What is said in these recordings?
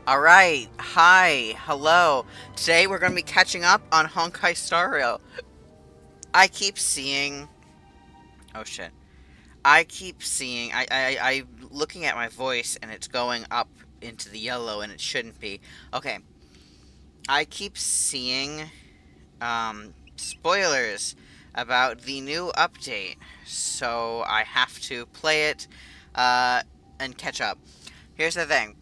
Alright, hi, hello. Today we're going to be catching up on Honkai Star Rail. I keep seeing. Oh shit. I keep seeing. I'm looking at my voice and it's going up into the yellow and it shouldn't be. Okay, I keep seeing spoilers about the new update, so I have to play it and catch up. Here's the thing.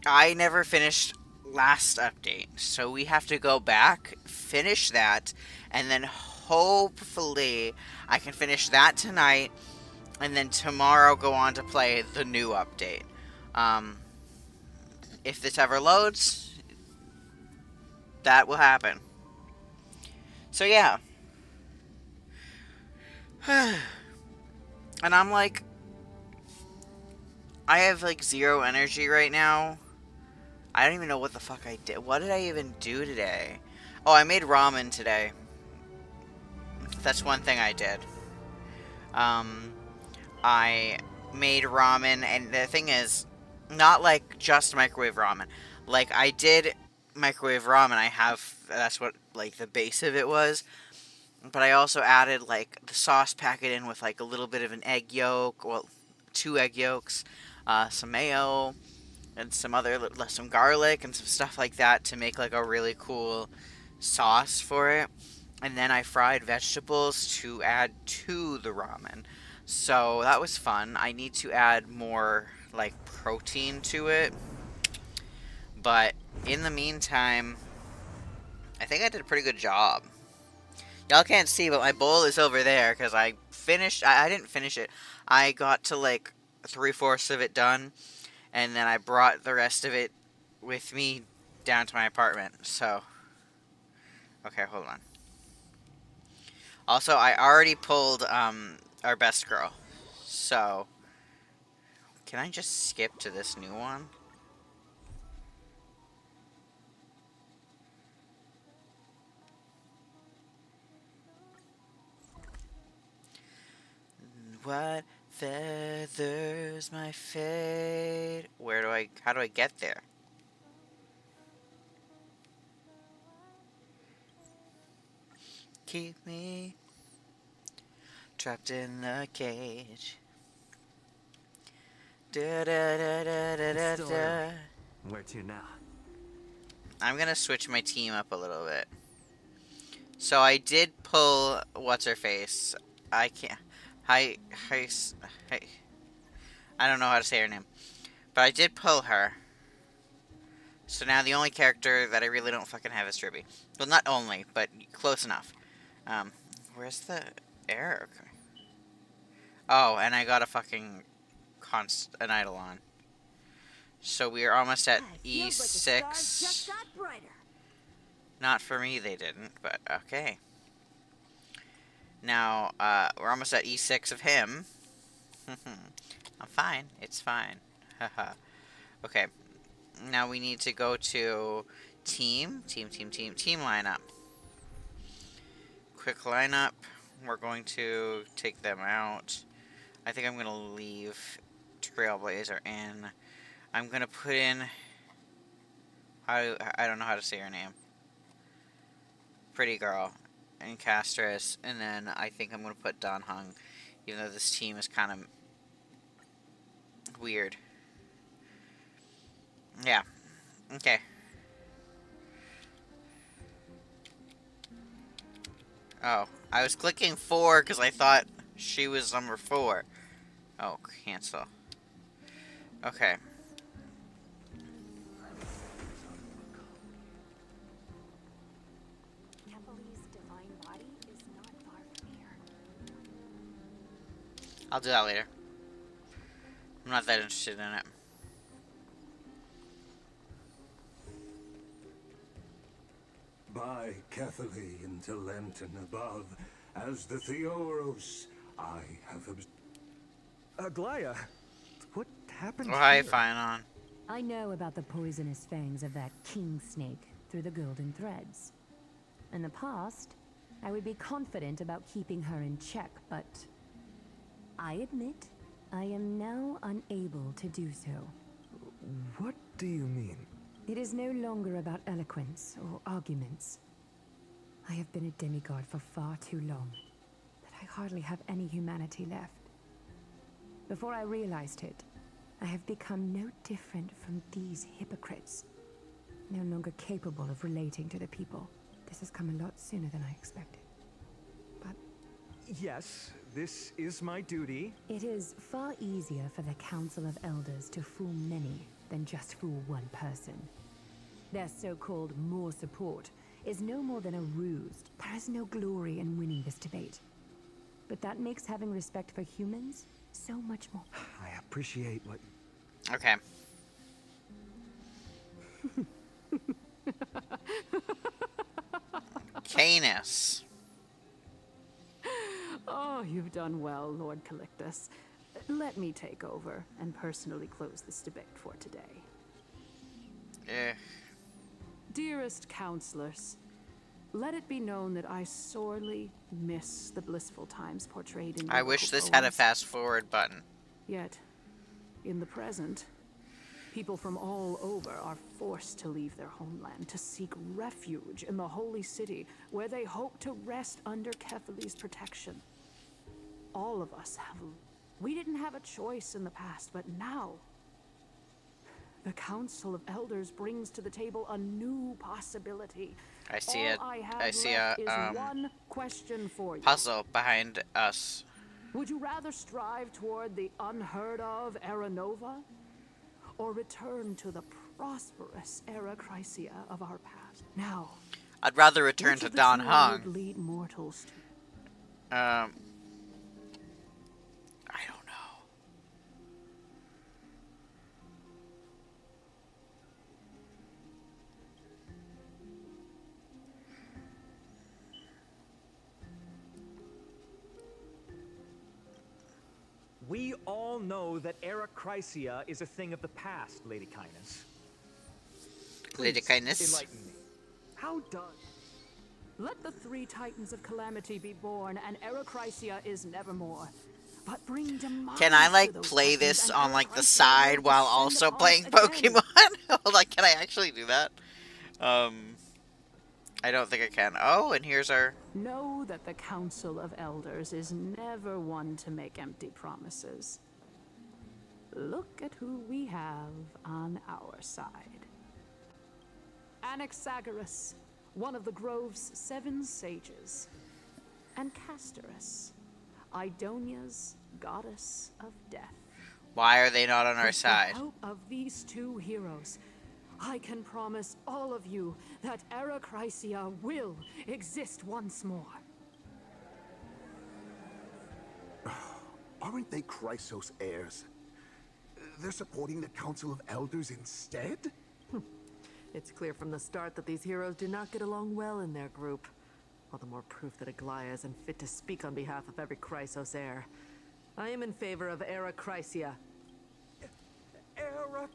I never finished last update, so we have to go back, finish that, and then hopefully I can finish that tonight, and then tomorrow go on to play the new update. Um, if this ever loads, that will happen. So yeah. And I'm like, I have like zero energy right now. I don't even know what the fuck I did. What did I even do today? Oh, I made ramen today. That's one thing I did. Um, I made ramen, and the thing is, not like just microwave ramen. Like, I did microwave ramen. I have, that's what, like, the base of it was. But I also added, like, the sauce packet in with, like, a little bit of an egg yolk. Well, two egg yolks, some mayo, and some garlic, and some stuff like that to make, like, a really cool sauce for it. And then I fried vegetables to add to the ramen. So that was fun. I need to add more like protein to it. But in the meantime, I think I did a pretty good job. Y'all can't see, but my bowl is over there because I finished. I didn't finish it. I got to like three-fourths of it done, and then I brought the rest of it with me down to my apartment. So, okay, hold on. Also, I already pulled our best girl. So, can I just skip to this new one? What feathers my fate? How do I get there? Keep me trapped in the cage. Da, da, da, da, da, It's da, still da. early. Where to now? I'm gonna switch my team up a little bit. So I did pull what's her face. I can't. Hi, hi, hi. I don't know how to say her name, but I did pull her. So now the only character that I really don't fucking have is Ruby. Well, not only, but close enough. Um, where's the error? Oh, and I got a fucking an Eidolon. So we are almost at It feels like the stars just E6. got brighter. Not for me, they didn't, but okay. Now, we're almost at E6 of him. I'm fine. It's fine. Haha. Okay. Now we need to go to team lineup. Quick lineup. We're going to take them out. I think I'm going to leave Trailblazer in. I'm going to put in... I don't know how to say her name. Pretty Girl and Castress. And then I think I'm going to put Don Hung. Even though this team is kind of weird. Yeah. Okay. Oh. I was clicking 4 because I thought she was number 4. Oh, cancel. Okay. Kepali's divine body is not far from here. I'll do that later. I'm not that interested in it. By Catholic into Lenten above, as the Theoros, I have Glaya, what happened Oh, hi, here? Finon. I know about the poisonous fangs of that king snake through the golden threads. In the past, I would be confident about keeping her in check, but I admit I am now unable to do so. What do you mean? It is no longer about eloquence or arguments. I have been a demigod for far too long that I hardly have any humanity left. Before I realized it, I have become no different from these hypocrites. No longer capable of relating to the people. This has come a lot sooner than I expected. But Yes, this is my duty. it is far easier for the Council of Elders to fool many than just fool one person. Their so-called more support is no more than a ruse. There is no glory in winning this debate. But that makes having respect for humans so much more. I appreciate what... Okay. Canis. Oh, you've done well, Lord Calictus. Let me take over and personally close this debate for today. Eh. Dearest counselors, let it be known that I sorely miss the blissful times portrayed in I biblical wish this had a poems. fast forward button. Yet, in the present, people from all over are forced to leave their homeland to seek refuge in the holy city, where they hope to rest under Kefali's protection. All of us have... We didn't have a choice in the past, but now... The Council of Elders brings to the table a new possibility. I see All it. I have I see left a is one question for you. puzzle behind us. Would you rather strive toward the unheard of Era Nova, or return to the prosperous Era Chrysia of our past? Now, I'd rather return which to of the Don two Hung. would lead mortals to? I don't know. We all know that Era Chrysia is a thing of the past, Lady Kindness. Lady Please, Kindness. enlighten me. How does... Let the three titans of calamity be born, and Era Chrysia is nevermore. But bring demise Can I to like those play titans, this and on Era like the Chrysia side will while descend also upon playing us again. Pokemon? Like, can I actually do that? I don't think I can. Oh, and here's our... Know that the Council of Elders is never one to make empty promises. Look at who we have on our side. Anaxagoras, one of the Grove's 7 sages, and Castorus, Idonia's goddess of death. Why are they not on our With side? the help of these two heroes, I can promise all of you that Era Chrysia will exist once more. Aren't they Chrysos heirs? They're supporting the Council of Elders instead? It's clear from the start that these heroes do not get along well in their group. All the more proof that Aglaya isn't fit to speak on behalf of every Chrysos heir. I am in favor of Era Chrysia. Era...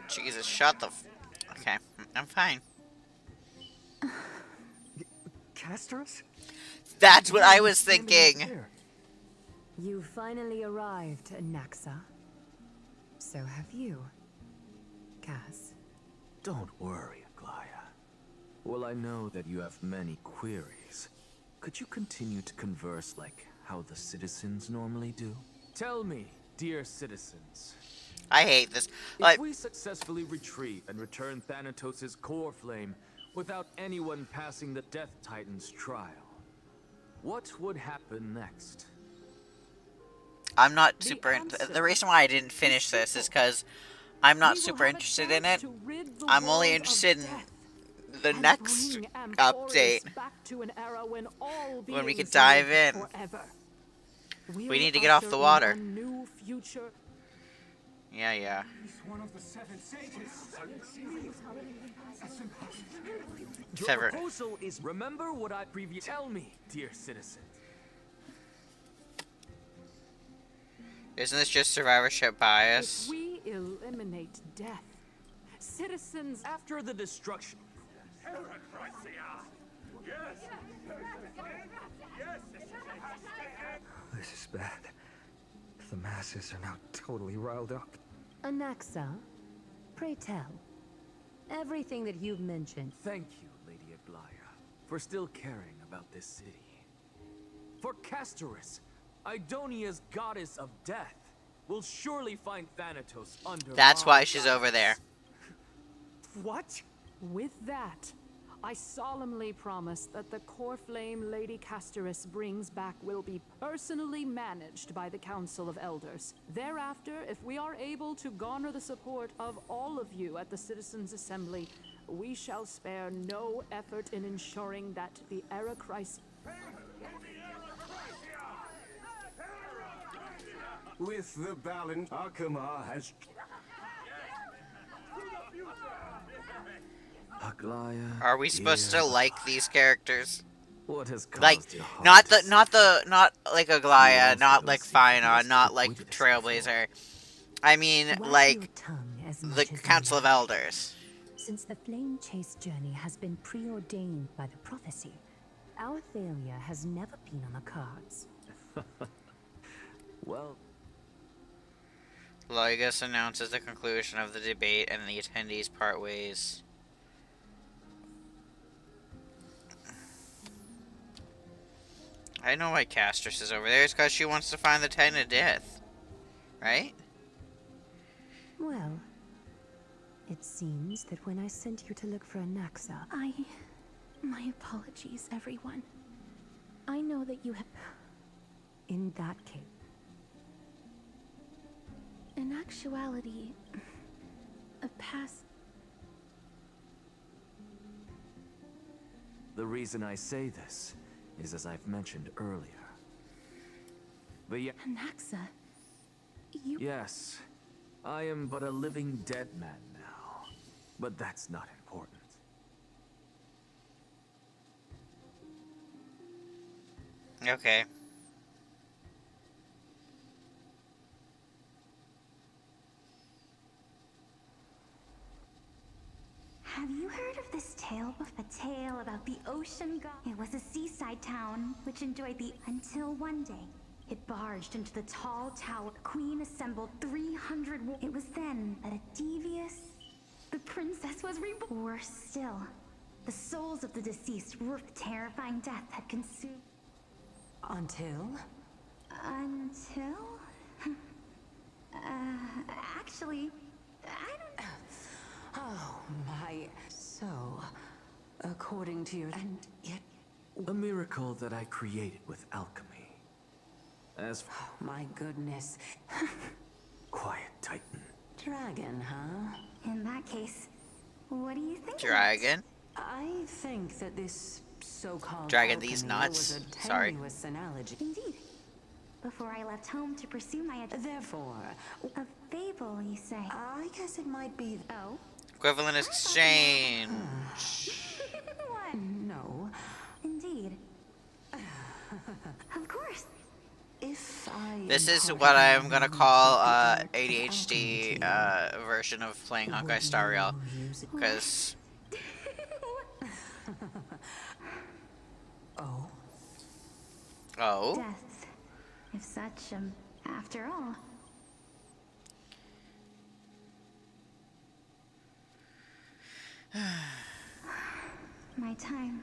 Jesus, shut the... Okay, I'm fine. Castorus? That's what I was thinking. You finally arrived, Anaxa. So have you, Cass. Don't worry, Aglaya. Well, I know that you have many queries. Could you continue to converse like how the citizens normally do? Tell me, dear citizens, I hate this. if Like, we successfully retreat and return Thanatos' core flame without anyone passing the Death Titan's trial, what would happen next? I'm not The super... answer The reason why I didn't finish this is because I'm not We will super have a interested in chance it. to rid the I'm only world of interested in death the and next bring Amphorus update. back to an era when all When we beings can dive live in. forever. We We'll need to get off usher the in water. A new future. Yeah. He's one of the 7 sages. Your Sever. proposal is remember what I previously... Tell me, dear citizen. Isn't this just survivorship bias? If we eliminate death, citizens After the destruction... This is bad. The masses are now totally riled up. Anaxa, Pray tell. Everything that you've mentioned. Thank you, Lady Aglaya, for still caring about this city. For Castoris, Idonia's goddess of death, will surely find Thanatos under That's my why she's over there. guidance. What? With that, I solemnly promise that the core flame Lady Castoris brings back will be personally managed by the Council of Elders. Thereafter, if we are able to garner the support of all of you at the Citizens' Assembly, we shall spare no effort in ensuring that the Era Crisis... With the balance, Akama has... Aglaya, Are we supposed to like these characters? what has caused Like, your heart not to not like You Aglaya, also not don't like seem to be Fëanor, as not quick like witted as Trailblazer. I mean, Wag your like tongue as the much as you Council of like. Elders. Since the flame chase journey has been preordained by the prophecy, our failure has never been on the cards. Well, Loigus announces the conclusion of the debate and the attendees part ways. I know why Castrus is over there. It's because she wants to find the Titan of Death. Right? Well, it seems that when I sent you to look for Anaxa, My apologies, everyone. I know that you have... in that case, In actuality, a past... the reason I say this is as I've mentioned earlier. But Anaxa, you... yes, I am but a living dead man now. But that's not important. Okay. Have you heard of this tale? A tale about the ocean god. It was a seaside town which enjoyed the until one day it barged into the tall tower. The queen assembled 300 It was then that a devious... The princess was reborn. Worse still, the souls of the deceased were terrifying death had consumed... until Until? Actually, I don't... oh my. So, according to your and yet, A miracle that I created with alchemy. As for my goodness, quiet Titan. dragon, huh? In that case, what do you think? Dragon? I think that this so-called Dragon these alchemy nuts. was a Sorry. tenuous analogy. Indeed. Before I left home to pursue my Therefore, a fable, you say? I guess it might be. Oh? Equivalent exchange. What? No, Indeed. Of course. if I. This is imparted what my I'm gonna knowledge call of the art of ADHD alchemy to you, version of playing Honkai would Star Rail. you use it? Because Oh, oh, Death. If such, after all. My time.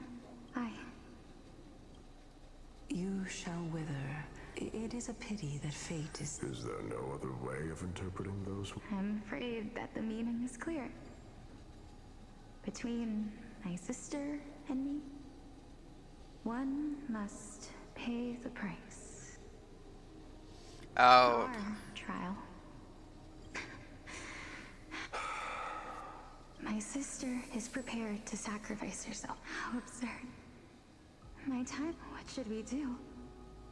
you shall wither. It is a pity that fate is. Is there no other way of interpreting those? I'm afraid that the meaning is clear. Between my sister and me, one must pay the price. oh, Our trial. My sister is prepared to sacrifice herself. How absurd. My time, what should we do?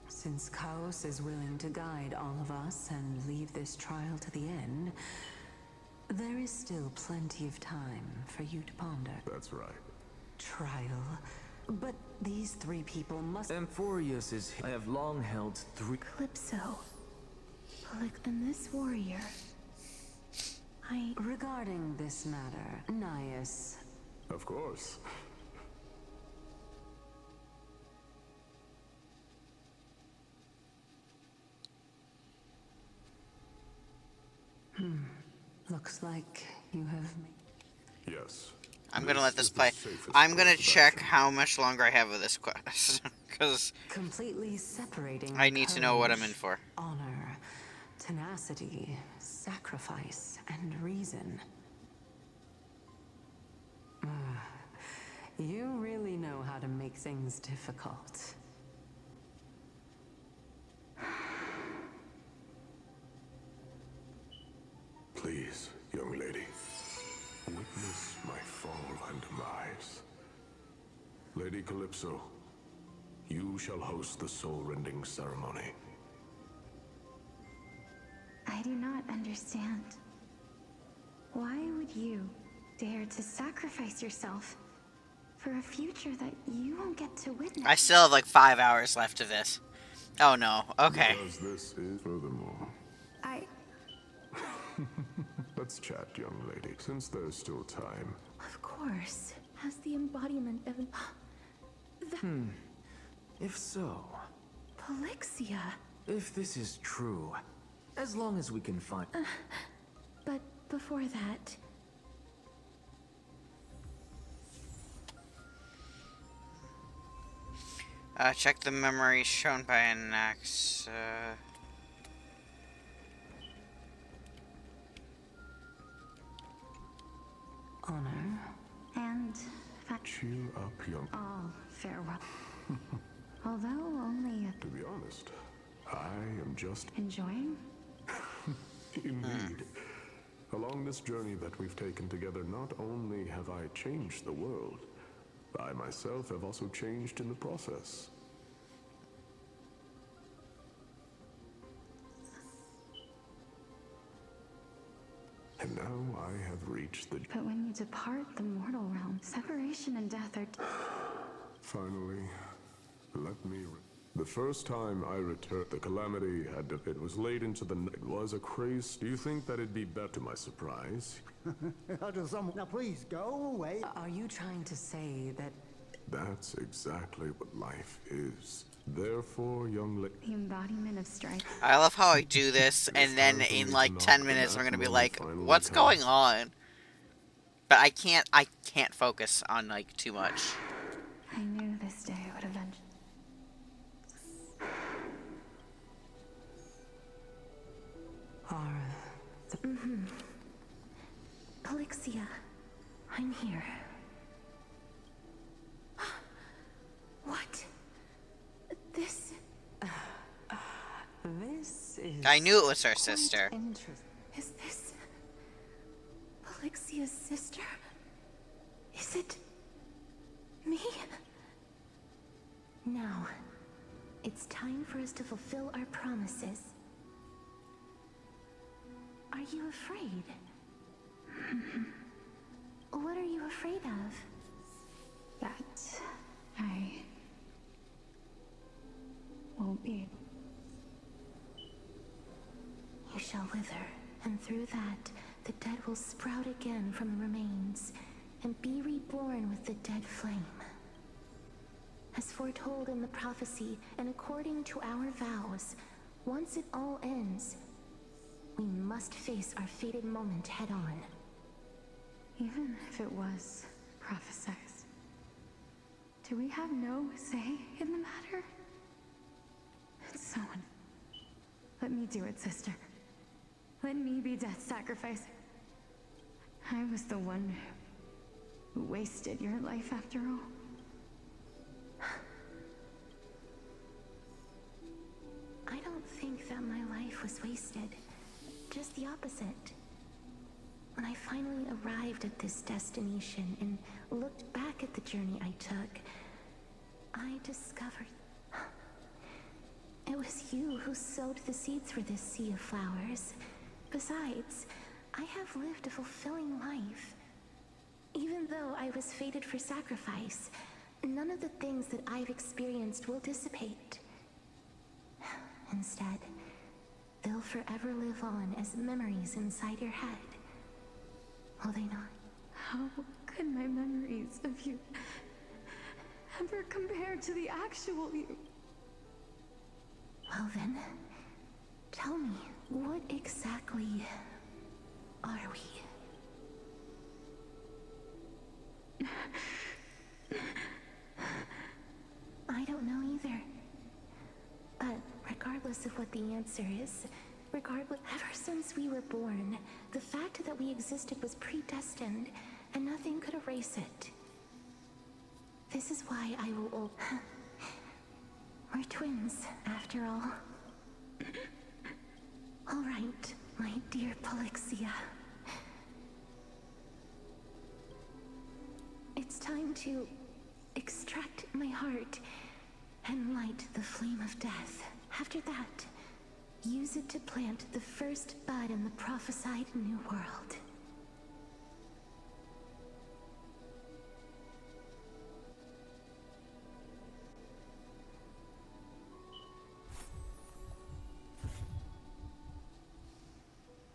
Since Chaos is willing to guide all of us and leave this trial to the end, there is still plenty of time for you to ponder. That's right. Trial. But these three people must. Amphorius is. I have long held three. Calypso. And this warrior... Regarding this matter, Nias. Of course. Looks like You have made... Yes. I'm gonna let this is the play. safest I'm gonna course of check action. how much longer I have of this quest, because Completely separating I need to know what I'm in courage, for. honor, tenacity, sacrifice, and reason. You really know how to make things difficult. Please, young lady, witness my fall and demise. Lady Calypso, you shall host the soul-rending ceremony. I do not understand. Why would you dare to sacrifice yourself for a future that you won't get to witness? I still have like 5 hours left of this. Oh no, okay. Because this is furthermore. I... Let's chat, young lady, since there's still time. Of course. As the embodiment of... If so, Polixia. if this is true, as long as we can find... But before that... Check the memories shown by an axe. Honor. And... Cheer up, young... all farewell. Although only To be honest, I am just... enjoying? Indeed. Along this journey that we've taken together, not only have I changed the world, I myself have also changed in the process. And now I have reached the... But when you depart the mortal realm, separation and death are... Finally, let me... The first time I returned, the calamity had... It was late into the night. It was a craze. Do you think that it'd be better to my surprise? Now please, go away. Are you trying to say that... That's exactly what life is. Therefore, young lady... the embodiment of strife. I love how I do this, and then in like 10 minutes I'm gonna be like, what's going on? But I can't focus on like too much. I knew this day would eventually... are... Polixia. I'm here. What? This... This is... I knew it was her sister. Interesting. Is this... Polixia's sister? Is it... me? Now, it's time for us to fulfill our promises. Are you afraid? What are you afraid of? that I won't be. You shall wither, and through that, the dead will sprout again from the remains, and be reborn with the dead flame. As foretold in the prophecy, and according to our vows, once it all ends, we must face our fated moment head-on. Even if it was prophesized, do we have no say in the matter? Someone, let me do it, sister. Let me be death's sacrifice. I was the one who wasted your life after all. I don't think that my life was wasted. Just the opposite. When I finally arrived at this destination and looked back at the journey I took, I discovered it was you who sowed the seeds for this sea of flowers. Besides, I have lived a fulfilling life. Even though I was fated for sacrifice, none of the things that I've experienced will dissipate. Instead, they'll forever live on as memories inside your head. Will they not? How could my memories of you ever compare to the actual you? Well then, tell me, what exactly are we? I don't know either. But regardless of what the answer is, ever since we were born, the fact that we existed was predestined, and nothing could erase it. This is why I will. We're twins, after all. All right, my dear Polixia. It's time to extract my heart and light the flame of death. After that, use it to plant the first bud in the prophesied new world.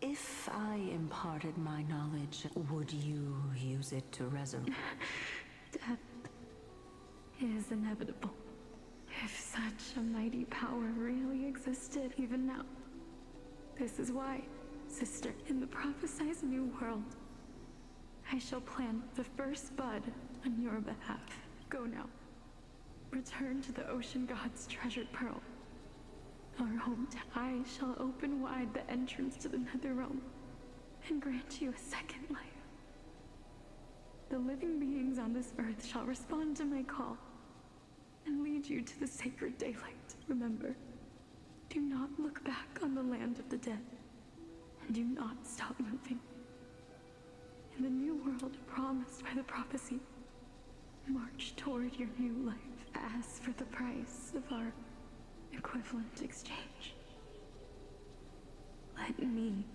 If I imparted my knowledge, would you use it to resurrect? Death is inevitable. If such a mighty power really existed even now. This is why, sister, in the prophesied new world, I shall plant the first bud on your behalf. Go now. Return to the ocean god's treasured pearl. Our home. I shall open wide the entrance to the nether realm and grant you a second life. The living beings on this earth shall respond to my call and lead you to the sacred daylight. Remember, do not look back on the land of the dead, and do not stop moving. In the new world promised by the prophecy, march toward your new life. Ask for the price of our equivalent exchange. Let me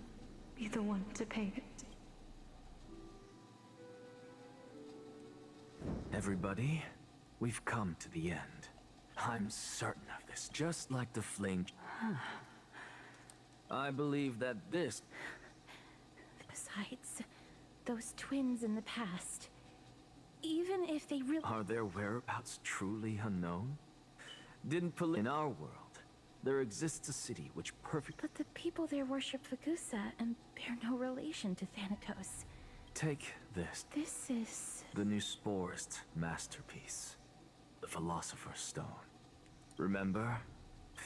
be the one to pay it. Everybody, we've come to the end. I'm certain of this, just like the flame. I believe that this... Besides, those twins in the past, even if they really... Are their whereabouts truly unknown? In our world, there exists a city which But the people there worship Vagusa and bear no relation to Thanatos. Take this. This is... the new Sporist masterpiece. The Philosopher's Stone. Remember?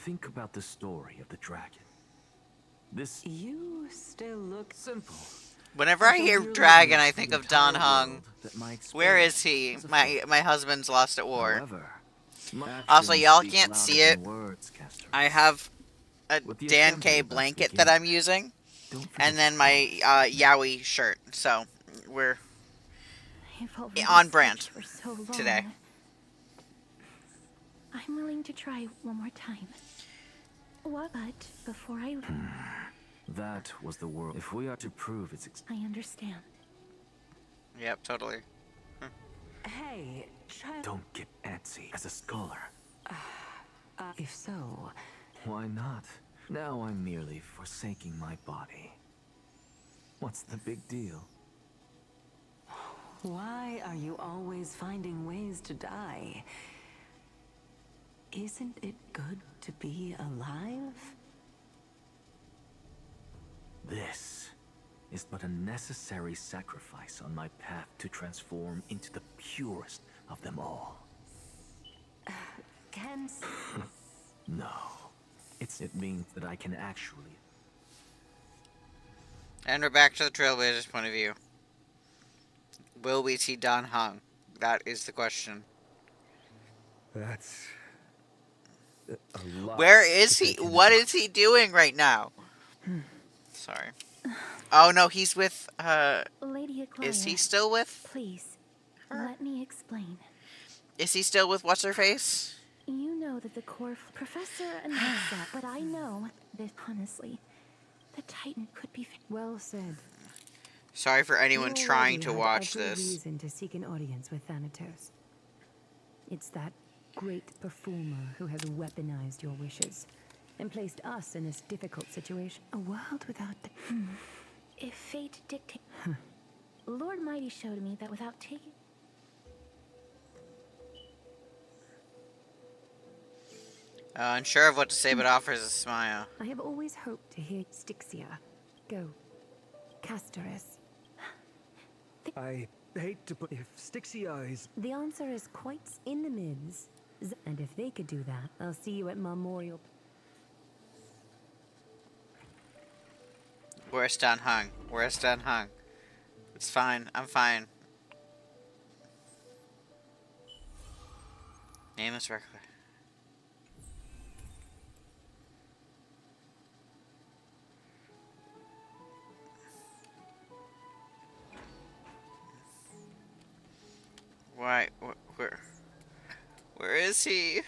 Think about the story of the dragon. This... You still look simple. Whenever I hear dragon, I think of Don Hung. Where is he? My husband's lost at war. However, also, y'all can't see it. I have a Dan K blanket that I'm using, and then my Yowie shirt. So we're on brand today. I'm willing to try one more time. What? But before I... That was the world. If we are to prove its... I understand. Yep, totally. Hey, child. Don't get antsy as a scholar. If so... Why not? Now I'm merely forsaking my body. What's the big deal? Why are you always finding ways to die? Isn't it good to be alive? This is but a necessary sacrifice on my path to transform into the purest of them all. No. It means that I can actually... And we're back to the Trailblazers' point of view. Will we see Don Hung? That is the question. That's... a lot. Where is he? What is he doing right now? Sorry. Oh no, he's with, Lady Aglaia, is he still with? Please, let me explain. Is he still with what's-her-face? You know that the core Professor Alexa, but I know that honestly, the Titan could be... Well said. Sorry for anyone You trying already to had watch every this. reason to seek an audience with Thanatos. It's that great performer who has weaponized your wishes and placed us in this difficult situation. A world without... If fate dictates... Lord Mighty showed me that without taking... Unsure of what to say, but offers a smile. I have always hoped to hear Styxia. Go. Castoris. I hate to put... If Styxia is... The answer is quite in the mids. And if they could do that, I'll see you at Memorial. Where's Dan Hung? Where's Dan Hung? It's fine. I'm fine. Name is record. Why? Where is he?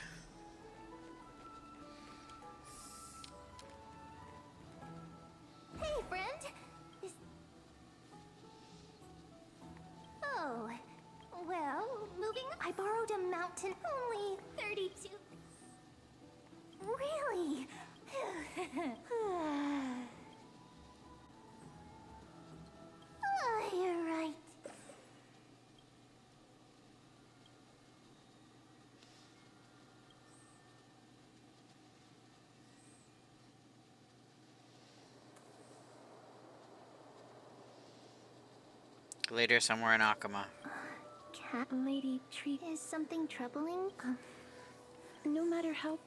Hey, friend. Oh, well, moving. I borrowed a mountain. Only 32. Really? Oh, you're right. Later, somewhere in Akama. Cat Lady Tree. Is something troubling? No matter how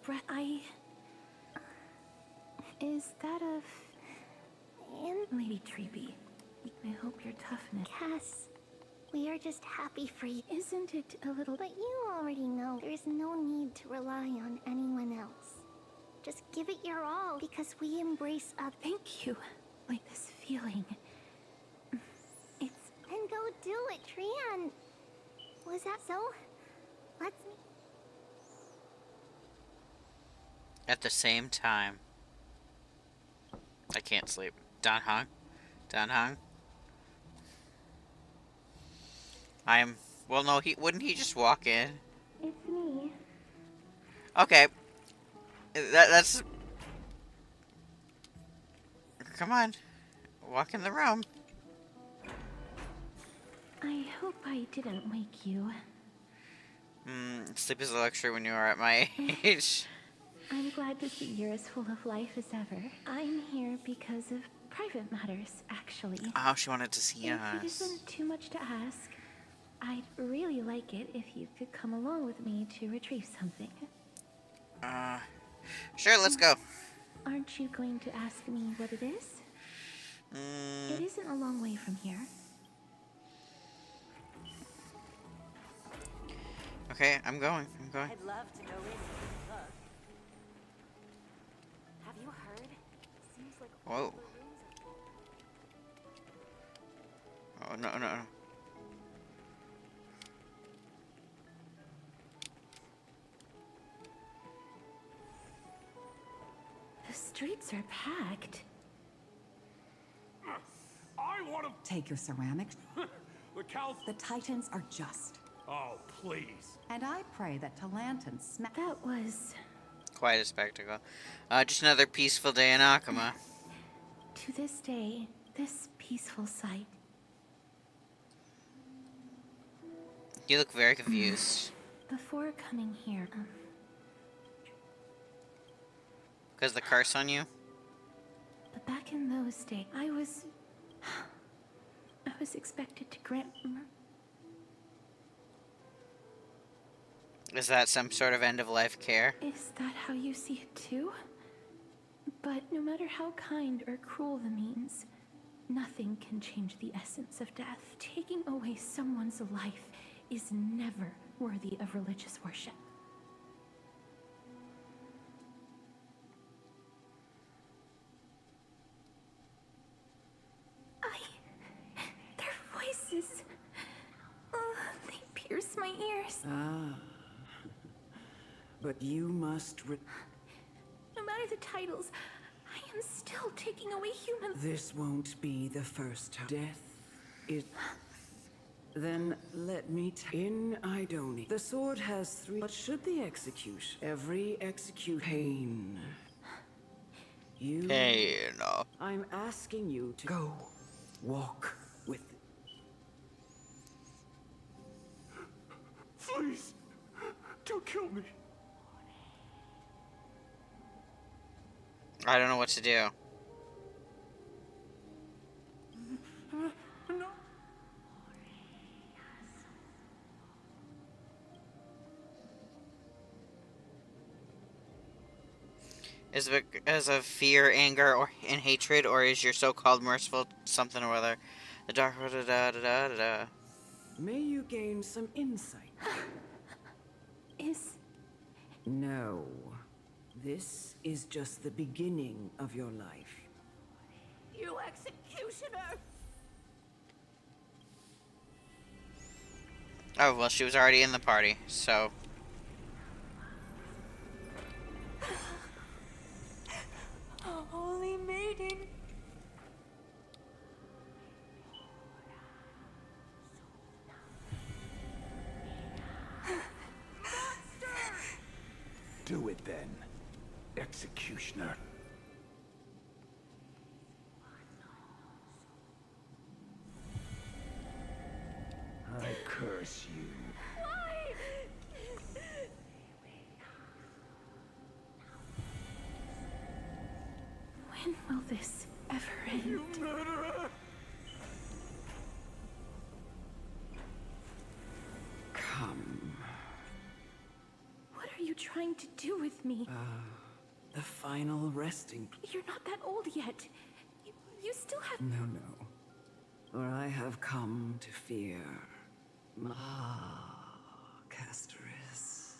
is that of Lady Treeby? I hope your toughness. Cass, we are just happy for you. Isn't it a little? But you already know there's no need to rely on anyone else. Just give it your all, because we embrace others. Thank you. Like this feeling. Then go do it, Trian. Was that so? Let's meet. At the same time. I can't sleep. Dan Hung? Dan Hung? Well, no, wouldn't he just walk in? It's me. Okay. That's... Come on. Walk in the room. I hope I didn't wake you. Sleep is a luxury when you are at my age. I'm glad to see you're as full of life as ever. I'm here because of private matters, actually. Oh, she wanted to see If us. it isn't too much to ask, I'd really like it if you could come along with me to retrieve something. Sure, let's go. Aren't you going to ask me what it is? It isn't a long way from here. Okay, I'm going. I'd love to go in and look. Have you heard? Seems like Whoa. Oh, no. The streets are packed. I want to... Take your ceramics. The cows... The Titans are just. Oh, please. And I pray that Talantan smack. That was... Quite a spectacle. Just another peaceful day in Akama. To this day, this peaceful sight. You look very confused. Before coming here, Because the curse on you? but back in those days, I was expected to grant. Is that some sort of end-of-life care? Is that how you see it too? But no matter how kind or cruel the means, nothing can change the essence of death. Taking away someone's life is never worthy of religious worship. Their voices, they pierce my ears. Ah. But you must No matter the titles, I am still taking away humans. This won't be the first time. Death is... Then let me in Idoni. The sword has 3... But should the execution? Every pain. You... Pain. I'm asking you to go. Walk with... Please. Don't kill me. I don't know what to do. No. Is it because of fear, anger, or and hatred, or is your so-called merciful something or other? The dark da da da da da da. May you gain some insight. Is... No. This is just the beginning of your life. You executioner! Oh, well, she was already in the party, so... Holy Maiden. Do it then, executioner. I curse you. When will this ever end? You murderer! Come. What are you trying to do with me? The final resting. You're not that old yet. You still have... No, no. For I have come to fear. Castoris.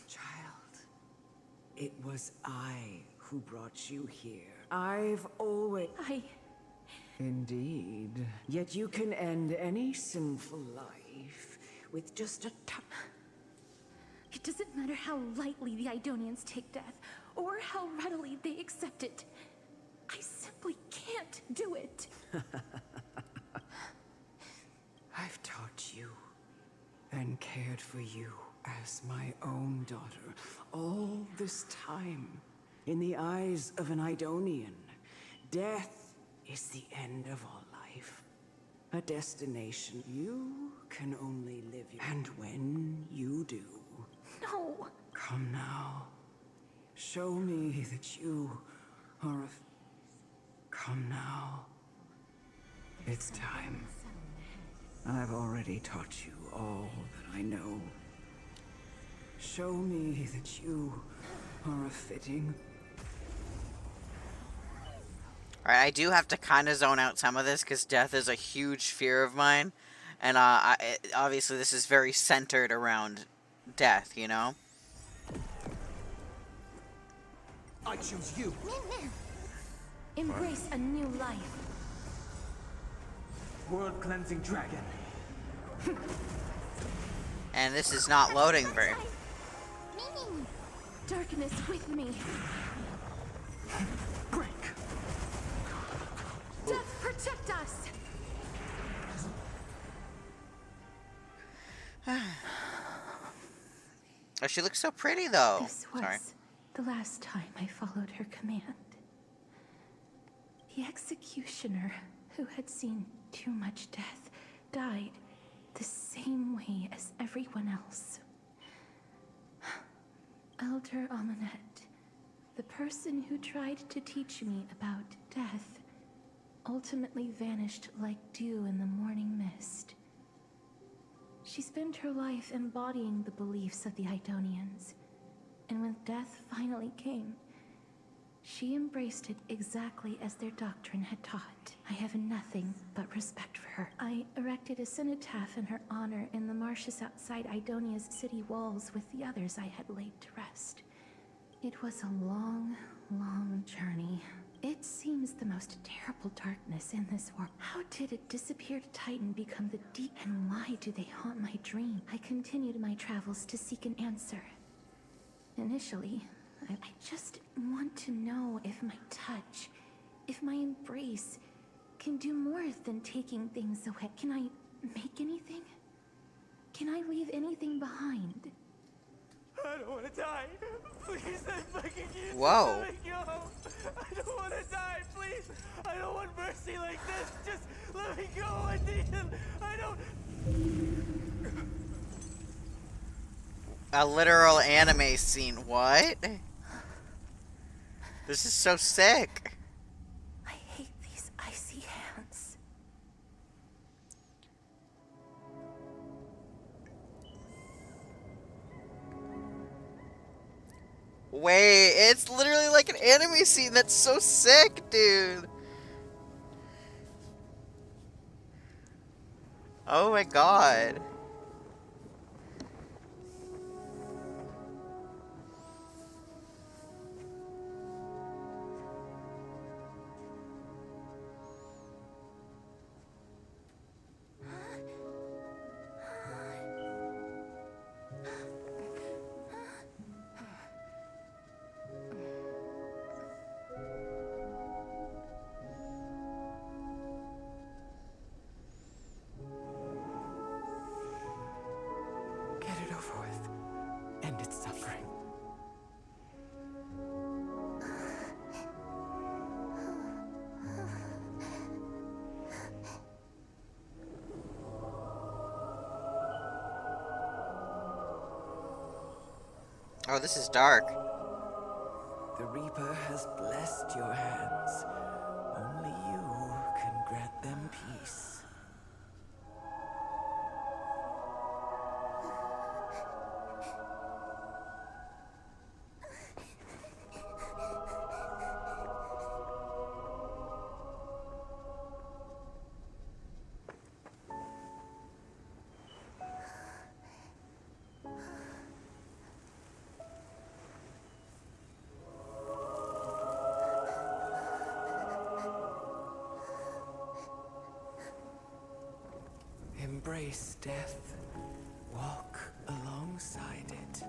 Child, it was I who brought you here. I've always... Indeed. Yet you can end any sinful life with just a touch. It doesn't matter how lightly the Idonians take death, or how readily they accept it. I simply can't do it. I've taught you and cared for you as my own daughter all this time. In the eyes of an Idonian, death is the end of all life. A destination you can only live in. And when you do... No. Come now. Show me that you are a... Come now. It's time. I've already taught you all that I know. Show me that you are a fitting... Alright, I do have to kind of zone out some of this, because death is a huge fear of mine. And obviously this is very centered around death, you know? I choose you. Embrace a new life. World-cleansing dragon. And this is not loading very... Darkness with me. Break. Death, protect us. Oh, she looks so pretty, though. This was Sorry. the last time I followed her command. The executioner, who had seen too much death, died the same way as everyone else. Elder Amunet, the person who tried to teach me about death, ultimately vanished like dew in the morning mist. She spent her life embodying the beliefs of the Idonians, and when death finally came, she embraced it exactly as their doctrine had taught. I have nothing but respect for her. I erected a cenotaph in her honor in the marshes outside Idonia's city walls with the others I had laid to rest. It was a long, long journey. It seems the most terrible darkness in this world. How did a disappeared titan become the deep, and why do they haunt my dream? I continued my travels to seek an answer. Initially, I just want to know if my touch, if my embrace, can do more than taking things away. Can I make anything? Can I leave anything behind? I don't want to die. Please, I'm begging you. Whoa. Let me go. I don't want to die, please. I don't want mercy like this. Just let me go. I don't... A literal anime scene. What? This is so sick. I hate these icy hands. Wait, it's literally like an anime scene. That's so sick, dude. Oh my god. Get it over with. End its suffering. Oh, this is dark. The Reaper has blessed your hands. Only you can grant them peace. Embrace death. Walk alongside it.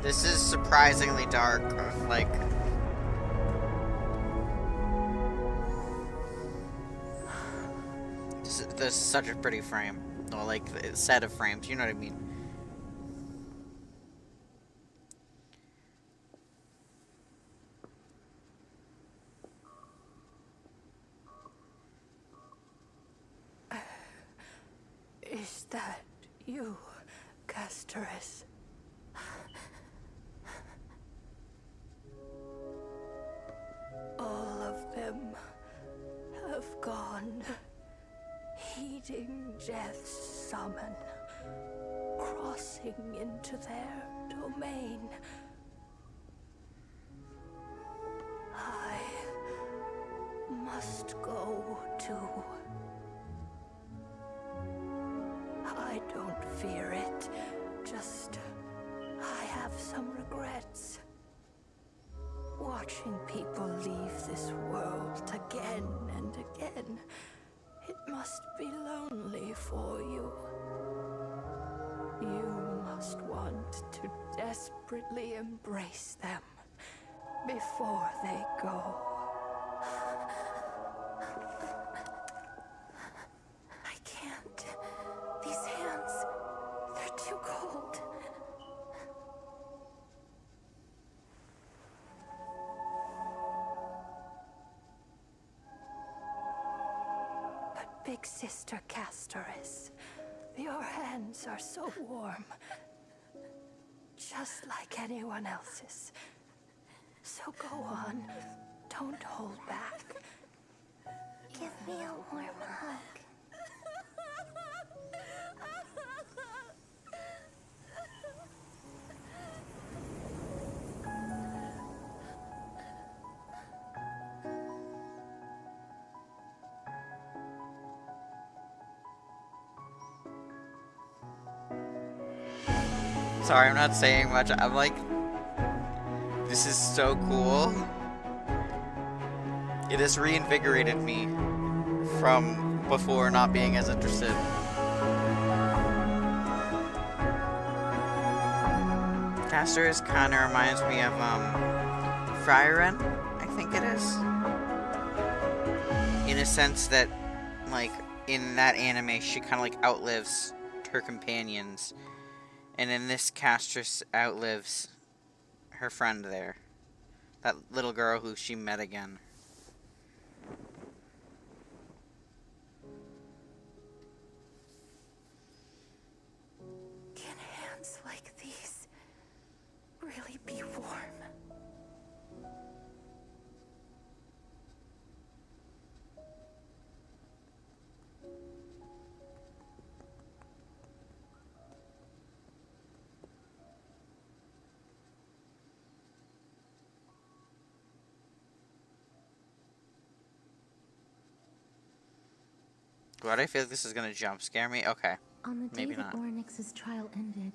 This is surprisingly dark. Like, this is such a pretty frame. Or like, set of frames, you know what I mean? Is that you, Casterus? All of them have gone, heeding Death's summon, crossing into their domain. I must go too. I don't fear it, just I have some regrets. Watching people leave this world again and again, it must be lonely for you. You must want to desperately embrace them before they go. I can't. These hands, they're too cold. Big Sister Castoris, your hands are so warm. Just like anyone else's. So go on. Don't hold back. Give me a warm hug. Sorry, I'm not saying much. I'm like, this is so cool. It has reinvigorated me from before not being as interested. Casters kind of reminds me of Frieren, I think it is. In a sense that, like, in that anime, she kind of like outlives her companions. And in this, Castress outlives her friend there. That little girl who she met again. Can hands like these really be warm? Why do I feel like this is gonna jump scare me? Okay. On the day Maybe that not. Ornyx's trial ended,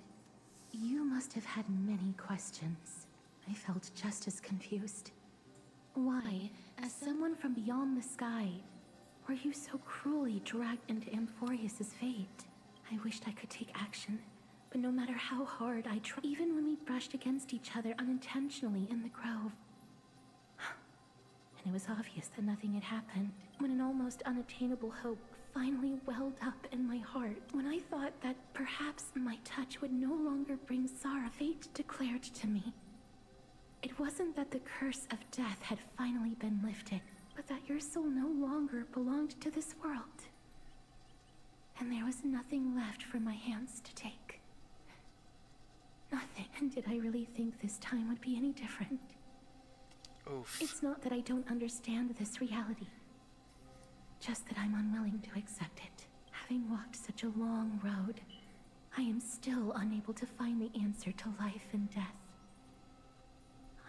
you must have had many questions. I felt just as confused. Why, as someone from beyond the sky, were you so cruelly dragged into Amphorius's fate? I wished I could take action, but no matter how hard I tried, even when we brushed against each other unintentionally in the grove, and it was obvious that nothing had happened, when an almost unattainable hope finally welled up in my heart, when I thought that perhaps my touch would no longer bring sorrow, fate declared to me. It wasn't that the curse of death had finally been lifted, but that your soul no longer belonged to this world. And there was nothing left for my hands to take. Nothing. And did I really think this time would be any different? Oof. It's not that I don't understand this reality. Just that I'm unwilling to accept it. Having walked such a long road, I am still unable to find the answer to life and death.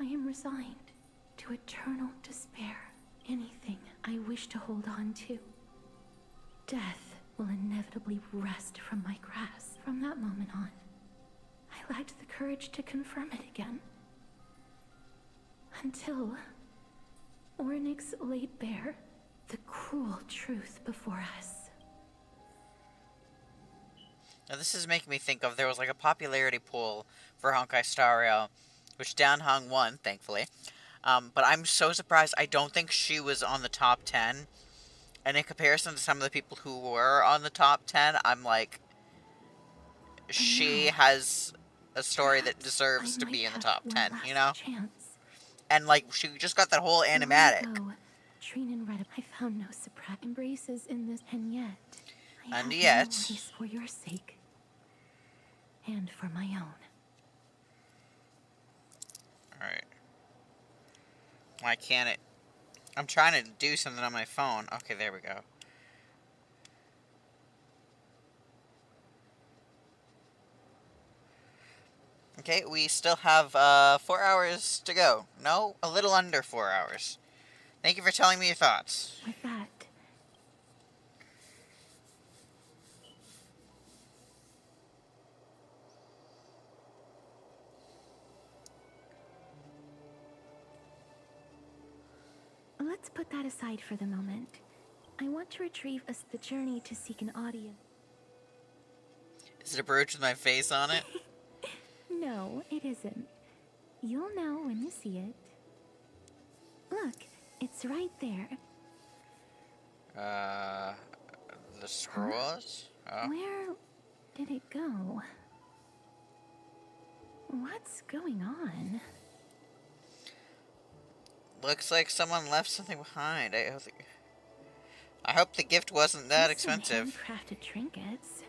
I am resigned to eternal despair. Anything I wish to hold on to, death will inevitably wrest from my grasp. From that moment on, I lacked the courage to confirm it again. Until Ornyx laid bare the cruel truth before us. Now this is making me think of, there was like a popularity poll for Honkai Star Rail, which Downhung won, thankfully. But I'm so surprised. I don't think she was on the top 10. And in comparison to some of the people who were on the top 10, I'm like, she has a story that deserves to be in the top 10, you know? And like, she just got that whole animatic. Trine and Red, I found no surprise embraces in this, and yet, I And have yet, no worries for your sake, and for my own. Alright. Why can't it? I'm trying to do something on my phone. Okay, there we go. Okay, we still have 4 hours to go. No, a little under 4 hours. Thank you for telling me your thoughts. With that, let's put that aside for the moment. I want to retrieve us the journey to seek an audience. Is it a brooch with my face on it? No, it isn't. You'll know when you see it. Look, it's right there. The scrolls? Oh. Where did it go? What's going on? Looks like someone left something behind. I don't think... I hope the gift wasn't that Just some expensive. handcrafted trinkets.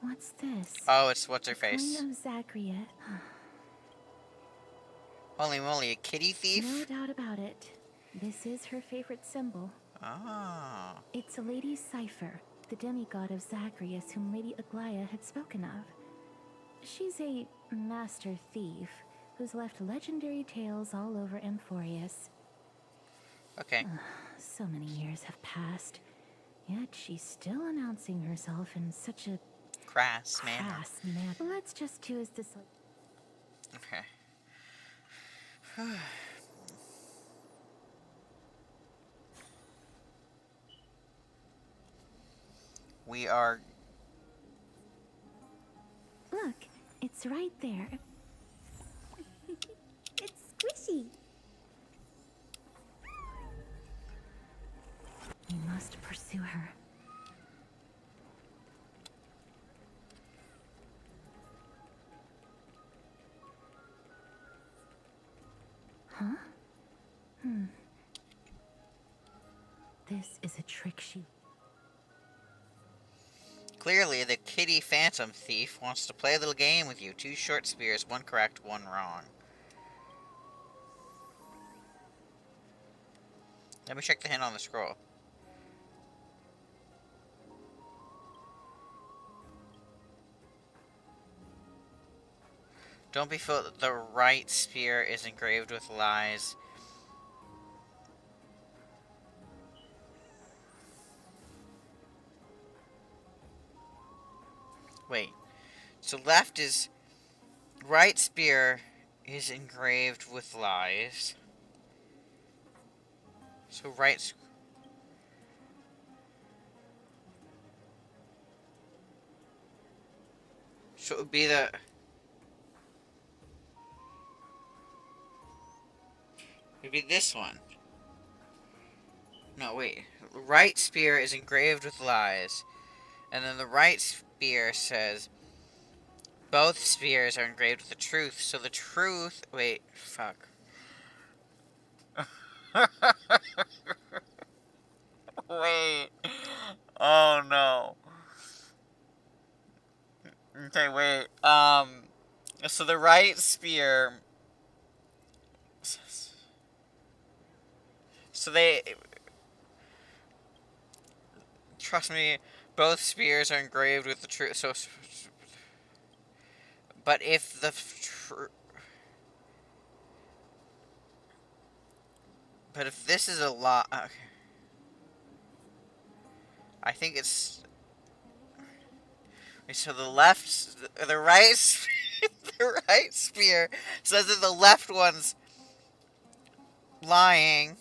What's this? Oh, it's what's her A coin face. of Zagreus. Holy moly, a kitty thief? No doubt about it. This is her favorite symbol. Ah. It's a Lady Cipher, the demigod of Zagreus whom Lady Aglaia had spoken of. She's a master thief who's left legendary tales all over Amphorius. Okay. So many years have passed, yet she's still announcing herself in such a Crass manner. Let's just do as this. Okay. We are... Look, it's right there. It's squishy. We must pursue her. Huh? This is a trick she... Clearly, the kitty phantom thief wants to play a little game with you. 2 short spears, 1 correct, 1 wrong. Let me check the hint on the scroll. Don't be fooled. The right spear is engraved with lies. Wait. So left is... Right spear is engraved with lies. So right... So it would be the... It would be this one. No, wait. Right spear is engraved with lies. And then the right spear says... Both spears are engraved with the truth. So the truth... Wait, fuck. Wait. Oh no. Okay, wait. So the right spear... So they... Trust me, both spears are engraved with the truth. So... But if the... But if this is a lie... Okay. I think it's... So the left... The right... The right spear says that the left one's lying.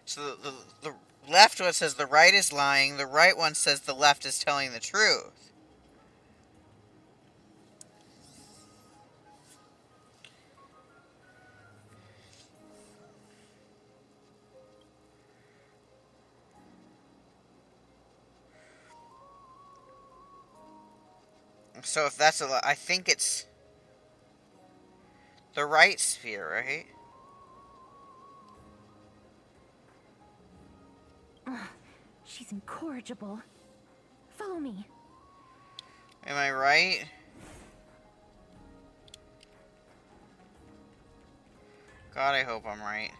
So the left one says the right is lying. The right one says the left is telling the truth. So if that's I think it's the right sphere, right? She's incorrigible. Follow me. Am I right? God, I hope I'm right.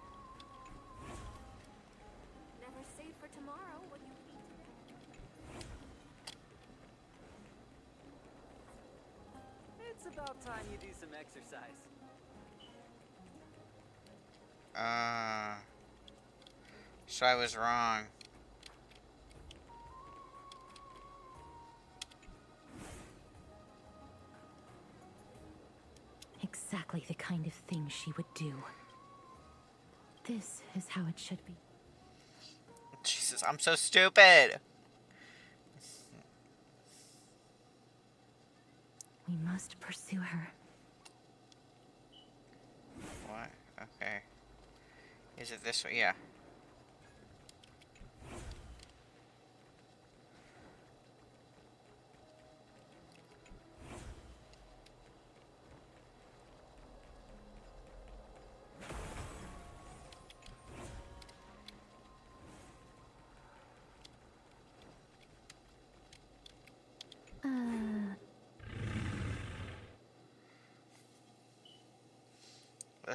Never save for tomorrow what you eat today. It's about time you do some exercise. So I was wrong. Exactly the kind of thing she would do. This is how it should be. Jesus, I'm so stupid. We must pursue her. What? Okay. Is it this way? Yeah.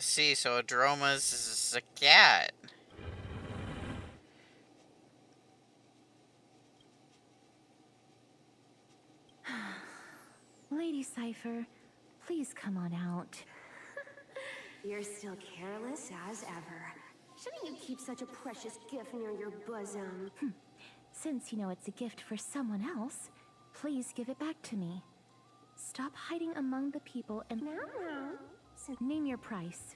Let's see, so Adroma's is a cat. Lady Cypher, please come on out. You're still careless as ever. Shouldn't you keep such a precious gift near your bosom? Since you know it's a gift for someone else, please give it back to me. Stop hiding among the people and name your price.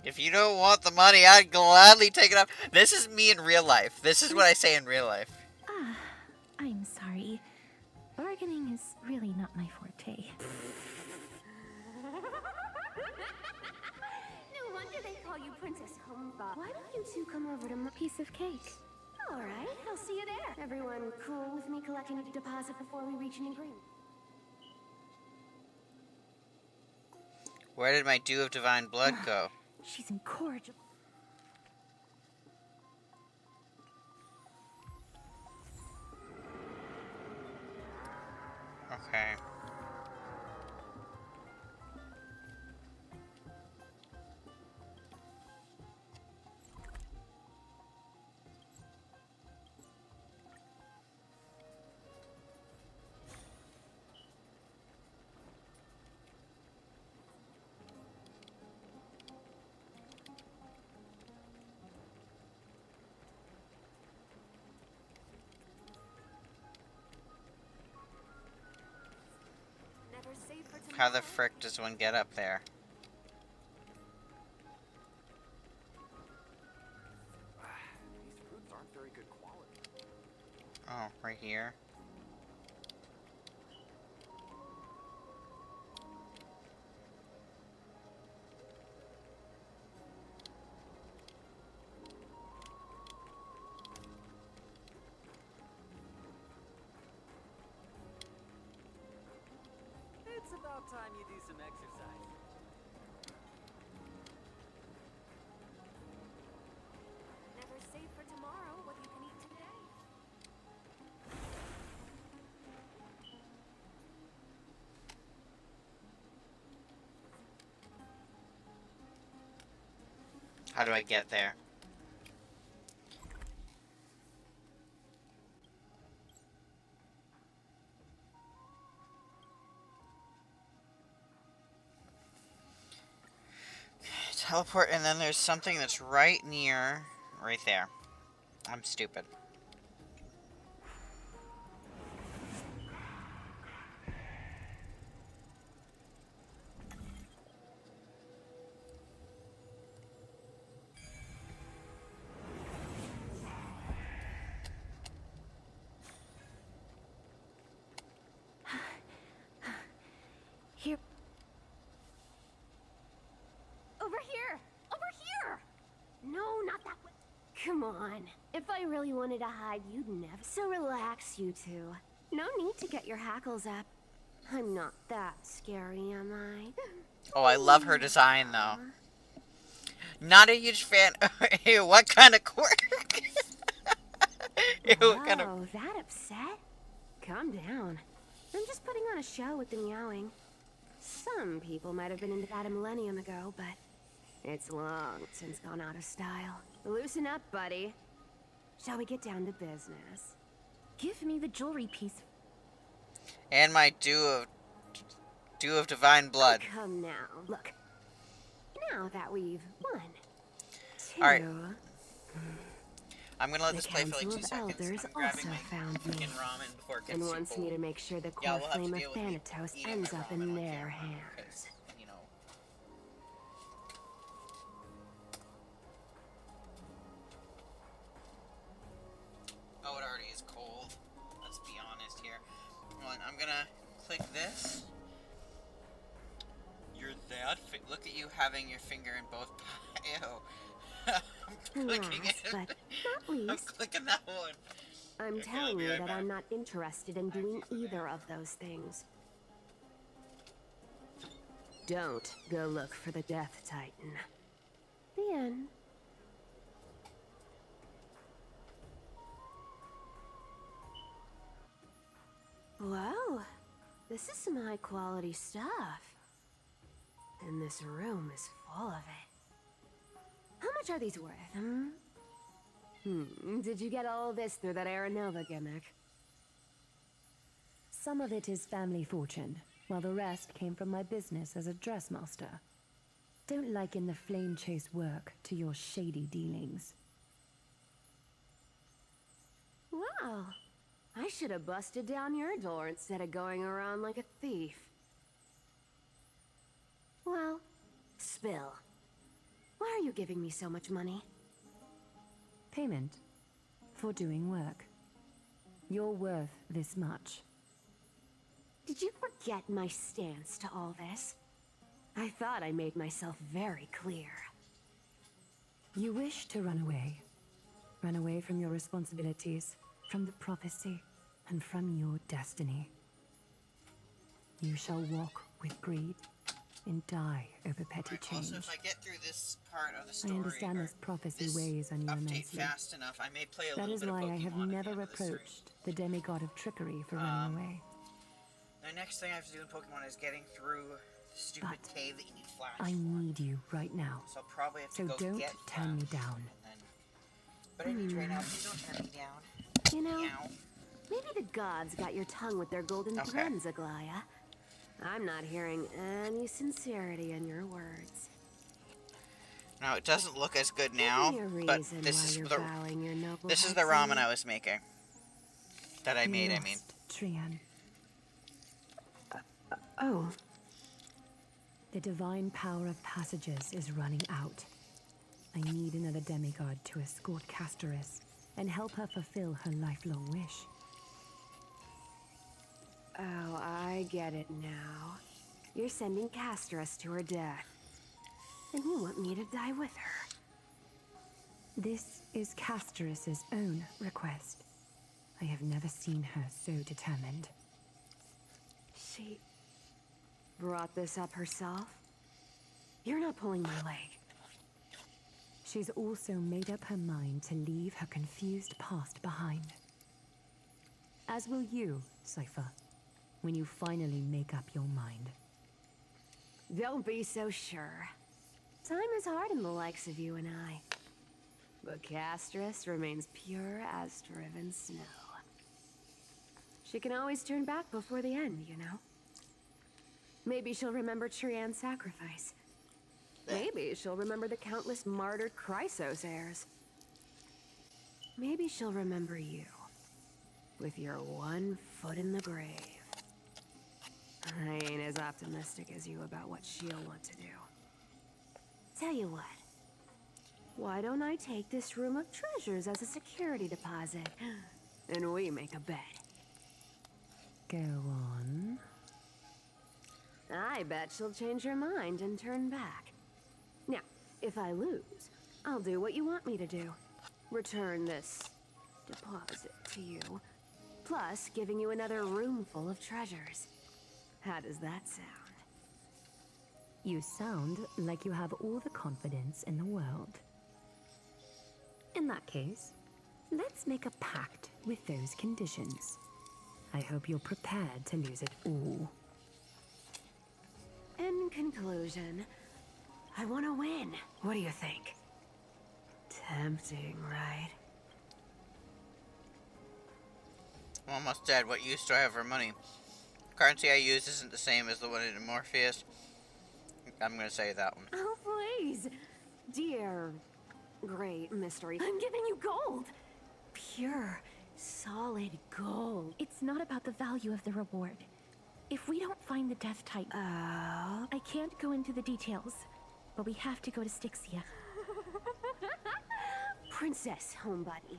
If you don't want the money, I'd gladly take it up. This is me in real life. This is what I say in real life. I'm sorry. Bargaining is really not my forte. No wonder they call you Princess Homeba. Why don't you two come over to my Piece of cake. Alright, I'll see you there. Everyone cool with me collecting a deposit before we reach an agreement? Where did my dew of divine blood go? She's incorrigible. Okay. How the frick does one get up there? These fruits aren't very good quality. Oh, right here. It's about time you do some exercise. Never save for tomorrow what you can eat today. How do I get there? Teleport, and then there's something that's right near, right there. I'm stupid. Here. Over here! Over here! No, not that way. Come on. If I really wanted to hide, you'd never. So relax, you two. No need to get your hackles up. I'm not that scary, am I? Oh, I love her design, though. Not a huge fan. Ew, what kind of quirk? Ew, what kind of... Oh, that upset? Calm down. I'm just putting on a show with the meowing. Some people might have been into that a millennium ago, but it's long since gone out of style. Loosen up, buddy. Shall we get down to business? Give me the jewelry piece. And my dew of divine blood. Oh, come now. Look. Now that we've won. Alright. I'm gonna let this play for like 2 The seconds. elders I'm grabbing also my found me, fucking ramen before it gets and too wants cold. me to make sure the Yeah, core we'll have to flame of deal with me Thanatos eating ends my up ramen in on their camera, hands. 'cause, you know. Oh, it already is cold. Let's be honest here. I'm gonna click this. You're that look at you having your finger in both. Ew. I'm clicking Last, it. but not I'm least, clicking that one. I'm Okay, I'll telling be you right that back. I'm not interested in doing either of those things. Don't go look for the Death Titan. The end. Whoa, this is some high quality stuff. And this room is full of it. How much are these worth, Did you get all this through that Aranova gimmick? Some of it is family fortune, while the rest came from my business as a dressmaster. Don't liken the flame chase work to your shady dealings. Wow. I should have busted down your door instead of going around like a thief. Well, spill. Why are you giving me so much money? Payment for doing work. You're worth this much. Did you forget my stance to all this? I thought I made myself very clear. You wish to run away. Run away from your responsibilities, from the prophecy, and from your destiny. You shall walk with greed and die over petty change. Also, if I get through this part of the story, I understand this prophecy weighs on you immensely. fast enough, I may play a that little is bit of why Pokemon I have at the never end of this reproached the demigod of trickery for running away. The next thing I have to do in Pokemon is getting through the stupid cave that you need Flash. I need you right now. So I'll probably have to So go don't get turn me Flash, down. and then... But I need right now, please don't turn me down. You know, Meow. maybe the gods got your tongue with their golden threads, Aglaya. I'm not hearing any sincerity in your words. No, it doesn't look as good now, but this is the ramen I was making. That I made, I mean. Trian. Oh. The divine power of passages is running out. I need another demigod to escort Castoris and help her fulfill her lifelong wish. Oh, I get it now. You're sending Castoris to her death. And you want me to die with her. This is Castoris's own request. I have never seen her so determined. She brought this up herself? You're not pulling my leg. She's also made up her mind to leave her confused past behind. As will you, Cypher, when you finally make up your mind. Don't be so sure. Time is hard in the likes of you and I. But Castoris remains pure as driven snow. She can always turn back before the end, you know? Maybe she'll remember Trian's sacrifice. Maybe she'll remember the countless martyred Chrysos heirs. Maybe she'll remember you, with your one foot in the grave. I ain't as optimistic as you about what she'll want to do. Tell you what, why don't I take this room of treasures as a security deposit, and we make a bet? Go on. I bet she'll change her mind and turn back. Now, if I lose, I'll do what you want me to do. Return this deposit to you, plus giving you another room full of treasures. How does that sound? You sound like you have all the confidence in the world. In that case, let's make a pact with those conditions. I hope you're prepared to lose it all. In conclusion, I want to win. What do you think? Tempting, right? I'm almost dead. What use do I have for money? Currency I use isn't the same as the one in Morpheus. I'm gonna say that one. Oh, please. Dear great mystery, I'm giving you gold. Pure, solid gold. It's not about the value of the reward. If we don't find the Death Titan, I can't go into the details, but we have to go to Styxia. Princess, homebuddy,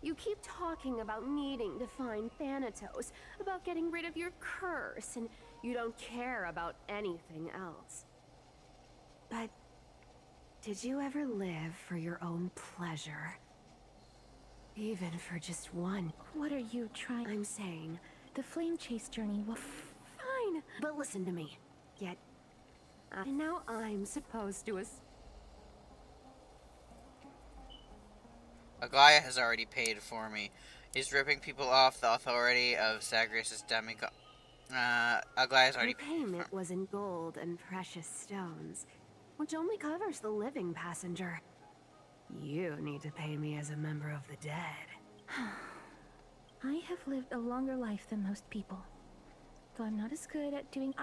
you keep talking about needing to find Thanatos, about getting rid of your curse, and you don't care about anything else. But did you ever live for your own pleasure? Even for just one? What are you trying? I'm saying the flame chase journey was fine, but listen to me. Yet, now I'm supposed to Aglaya has already paid for me. He's ripping people off the authority of Zagreus' demigod. Aglia's already... The payment was in gold and precious stones, which only covers the living passenger. You need to pay me as a member of the dead. I have lived a longer life than most people. Though I'm not as good at doing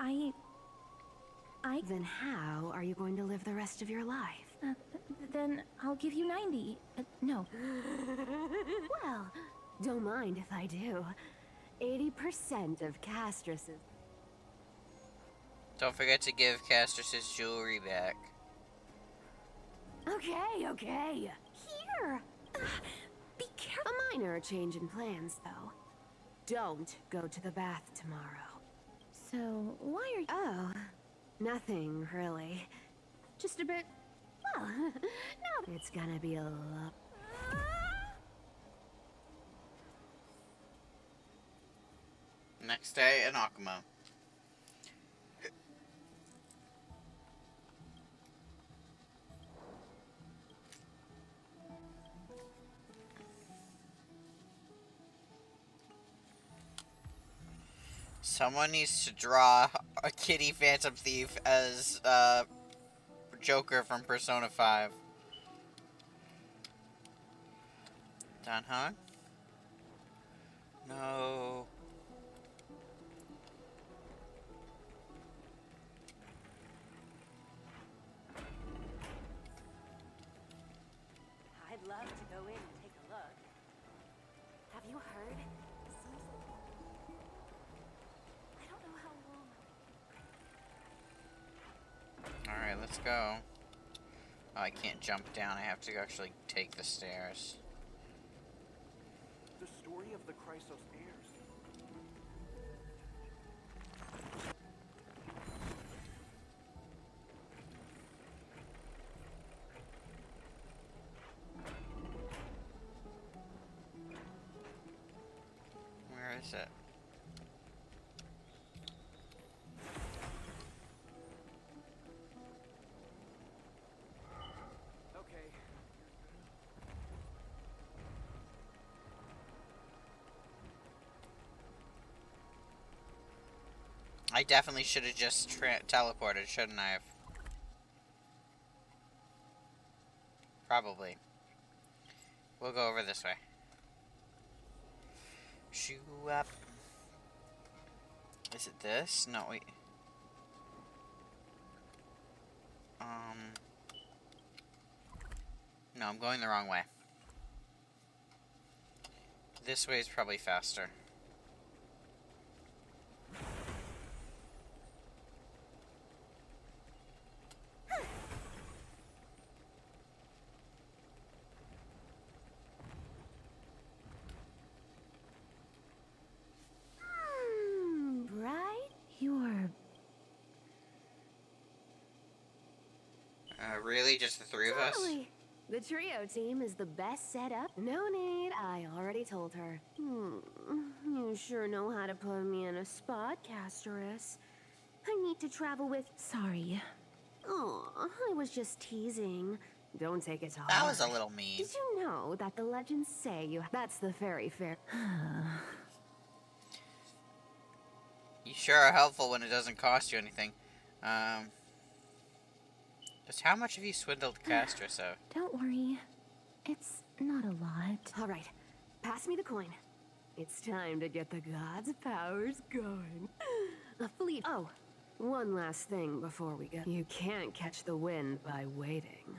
Then how are you going to live the rest of your life? Then I'll give you 90. No. Well, don't mind if I do. 80% of castresses. Don't forget to give Castrus's jewelry back. Okay. Here! Be careful. A minor change in plans, though. Don't go to the bath tomorrow. So, why are you... Oh, nothing, really. Just a bit... Well, no. It's gonna be a lot... Next day in Akuma. Someone needs to draw a kitty Phantom Thief as Joker from Persona 5. Done, huh? No. I'd love to go in and take a look. Have you heard? I don't know how long. Alright, let's go. Oh, I can't jump down. I have to actually take the stairs. The story of the Chrysos heirs. Where is it? I definitely should have just teleported, shouldn't I have? Probably. We'll go over this way. Shoo up. Is it this? No, wait. No, I'm going the wrong way. This way is probably faster. Right? You're... Really? Just the three of us? Totally. The trio team is the best setup. No need, I already told her. You sure know how to put me in a spot, Casterus. I need to travel with... Sorry. Aw, I was just teasing. Don't take it to heart. That was a little mean. Did you know that the legends say you... That's the fairy fair... You sure are helpful when it doesn't cost you anything. Just how much have you swindled Castrus out? Don't worry. It's not a lot. All right, pass me the coin. It's time to get the gods' powers going. A fleet... Oh, one last thing before we go. You can't catch the wind by waiting.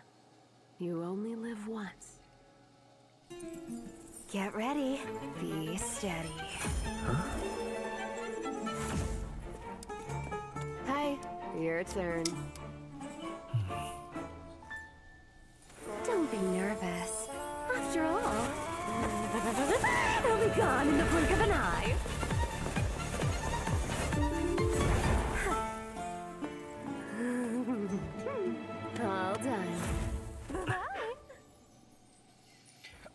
You only live once. Get ready. Be steady. Hi, your turn. Don't be nervous. After all, it'll be gone in the blink of an eye. All done. Bye.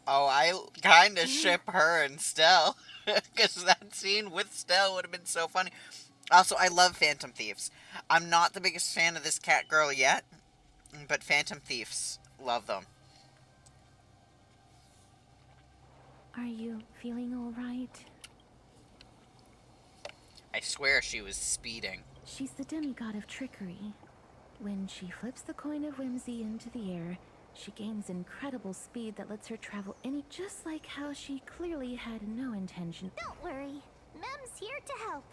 Oh, I kind of ship her and Stell. Because that scene with Stell would have been so funny. Also, I love Phantom Thieves. I'm not the biggest fan of this cat girl yet. But Phantom Thieves. Love them. Are you feeling all right? I swear she was speeding. She's the demigod of trickery. When she flips the coin of whimsy into the air, she gains incredible speed that lets her travel just like how she clearly had no intention. Don't worry. Mem's here to help.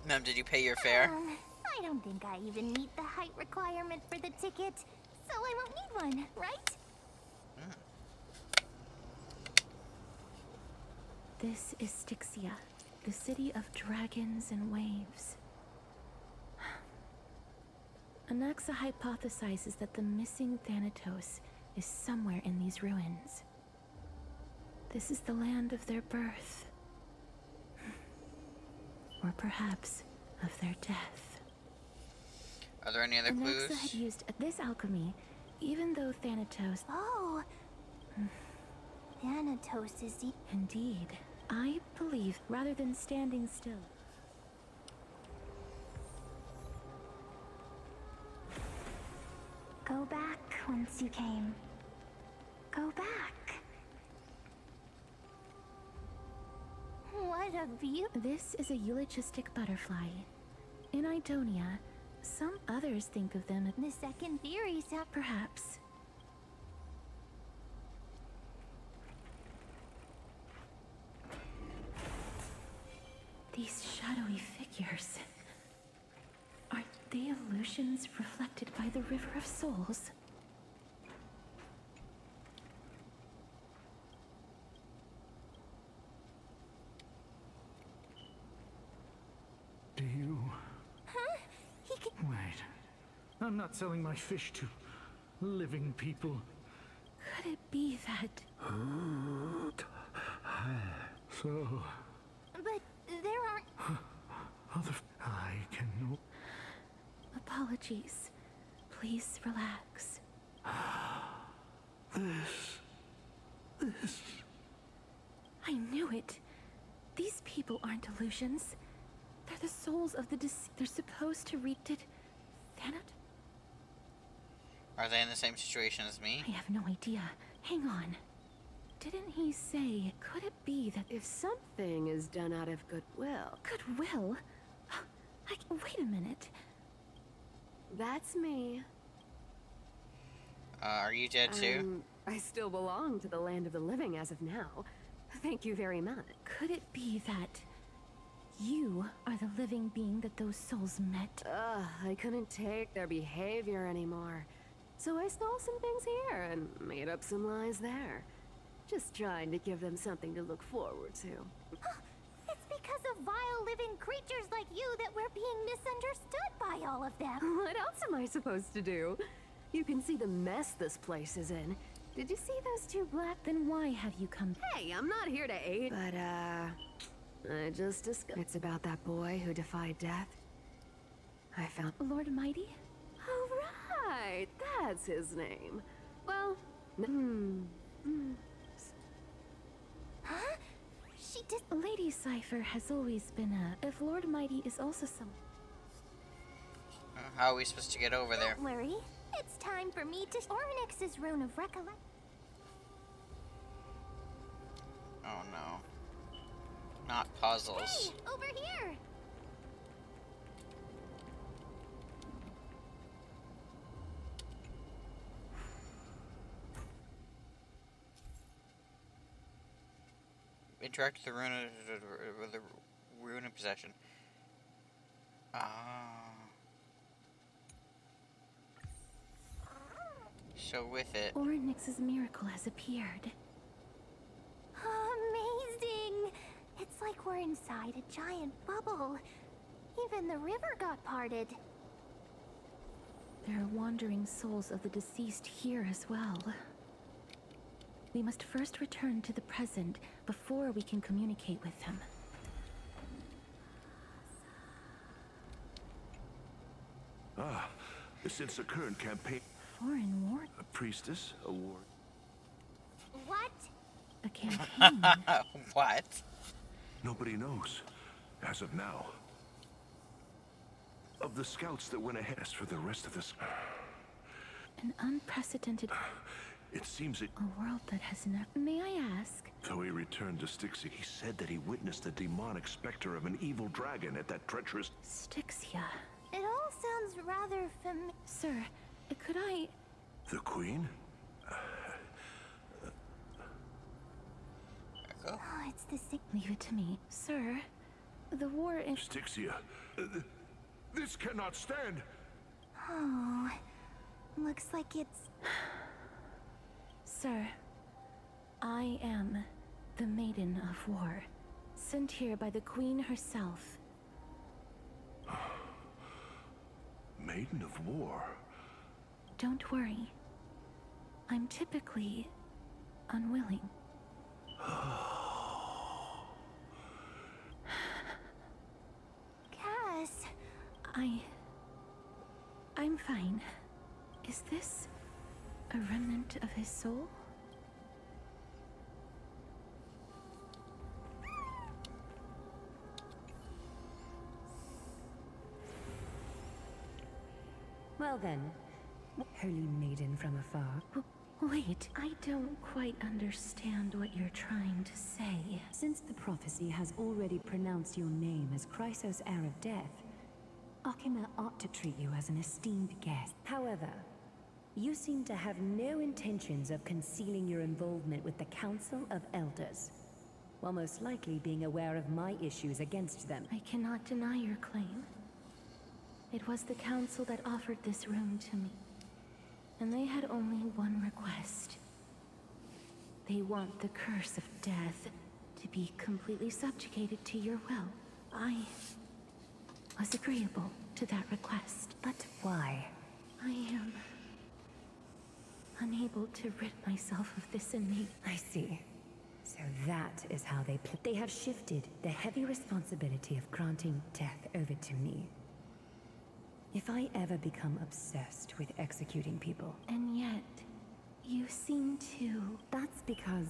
Mem, did you pay your fare? I don't think I even meet the height requirement for the ticket, so I won't need one, right? This is Styxia, the city of dragons and waves. Anaxa hypothesizes that the missing Thanatos is somewhere in these ruins. This is the land of their birth. Or perhaps of their death. Are there any other clues? Anaxa had used this alchemy, even though Thanatos... Oh! Thanatos is the... Indeed. I believe, rather than standing still. Go back whence you came. Go back. What a view. This is a eulogistic butterfly. In Idonia, some others think of them as... The second theory sounds... Perhaps. These shadowy figures... Are they illusions reflected by the River of Souls? Do you... Huh? He can... Wait. I'm not selling my fish to living people. Could it be that... So... But there aren't... Other... I can... Apologies. Please relax. This... I knew it. These people aren't illusions. They're the souls of the deceased. They're supposed to reach it. Thanat? Are they in the same situation as me? I have no idea. Hang on. Didn't he say, could it be that if something is done out of goodwill... Goodwill? Wait a minute. That's me. Are you dead too? I still belong to the land of the living as of now. Thank you very much. Could it be that you are the living being that those souls met? I couldn't take their behavior anymore. So I stole some things here and made up some lies there. Just trying to give them something to look forward to. It's because of vile living creatures like you that we're being misunderstood by all of them. What else am I supposed to do? You can see the mess this place is in. Did you see those two black? Then why have you come? Hey, I'm not here to aid. But, I just discovered. It's about that boy who defied death. I found... Lord Mighty? Oh, right. That's his name. Well, Huh? She did... Lady Cypher has always been a... If Lord Mighty is also some... How are we supposed to get over there? Don't worry. It's time for me to... Ornyx's rune of recollect... Oh no. Not puzzles. Hey, over here! Interact with the rune of possession. So with it... Ornyx's miracle has appeared. Amazing! It's like we're inside a giant bubble. Even the river got parted. There are wandering souls of the deceased here as well. We must first return to the present before we can communicate with them. Since the current campaign... Foreign ward? A priestess, a ward. What? A campaign? What? Nobody knows, as of now. Of the scouts that went ahead, as for the rest of this... An unprecedented... It seems it... A world that has never... May I ask? So he returned to Styxia. He said that he witnessed the demonic specter of an evil dragon at that treacherous... Styxia. It all sounds rather familiar. Sir, could I... The Queen? Oh, it's the same. Leave it to me. Sir, the war in... Styxia. This cannot stand! Oh, looks like it's... Sir, I am the Maiden of War, sent here by the Queen herself. Maiden of War? Don't worry. I'm typically unwilling. Cass. I'm fine. Is this a remnant of his soul? Well then, holy maiden from afar. Wait, I don't quite understand what you're trying to say. Since the prophecy has already pronounced your name as Chrysos, heir of death, Akima ought to treat you as an esteemed guest. However, you seem to have no intentions of concealing your involvement with the Council of Elders, while most likely being aware of my issues against them. I cannot deny your claim. It was the Council that offered this room to me, and they had only one request. They want the curse of death to be completely subjugated to your will. I was agreeable to that request. But why? I am unable to rid myself of this innate... I see. So that is how they have shifted the heavy responsibility of granting death over to me. If I ever become obsessed with executing people... And yet, you seem to... That's because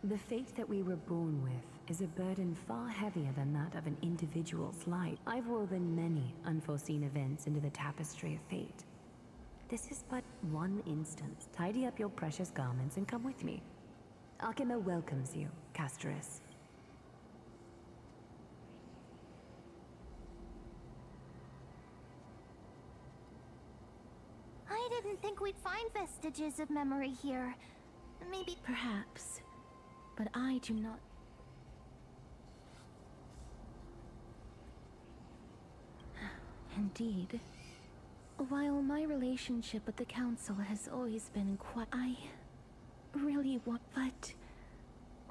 the fate that we were born with is a burden far heavier than that of an individual's life. I've woven many unforeseen events into the tapestry of fate. This is but one instance. Tidy up your precious garments and come with me. Akima welcomes you, Casterus. I didn't think we'd find vestiges of memory here. Maybe... Perhaps. But I do not... Indeed. While my relationship with the Council has always been quite... I really want... But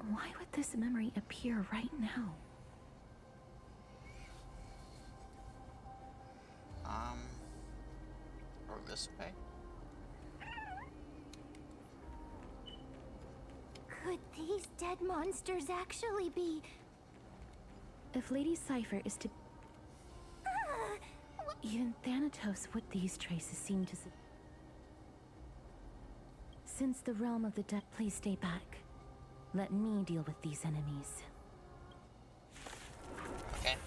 why would this memory appear right now? Or this way? Could these dead monsters actually be... If Lady Cypher is to... Even Thanatos would these traces seem to... Since the realm of the dead, please stay back. Let me deal with these enemies. Okay.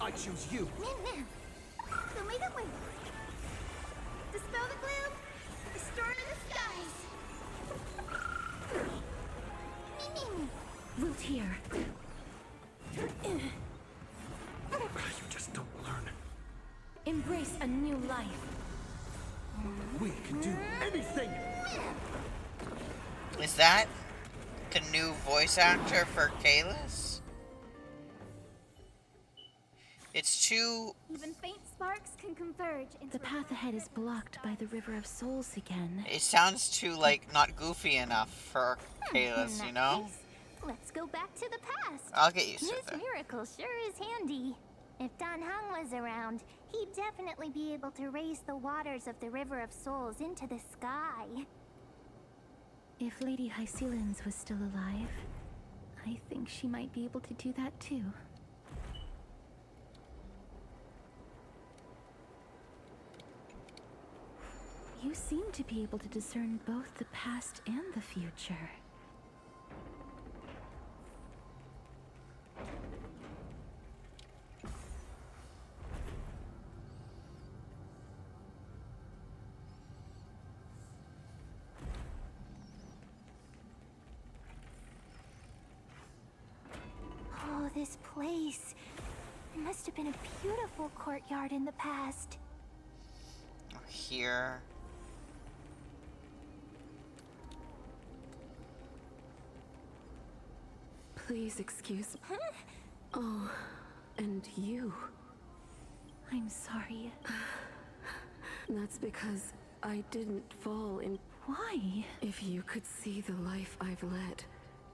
I choose you. Man, show me the way. Dispel the gloom. Restore the skies. Root here. You just don't learn. Embrace a new life. We can do anything. Is that the new voice actor for Kalis? It's too... Even faint sparks can converge into... The path ahead is blocked by the River of Souls again. It sounds too, like, not goofy enough for Kalis, you know? Let's go back to the past. I'll get used to This it. miracle sure is handy. If Dan Heng was around, he'd definitely be able to raise the waters of the River of Souls into the sky. If Lady Hycelens was still alive, I think she might be able to do that too. You seem to be able to discern both the past and the future. this place. It must have been a beautiful courtyard in the past. Here. Please excuse me. Oh, and you. I'm sorry. That's because I didn't fall in. Why? If you could see the life I've led,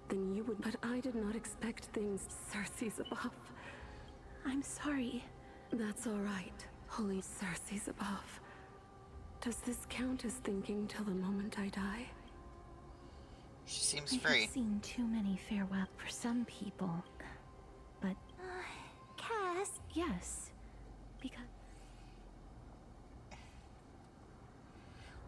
then you would. But I did not expect things. Cersei's above. I'm sorry. That's all right. Holy Cersei's above. Does this count as thinking till the moment I die? She seems I free. have seen too many farewell for some people, but Cass? yes, because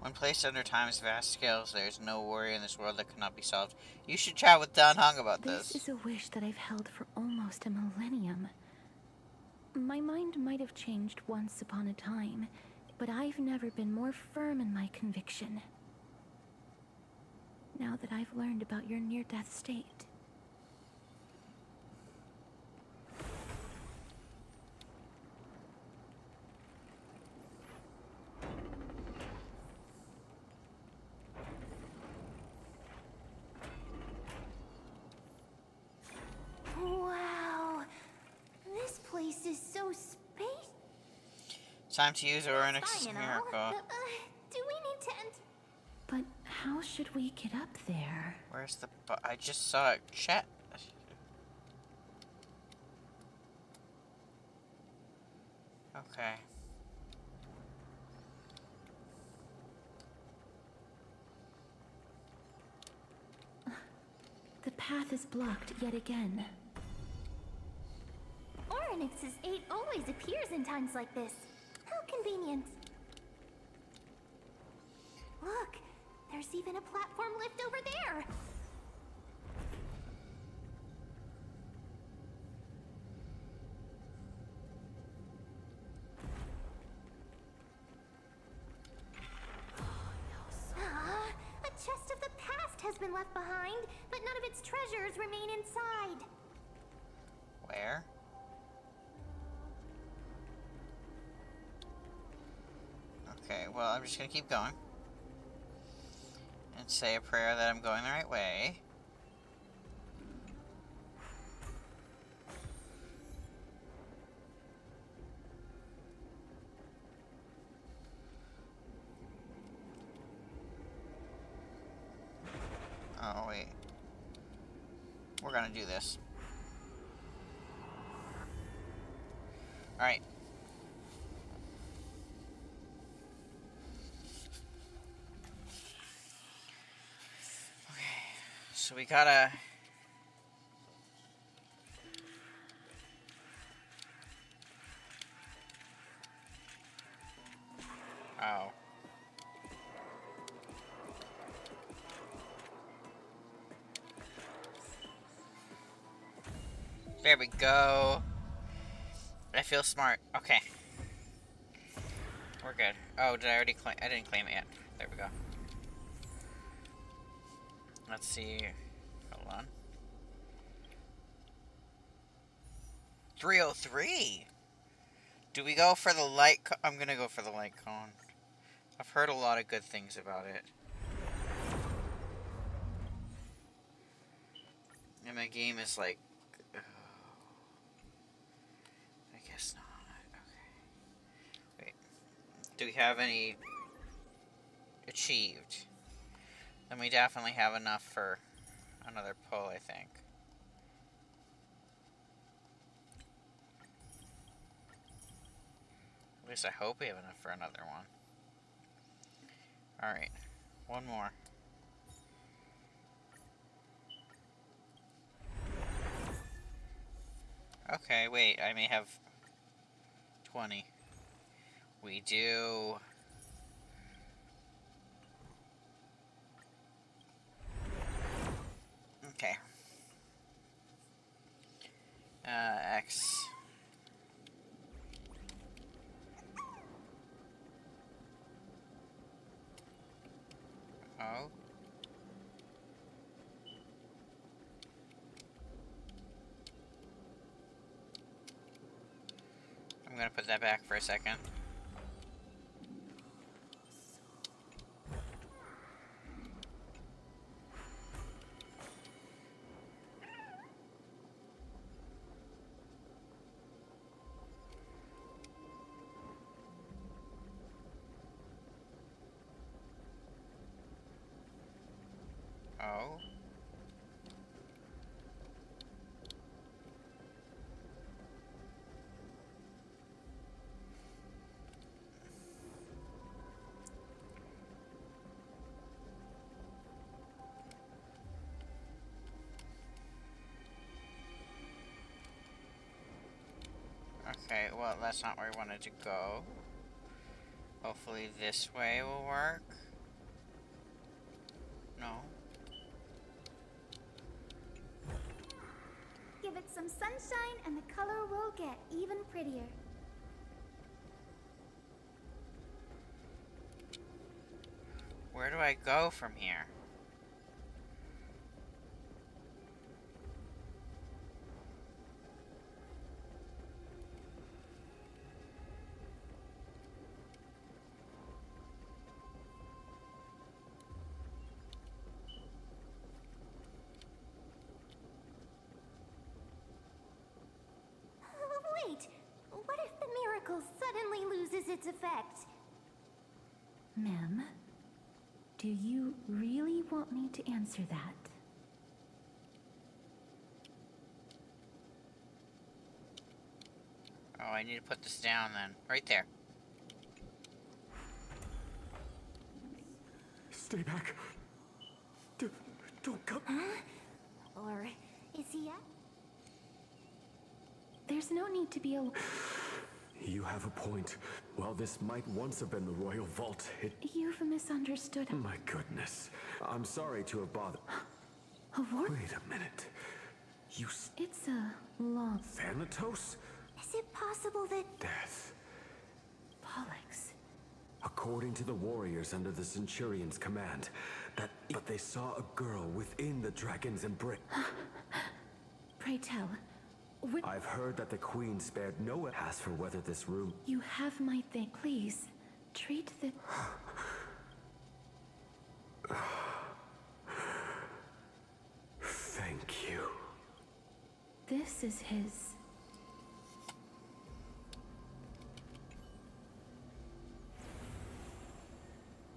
when placed under time's vast scales, there is no worry in this world that cannot be solved. You should chat with Don Hung about this. This is a wish that I've held for almost a millennium. My mind might have changed once upon a time, but I've never been more firm in my conviction. Now that I've learned about your near-death state. Wow. This place is so space. Time to use Orynyx's Fine and all, miracle. but, do we need to enter? But how should we get up there? Where's the I just saw it. Chat. Okay. The path is blocked yet again. Orynyx's 8 always appears in times like this. How convenient. Look, there's even a platform lift over there. A chest of the past has been left behind, but none of its treasures remain inside. Where? Okay, well, I'm just gonna keep going. And say a prayer that I'm going the right way. Oh, wait. We're gonna do this. Alright. So we gotta... Oh. There we go. I feel smart. Okay. We're good. Oh, did I already claim? I didn't claim it yet. There we go. Let's see. Hold on. 303. Do we go for the light? I'm gonna go for the light cone. I've heard a lot of good things about it. And my game is like... I guess not. Okay. Wait. Do we have any achieved? Then we definitely have enough for another pull, I think. At least I hope we have enough for another one. Alright. One more. Okay, wait. I may have 20. We do... Okay. X. Oh. gonna put that back for a second. Oh. Okay, well, that's not where I wanted to go. Hopefully this way will work. No. Give it some sunshine and the color will get even prettier. Where do I go from here? Wait, what if the miracle suddenly loses its effect? Ma'am, do you really want me to answer that? Oh, I need to put this down then. Right there. Stay back. Don't come. Huh? Or is he at? There's no need to be You have a point. While this might once have been the royal vault, You've misunderstood. My goodness. I'm sorry to have bothered. A war? Wait a minute. You... It's a long... Thanatos? Is it possible that... Death. Pollux. According to the warriors under the Centurion's command, but they saw a girl within the dragon's embrace. Pray tell, I've heard that the Queen spared no ask for whether this room... You have my thing. Please, treat the... Thank you. This is his...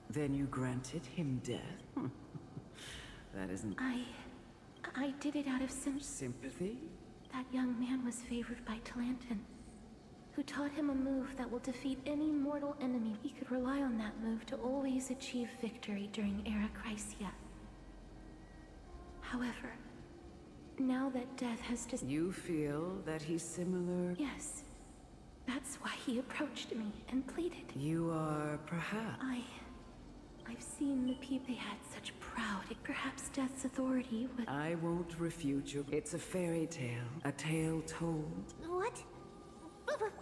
Then you granted him death? That isn't... I did it out of sympathy? That young man was favored by Talantin, who taught him a move that will defeat any mortal enemy. He could rely on that move to always achieve victory during Era Chrysia. However, now that death has You feel that he's similar? Yes. That's why he approached me and pleaded. You are perhaps... I've seen the people. They had such proud... Perhaps death's authority would... I won't refute you. It's a fairy tale. A tale told. What?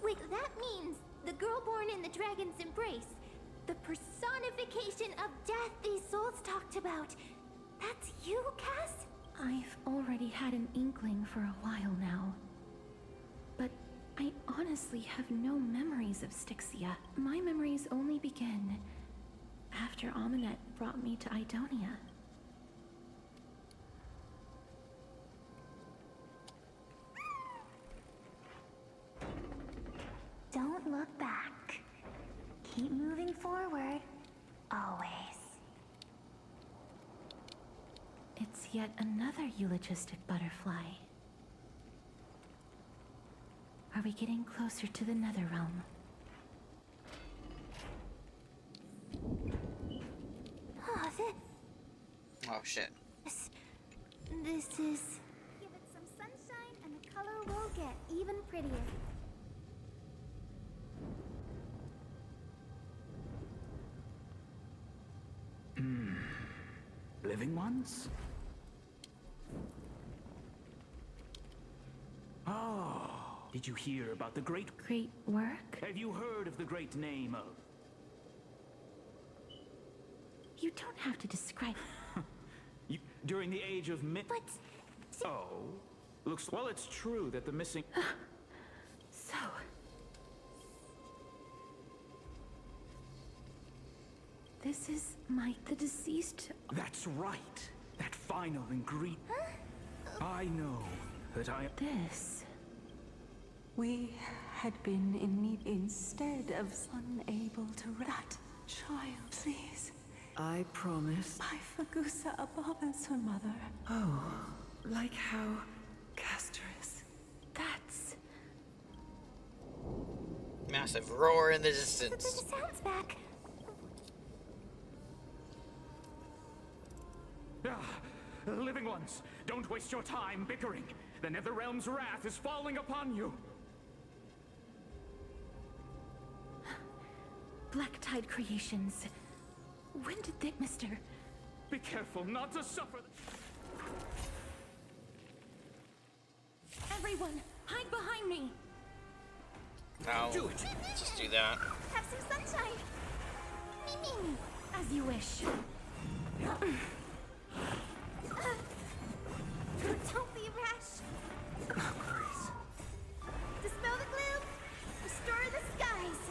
Wait, that means the girl born in the dragon's embrace, the personification of death these souls talked about. That's you, Cass? I've already had an inkling for a while now. But I honestly have no memories of Styxia. My memories only begin after Amunet brought me to Idonia. Don't look back. Keep moving forward. Always. It's yet another eulogistic butterfly. Are we getting closer to the Netherrealm? Oh, shit. This is... Give it some sunshine and the color will get even prettier. Living ones? Oh, did you hear about the great work? Have you heard of the great name of... You don't have to describe... During the age of But... Oh, looks... Well, it's true that the missing... So... This is the deceased. That's right. That final ingredient. I know that I... This. We had been in need instead of unable to that child, please. I promise. My Fagusa above as her mother. Oh, like how Castor is. That's... Massive roar in the distance. The sound's back. Living ones, don't waste your time bickering. The Netherrealm's wrath is falling upon you. Black Tide Creations. When did they, Mr. Be careful not to suffer. Everyone, hide behind me! No, just do that. Have some sunshine. Mimi. As you wish. Don't be rash. Dispel the gloom. Restore the skies.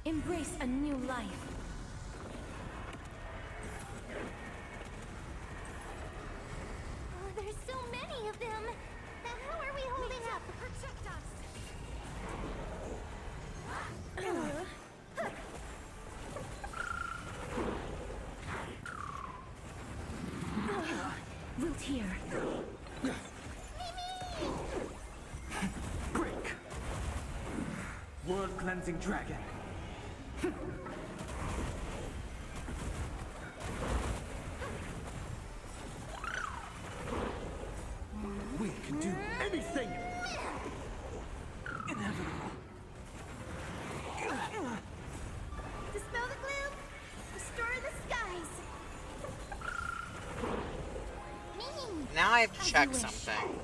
Embrace a new life. Oh, there's so many of them. How are we holding up? Protect us! Root here. Break! World-cleansing dragon. We can do anything! Inevitable. Dispel the gloom. Restore the skies. Mimi. Now I have to check something.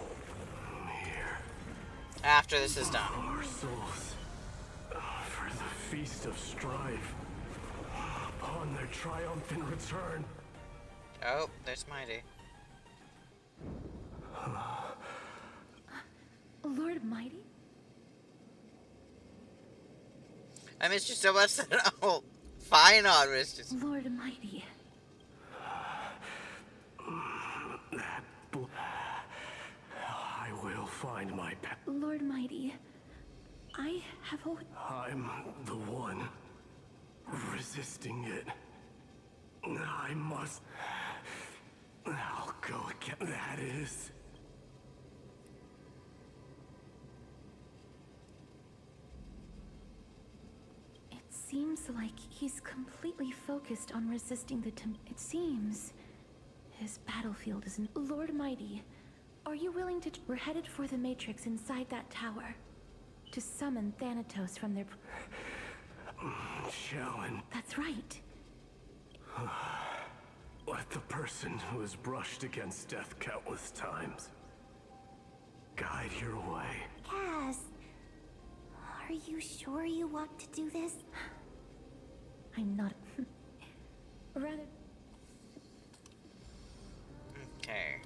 After this is done. Our souls for the feast of strife upon their triumphant return. Oh, there's Mighty. Lord Mighty? I missed you so much that oh, fine on missed you. Lord Mighty. I will find my pet. Lord Mighty. I have always... I'm the one resisting it. I must. I'll go again. That is. It seems like he's completely focused on resisting the It seems his battlefield isn't... Lord Mighty, are you willing to... We're headed for the Matrix inside that tower. To summon Thanatos from their... Shallon. That's right. Let the person who has brushed against death countless times guide your way. Cass, are you sure you want to do this? I'm not... Rather... Okay.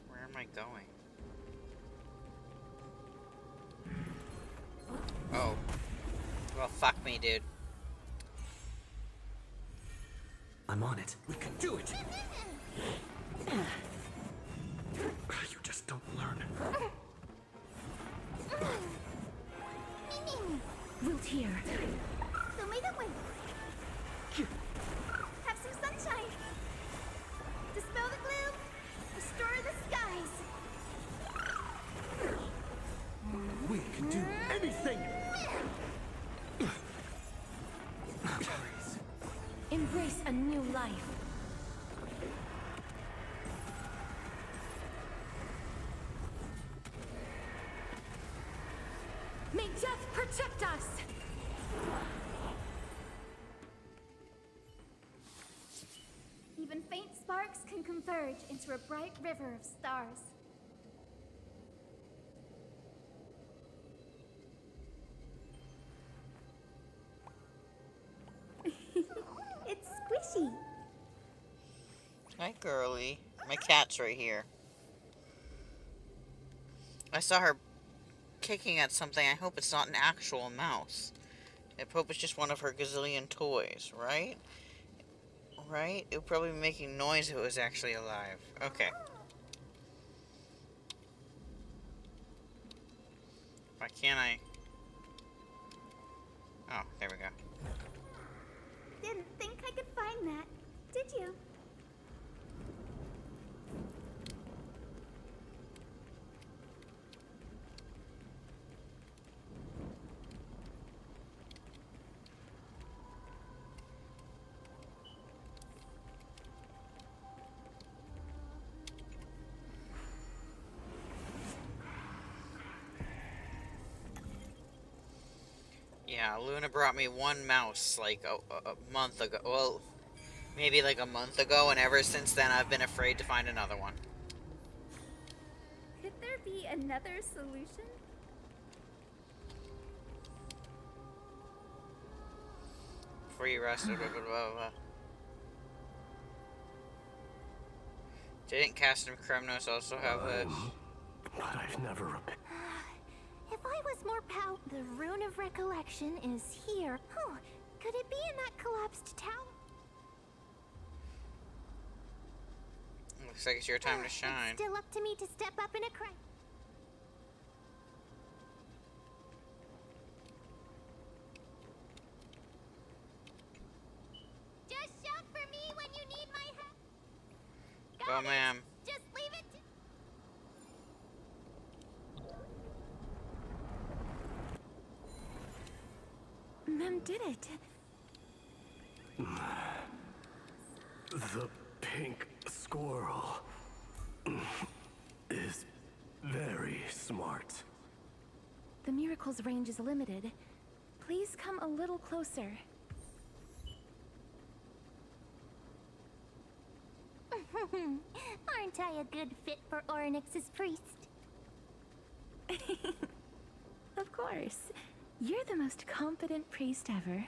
Where am I going? Oh. Well, fuck me, dude. I'm on it. We can do it! You just don't learn. Mimi. Root here. So may that way. Have some sunshine. Dispel the gloom. Restore the skies. We can do anything! Embrace a new life. May death protect us! Even faint sparks can converge into a bright river of stars. It's squishy. Hi, girly. My cat's right here. I saw her kicking at something. I hope it's not an actual mouse. I hope it's just one of her gazillion toys, right? Right? It would probably be making noise if it was actually alive. Okay. Why can't I? Oh, there we go. Didn't think I could find that, did you? Yeah, Luna brought me one mouse like a month ago. Well, maybe like a month ago, and ever since then I've been afraid to find another one. Could there be another solution? Before you rested, blah, blah, blah, blah. Didn't Cast and Kremnos also have this? But I've never... If I was more the Rune of Recollection is here. Huh. Could it be in that collapsed tower? Looks like it's your time to shine. It's still up to me to step up in a cry. Just shout for me when you need my help. Go, ma'am. Just leave it to... Mem did it. The pink squirrel is very smart. The miracle's range is limited. Please come a little closer. Aren't I a good fit for Orynyx's priest? Of course. You're the most competent priest ever.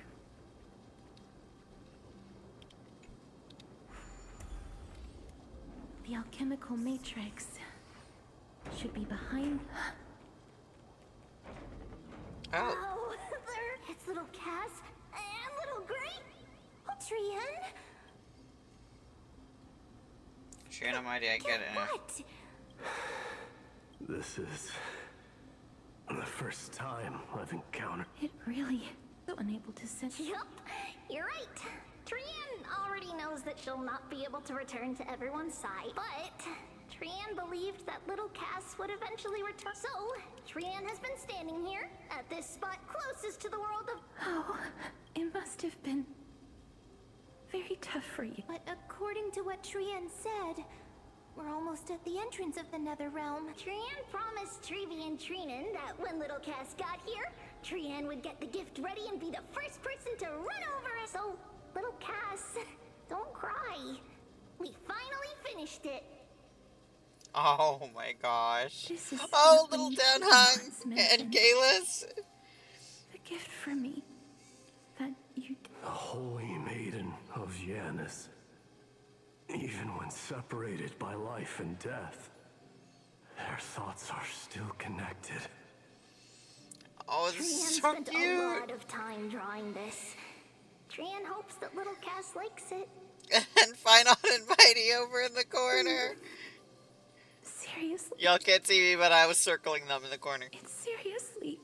The alchemical matrix should be behind... Oh, there! It's little Cass and little Gray. Oh, Trian. Trian, mighty, I get it now. What? This is the first time I've encountered... It really... so unable to sense... Yup, you're right. Trian already knows that she'll not be able to return to everyone's side, but Trian believed that little Cass would eventually return. So, Trian has been standing here, at this spot closest to the world of... Oh, it must have been very tough for you. But according to what Trian said, we're almost at the entrance of the Nether Realm. Trian promised Trevi and Trinan that when little Cass got here, Trian would get the gift ready and be the first person to run over it. So, little Cass, don't cry. We finally finished it. Oh my gosh. This is Oh, little Dan Hung and Kalis. The gift for me that you... The holy maiden of Yanis. Even when separated by life and death, their thoughts are still connected. Oh, this Trian is so spent cute. a lot of time drawing this. Trian hopes that little Cass likes it. And Final and Mighty over in the corner. Seriously? Y'all can't see me, but I was circling them in the corner. It's seriously...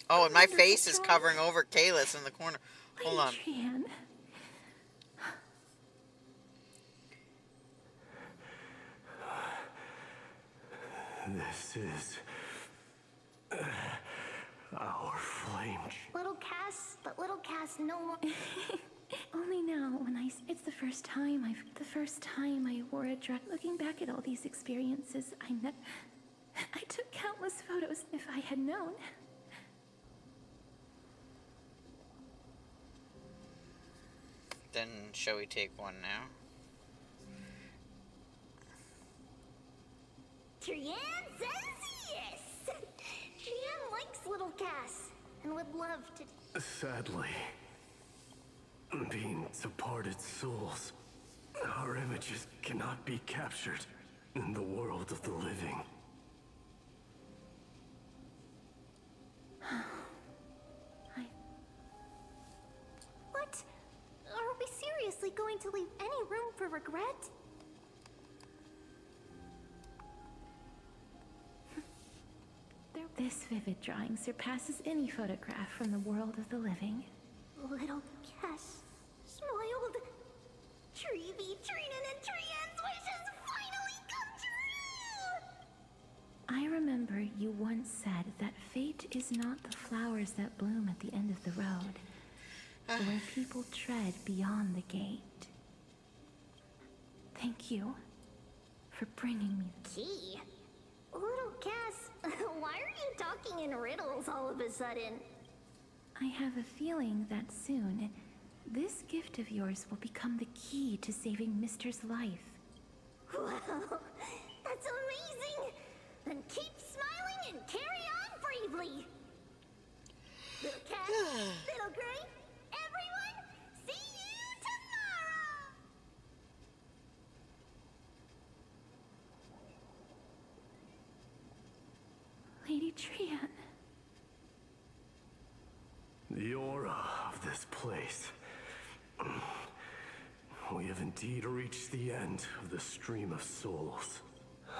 Oh, and my face is covering over Kalis in the corner. Hold on. Trian. This is... our flame. Little Cass, but little Cass no more... Only now, when it's the first time I wore a dress. Looking back at all these experiences, I took countless photos. If I had known. Then shall we take one now? Trian says yes! Trian likes little Cass, and would love to... Sadly, being departed souls, our images cannot be captured in the world of the living. going to leave any room for regret? This vivid drawing surpasses any photograph from the world of the living. Little Cass smiled. Treevee, Trina, and Trian's wishes finally come true! I remember you once said that fate is not the flowers that bloom at the end of the road, where people tread beyond the gate. Thank you for bringing me Key? Little Cass, why are you talking in riddles all of a sudden? I have a feeling that soon, this gift of yours will become the key to saving Mister's life. Wow, that's amazing! Then keep smiling and carry on bravely! Little Cat, Little Gray, everyone, see you tomorrow! Lady Trian. The aura of this place. We have indeed reached the end of the stream of souls.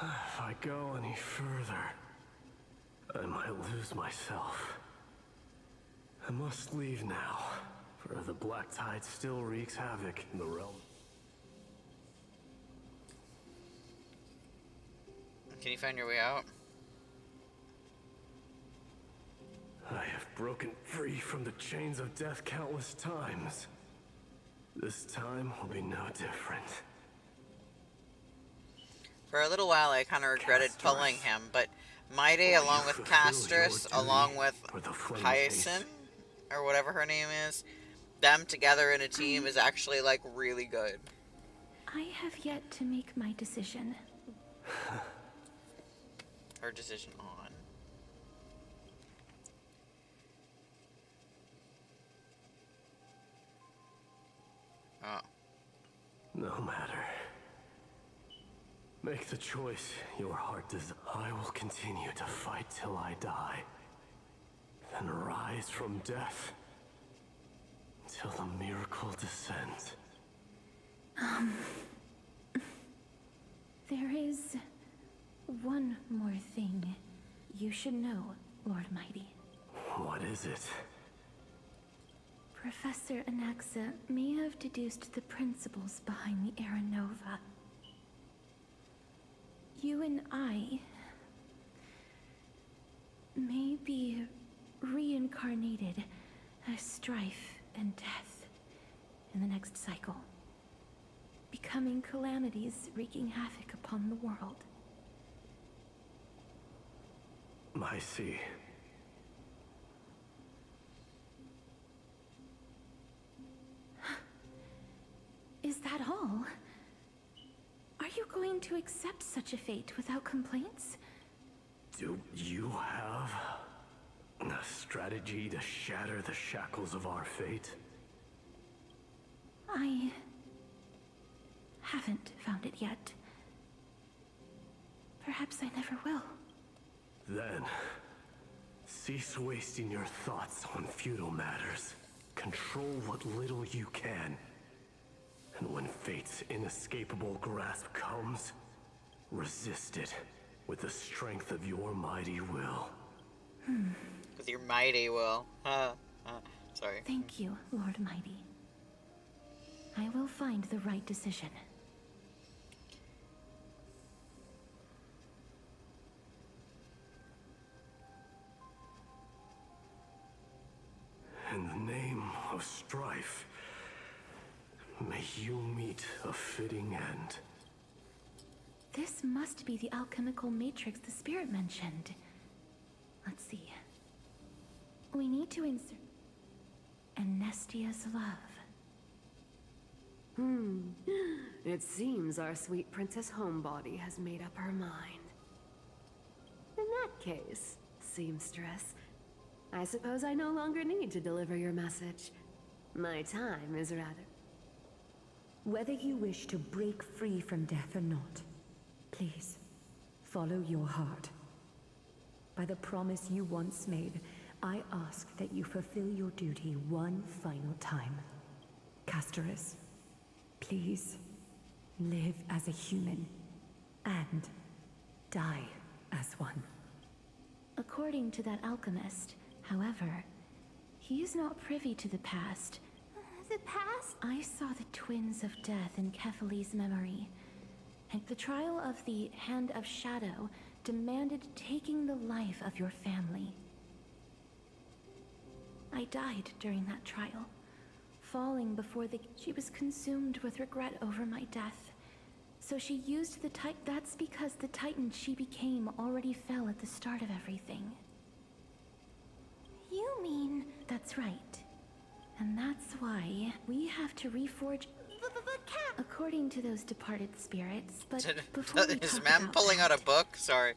If I go any further, I might lose myself. I must leave now, for the black tide still wreaks havoc in the realm. Can you find your way out? I have broken free from the chains of death countless times. This time will be no different. For a little while, I kind of regretted pulling him, but Maide, along with Castrus, along with Hyacinth, or whatever her name is, them together in a team is actually, like, really good. I have yet to make my decision. Her decision on. Oh. No matter. Make the choice your heart desires. I will continue to fight till I die. Then rise from death till the miracle descends. There is one more thing you should know, Lord Mighty. What is it? Professor Anaxa may have deduced the principles behind the Era Nova. You and I may be reincarnated as strife and death in the next cycle, becoming calamities wreaking havoc upon the world. I see. Is that all? Are you going to accept such a fate without complaints? Do you have a strategy to shatter the shackles of our fate? I haven't found it yet. Perhaps I never will. Then, cease wasting your thoughts on futile matters. Control what little you can. And when fate's inescapable grasp comes, resist it with the strength of your mighty will. With your mighty will. Sorry. Thank you, Lord Mighty. I will find the right decision. In the name of strife, may you meet a fitting end. This must be the alchemical matrix the spirit mentioned. Let's see. We need to insert Anestia's love. It seems our sweet Princess Homebody has made up her mind. In that case, seamstress, I suppose I no longer need to deliver your message. My time is rather... Whether you wish to break free from death or not, please, follow your heart. By the promise you once made, I ask that you fulfill your duty one final time. Castorus, Please, live as a human, and die as one. According to that alchemist, however, he is not privy to the past. The past? I saw the twins of death in Kefali's memory, and the trial of the Hand of Shadow demanded taking the life of your family. I died during that trial, falling before she was consumed with regret over my death. So she used the that's because the Titan she became already fell at the start of everything. You mean... That's right. And that's why we have to reforge... According to those departed spirits, but before we Is talk man about pulling that, out a book? Sorry.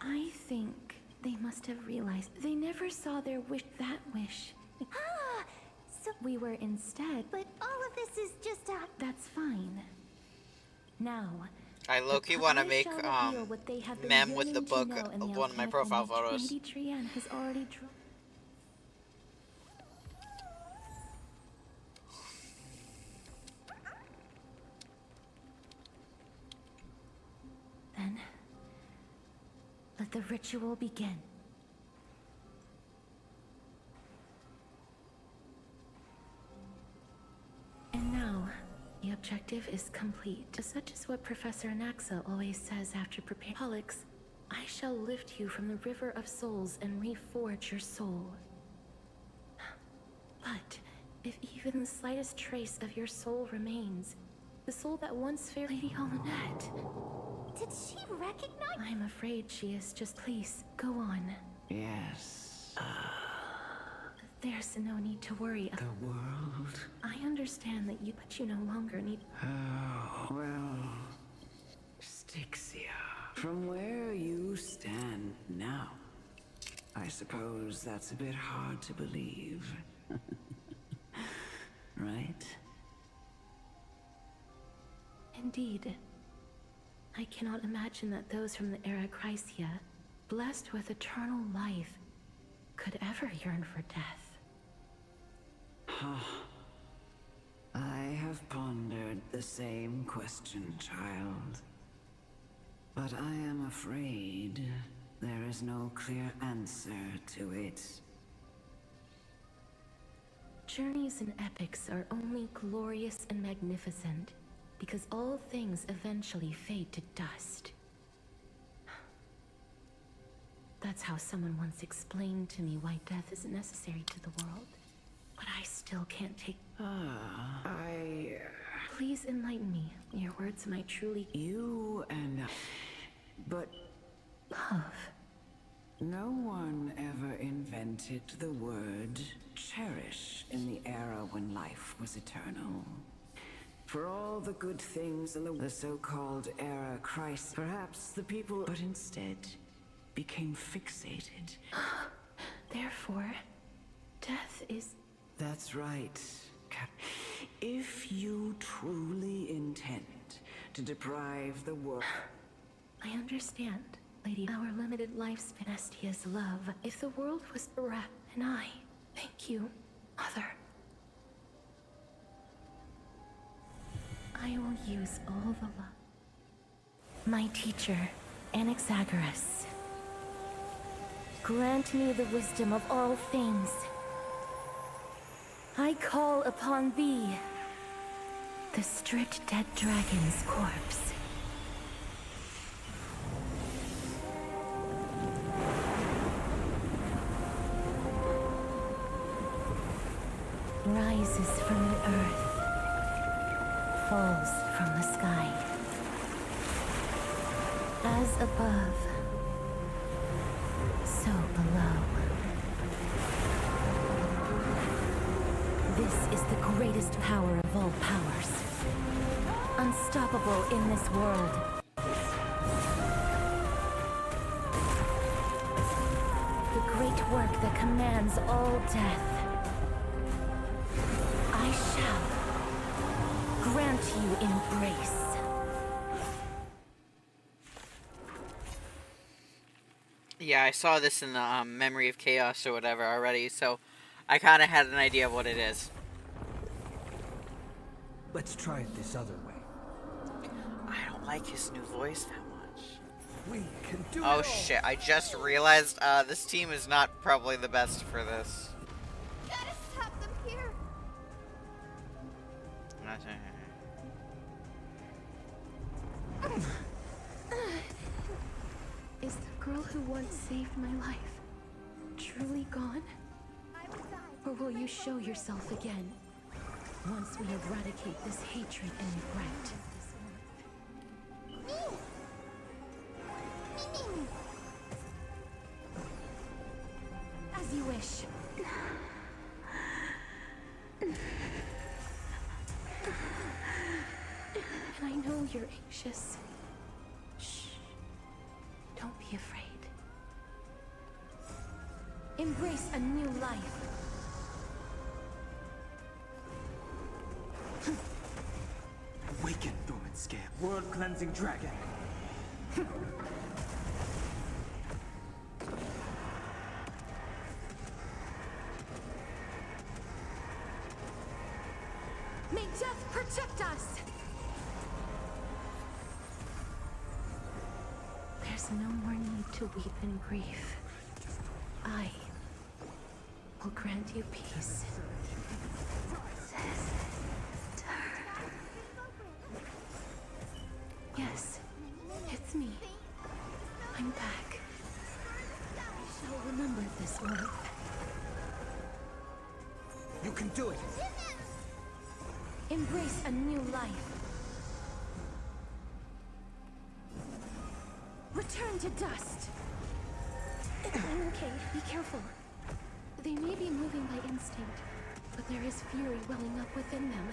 I think they must have realized they never saw their wish. That wish. So we were instead. But all of this is just a... That's fine. Now, I low-key want to make mem with the book of one of my profile photos. Lady Trianne has already Then, let the ritual begin. And now, the objective is complete. Such is what Professor Naxa always says after preparing. Pollux, I shall lift you from the river of souls and reforge your soul. But if even the slightest trace of your soul remains, the soul that once feared Lady Holonette. Did she recognize? I'm afraid she is just. Please, go on. Yes. There's no need to worry. The world? I understand that but you no longer need. Oh, well... Styxia. From where you stand now, I suppose that's a bit hard to believe. Right? Indeed. I cannot imagine that those from the Era Chrysia, blessed with eternal life, could ever yearn for death. I have pondered the same question, child. But I am afraid there is no clear answer to it. Journeys and epics are only glorious and magnificent because all things eventually fade to dust. That's how someone once explained to me why death is necessary to the world. But I still can't take... Please enlighten me. Your words might truly... You and I... But... Love. No one ever invented the word cherish in the era when life was eternal. For all the good things in the so-called era crisis, perhaps the people... But instead, became fixated. Therefore, death is... That's right, Cat. If you truly intend to deprive the world... I understand, Lady. Our limited lifespan, Estia's love. If the world was wrapped, and I... Thank you, Mother. I will use all the love. My teacher, Anaxagoras. Grant me the wisdom of all things. I call upon thee, the stripped dead dragon's corpse. Rises from the earth, falls from the sky. As above, so below. This is the greatest power of all powers. Unstoppable in this world. The great work that commands all death. I shall grant you embrace. Yeah, I saw this in the Memory of Chaos or whatever already, so I kind of had an idea of what it is. Let's try it this other way. I don't like his new voice that much. We can do it Oh all. shit, I just realized this team is not probably the best for this. Gotta stop them here. Is the girl who once saved my life truly gone? Or will you show yourself again once we eradicate this hatred and neglect? As you wish. And I know you're anxious. Shh. Don't be afraid. Embrace a new life. Awaken, dormant scale. World-cleansing dragon. May death protect us! There's no more need to weep in grief. I will grant you peace. Yes, it's me. I'm back. I shall remember this warmth. You can do it. Embrace a new life. Return to dust. I'm okay. Be careful. They may be moving by instinct, but there is fury welling up within them.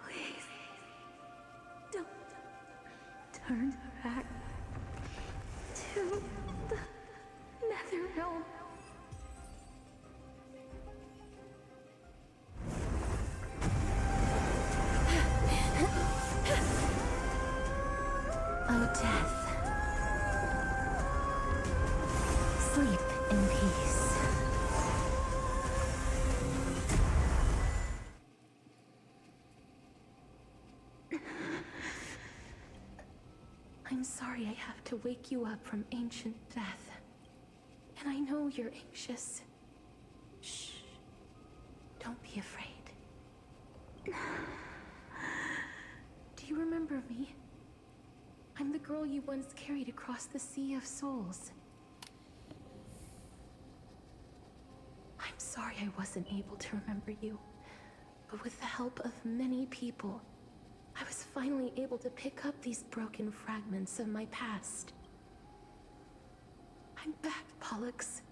Please. Don't turn back to the Nether Realm. O death, sleep in peace. I'm sorry I have to wake you up from ancient death. And I know you're anxious. Shh. Don't be afraid. Do you remember me? I'm the girl you once carried across the Sea of Souls. I'm sorry I wasn't able to remember you, but with the help of many people, I was finally able to pick up these broken fragments of my past. I'm back, Pollux.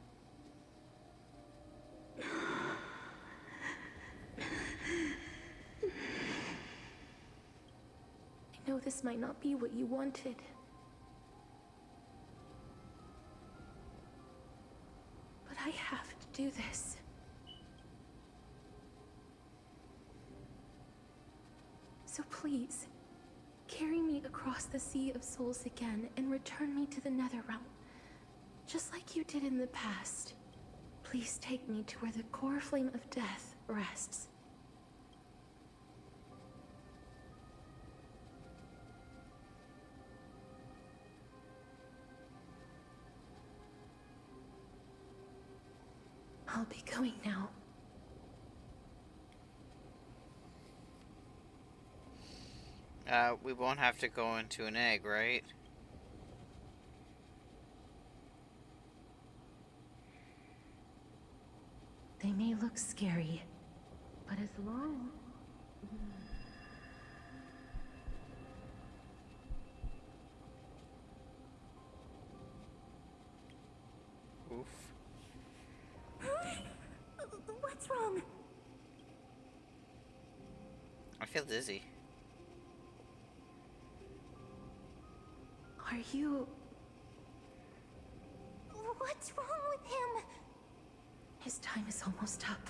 I know this might not be what you wanted. But I have to do this. So please, carry me across the Sea of Souls again and return me to the Netherrealm. Just like you did in the past. Please take me to where the core flame of death rests. I'll be going now. We won't have to go into an egg, right? They may look scary, but as long... Oof. What's wrong? I feel dizzy. Are you... What's wrong with him? His time is almost up.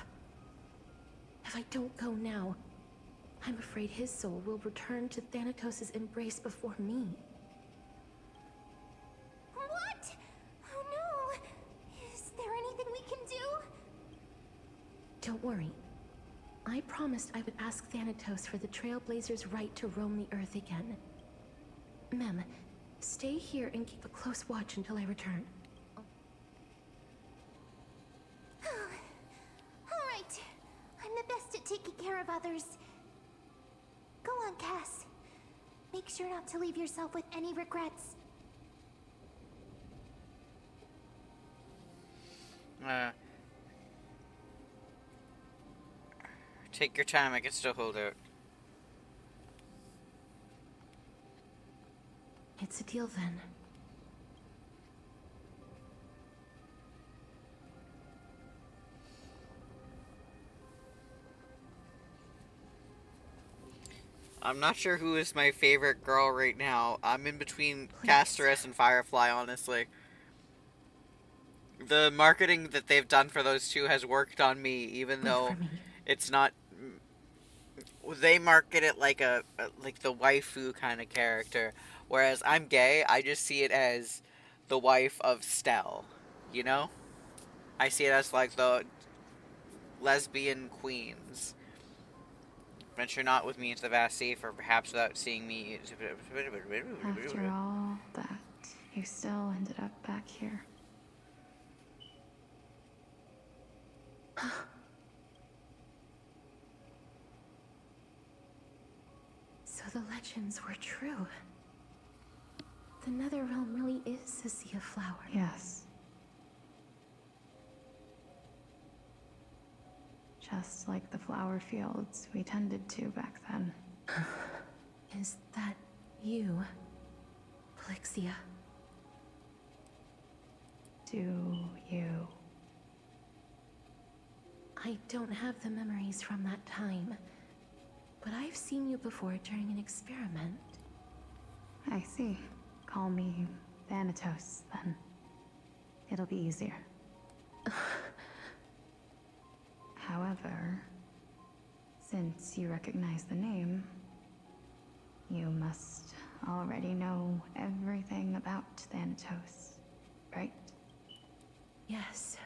If I don't go now, I'm afraid his soul will return to Thanatos' embrace before me. What? Oh no! Is there anything we can do? Don't worry. I promised I would ask Thanatos for the Trailblazers' right to roam the Earth again. Mem, stay here and keep a close watch until I return. Alright. I'm the best at taking care of others. Go on, Cass. Make sure not to leave yourself with any regrets. Take your time, I can still hold out. It's a deal then. I'm not sure who is my favorite girl right now. I'm in between Casteress and Firefly, honestly. The marketing that they've done for those two has worked on me, even though it's not... They market it like like the waifu kind of character, whereas I'm gay. I just see it as the wife of Stell, you know? I see it as like the lesbian queens. Venture not with me into the vast sea, for perhaps without seeing me... After all that, you still ended up back here. So the legends were true. The Netherrealm really is a sea of flowers. Yes. Just like the flower fields we tended to back then. Is that you, Plixia? Do you? I don't have the memories from that time, but I've seen you before during an experiment. I see. Call me Thanatos, then. It'll be easier. However, since you recognize the name, you must already know everything about Thanatos, right? Yes.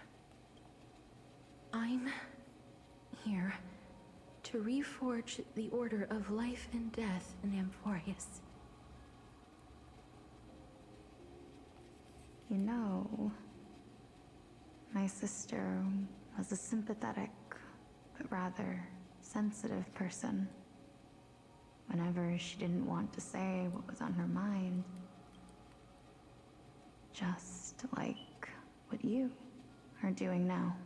I'm here to reforge the order of life and death in Amphorius. You know, my sister was a sympathetic, but rather sensitive person. Whenever she didn't want to say what was on her mind. Just like what you are doing now.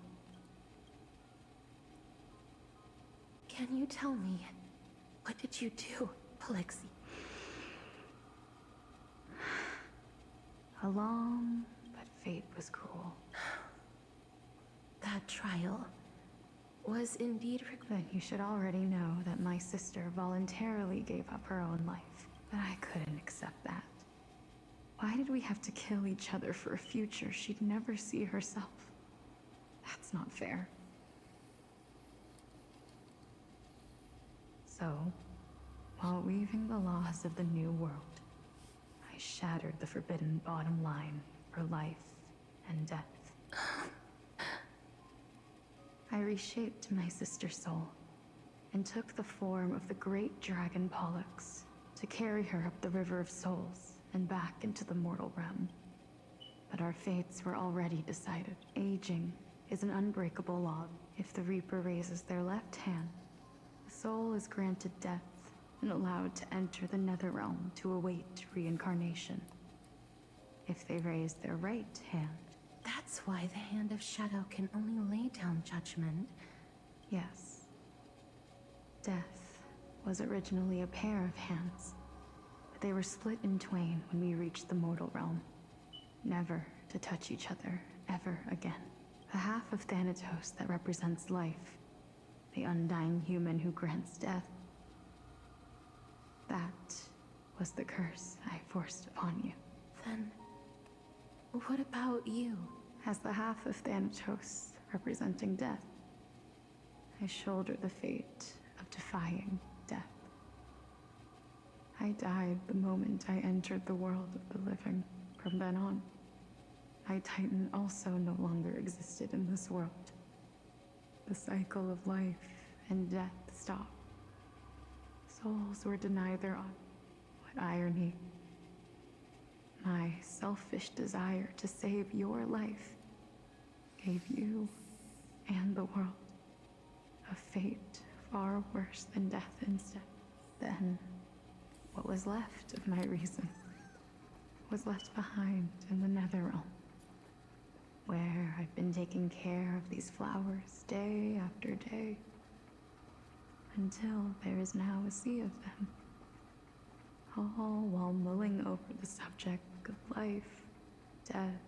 Can you tell me, what did you do, Plixi? A long, but fate was cruel. That trial was indeed... Then you should already know that my sister voluntarily gave up her own life. But I couldn't accept that. Why did we have to kill each other for a future she'd never see herself? That's not fair. So, while weaving the laws of the new world, I shattered the forbidden bottom line for life and death. I reshaped my sister's soul and took the form of the great dragon Pollux to carry her up the River of Souls and back into the mortal realm. But our fates were already decided. Aging is an unbreakable law. If the Reaper raises their left hand, the soul is granted death and allowed to enter the Netherrealm to await reincarnation. If they raise their right hand... That's why the Hand of Shadow can only lay down judgment. Yes. Death was originally a pair of hands, but they were split in twain when we reached the mortal realm. Never to touch each other ever again. The half of Thanatos that represents life, the undying human who grants death. That was the curse I forced upon you. Then, what about you? As the half of Thanatos representing death, I shoulder the fate of defying death. I died the moment I entered the world of the living. From then on, my Titan also no longer existed in this world. The cycle of life and death stopped. Souls were denied their own. What irony. My selfish desire to save your life gave you and the world a fate far worse than death instead. Then, what was left of my reason was left behind in the Netherrealm, where I've been taking care of these flowers day after day, until there is now a sea of them, all while mulling over the subject of life, death,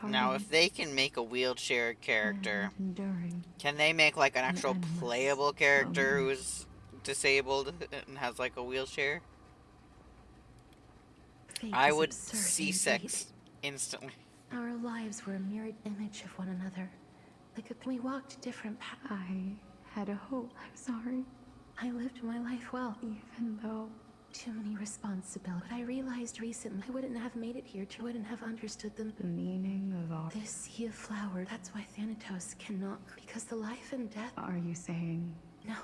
Now, if they can make a wheelchair character, enduring, can they make like an an actual endless playable character lonely. who's disabled and has like a wheelchair? Fate I is would absurd C6 instantly. Our lives were a mirrored image of one another. Like we walked different paths. I had a hope. I'm sorry. I lived my life well, even though too many responsibilities. But I realized recently I wouldn't have made it here, wouldn't have understood them. The meaning of our... This sea of flowers, that's why Thanatos cannot, because the life and death... Are you saying... No.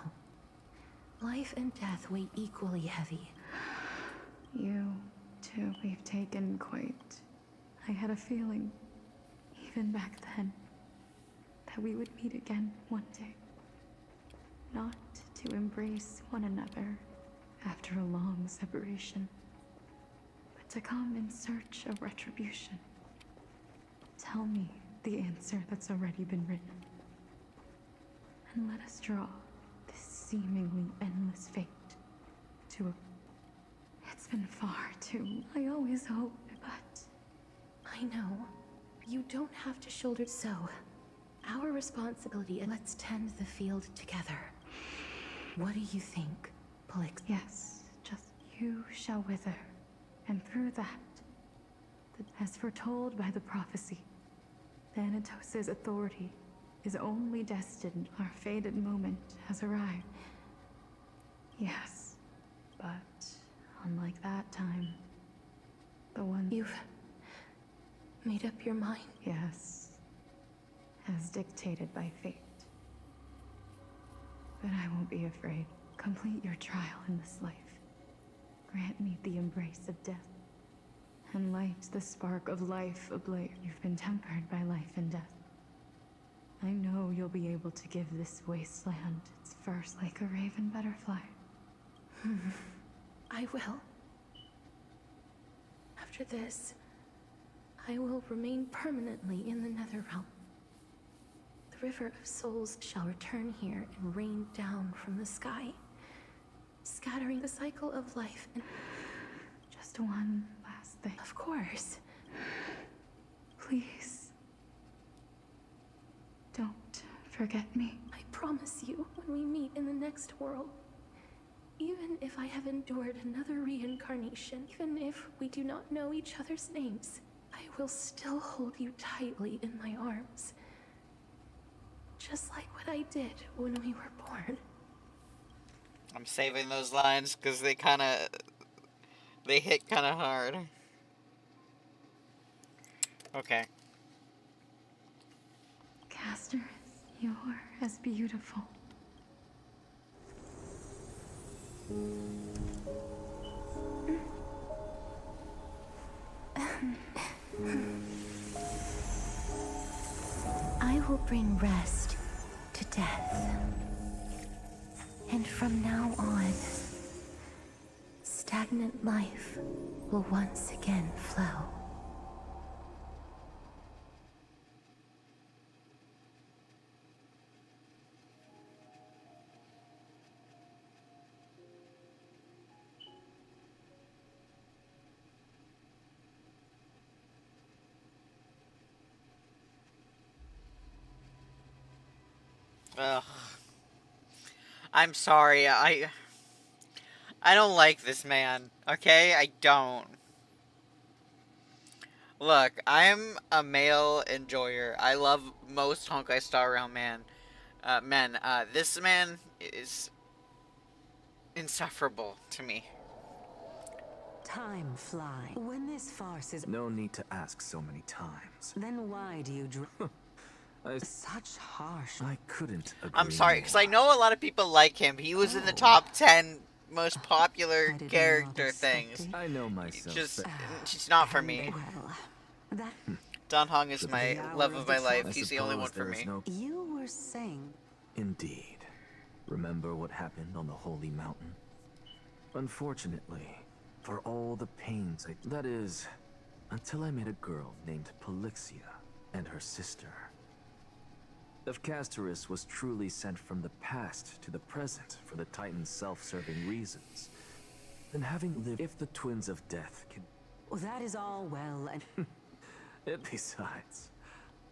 Life and death weigh equally heavy. You, too, we've taken quite... I had a feeling, even back then, that we would meet again one day. Not to embrace one another after a long separation, but to come in search of retribution. Tell me the answer that's already been written, and let us draw this seemingly endless fate to a... It's been far too... I always hoped, but... I know. You don't have to shoulder so. Our responsibility, and let's tend the field together. What do you think, Polix? Yes, just you shall wither, and through that, as foretold by the prophecy, Thanatos' authority is only destined. Our fated moment has arrived. Yes, but unlike that time, the one... You've made up your mind? Yes, as dictated by fate. But I won't be afraid. Complete your trial in this life. Grant me the embrace of death, and light the spark of life ablaze. You've been tempered by life and death. I know you'll be able to give this wasteland its first, like a raven butterfly. I will. After this, I will remain permanently in the Netherrealm. The River of Souls shall return here and rain down from the sky, scattering the cycle of life and... Just one last thing. Of course. Please. Don't forget me. I promise you, when we meet in the next world, even if I have endured another reincarnation, even if we do not know each other's names, I will still hold you tightly in my arms. Just like what I did when we were born. I'm saving those lines because they hit kind of hard. Okay. Castor, you're as beautiful. I will bring rest to death. And from now on, stagnant life will once again flow. Ugh. I'm sorry, I don't like this man, okay? I don't. Look, I'm a male enjoyer. I love most honkai star rail men. This man is insufferable to me. Time fly. When this farce is... No need to ask so many times. Then why do you such harsh... I couldn't agree I'm sorry, because I know a lot of people like him. He was in the top 10 most popular character things. I know myself. Just not for me. Don Hong is my love of my life. He's the only one for me. You were saying... Indeed. Remember what happened on the Holy Mountain? Unfortunately, for all the pains that is, until I met a girl named Polixia and her sister. If Castoris was truly sent from the past to the present for the Titan's self-serving reasons, then having lived... If the Twins of Death can... Well, that is all well and... Besides,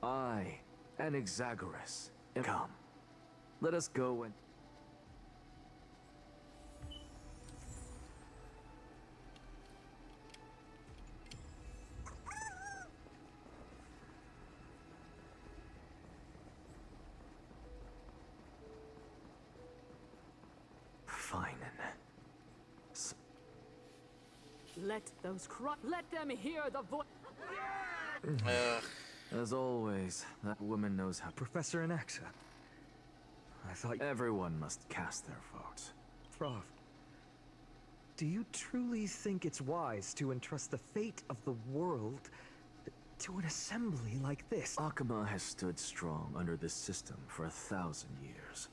I and Exagoras... Come, let us go and... Let them hear the voice. As always, that woman knows how. Professor Anaxa. I thought everyone must cast their vote. Prof, do you truly think it's wise to entrust the fate of the world to an assembly like this? Akuma has stood strong under this system for 1,000 years.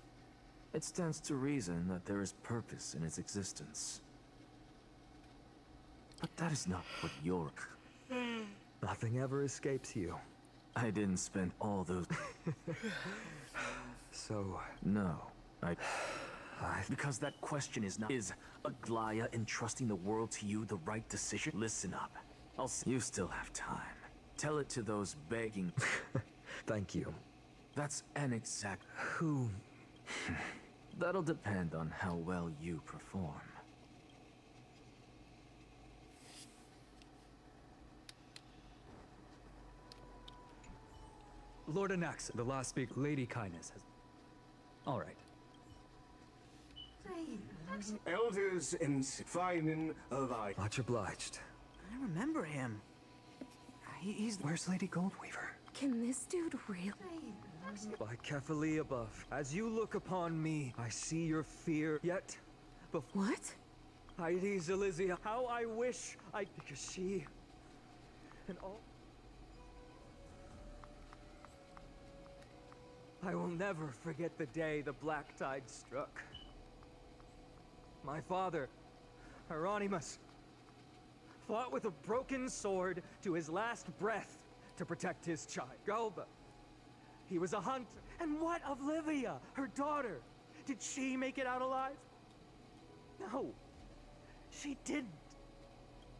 It stands to reason that there is purpose in its existence. But that is not what you're... Nothing ever escapes you. I didn't spend all those... So... No, because that question is not... Is Aglaya entrusting the world to you the right decision? Listen up. You still have time. Tell it to those begging... Thank you. That's an exact... Who... That'll depend on how well you perform. Lord Anaxa, the last speaker, Lady Kindness has... All right. Elders in Finin of I. Much obliged. I remember him. He's... Where's Lady Goldweaver? Can this dude really... By Kephalie above, as you look upon me, I see your fear, yet... What? Heidi's Elysia, how I wish I... Because she... And all... I will never forget the day the black tide struck. My father, Hieronymus, fought with a broken sword to his last breath to protect his child, Galba. He was a hunter. And what of Livia, her daughter? Did she make it out alive? No, she didn't.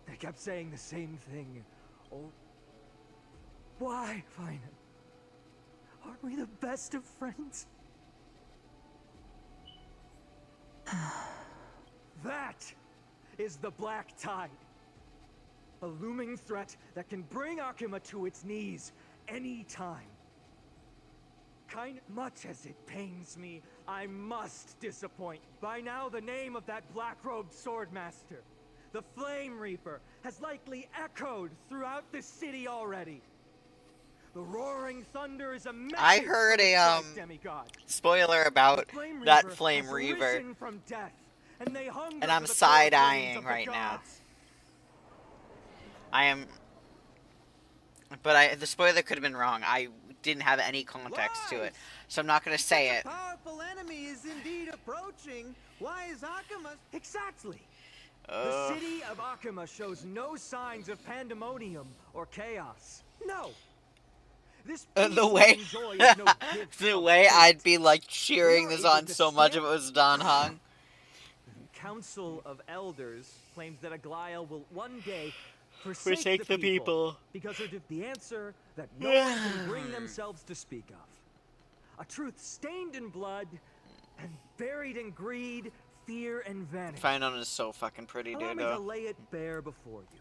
They kept saying the same thing. Oh, why, Finan? Aren't we the best of friends? That is the Black Tide. A looming threat that can bring Akuma to its knees anytime. Much as it pains me, I must disappoint you. By now, the name of that black-robed swordmaster, the Flame Reaper, has likely echoed throughout the city already. The roaring thunder is a message. I heard a spoiler about that Flame Reaver, from death, and I'm side-eyeing right now. I am, but the spoiler could have been wrong. I didn't have any context to it, so I'm not going to say it. A powerful enemy is indeed approaching. Why is Akuma... Exactly. The city of Akuma shows no signs of pandemonium or chaos. No. This the way I'd be like cheering this on so much if it was Don Hong. The Council of Elders claims that Aglaya will one day forsake the people because of the answer that no one can bring themselves to speak of. A truth stained in blood and buried in greed, fear, and vanity. Finan is so fucking pretty, dude. Allow me to lay it bare before you.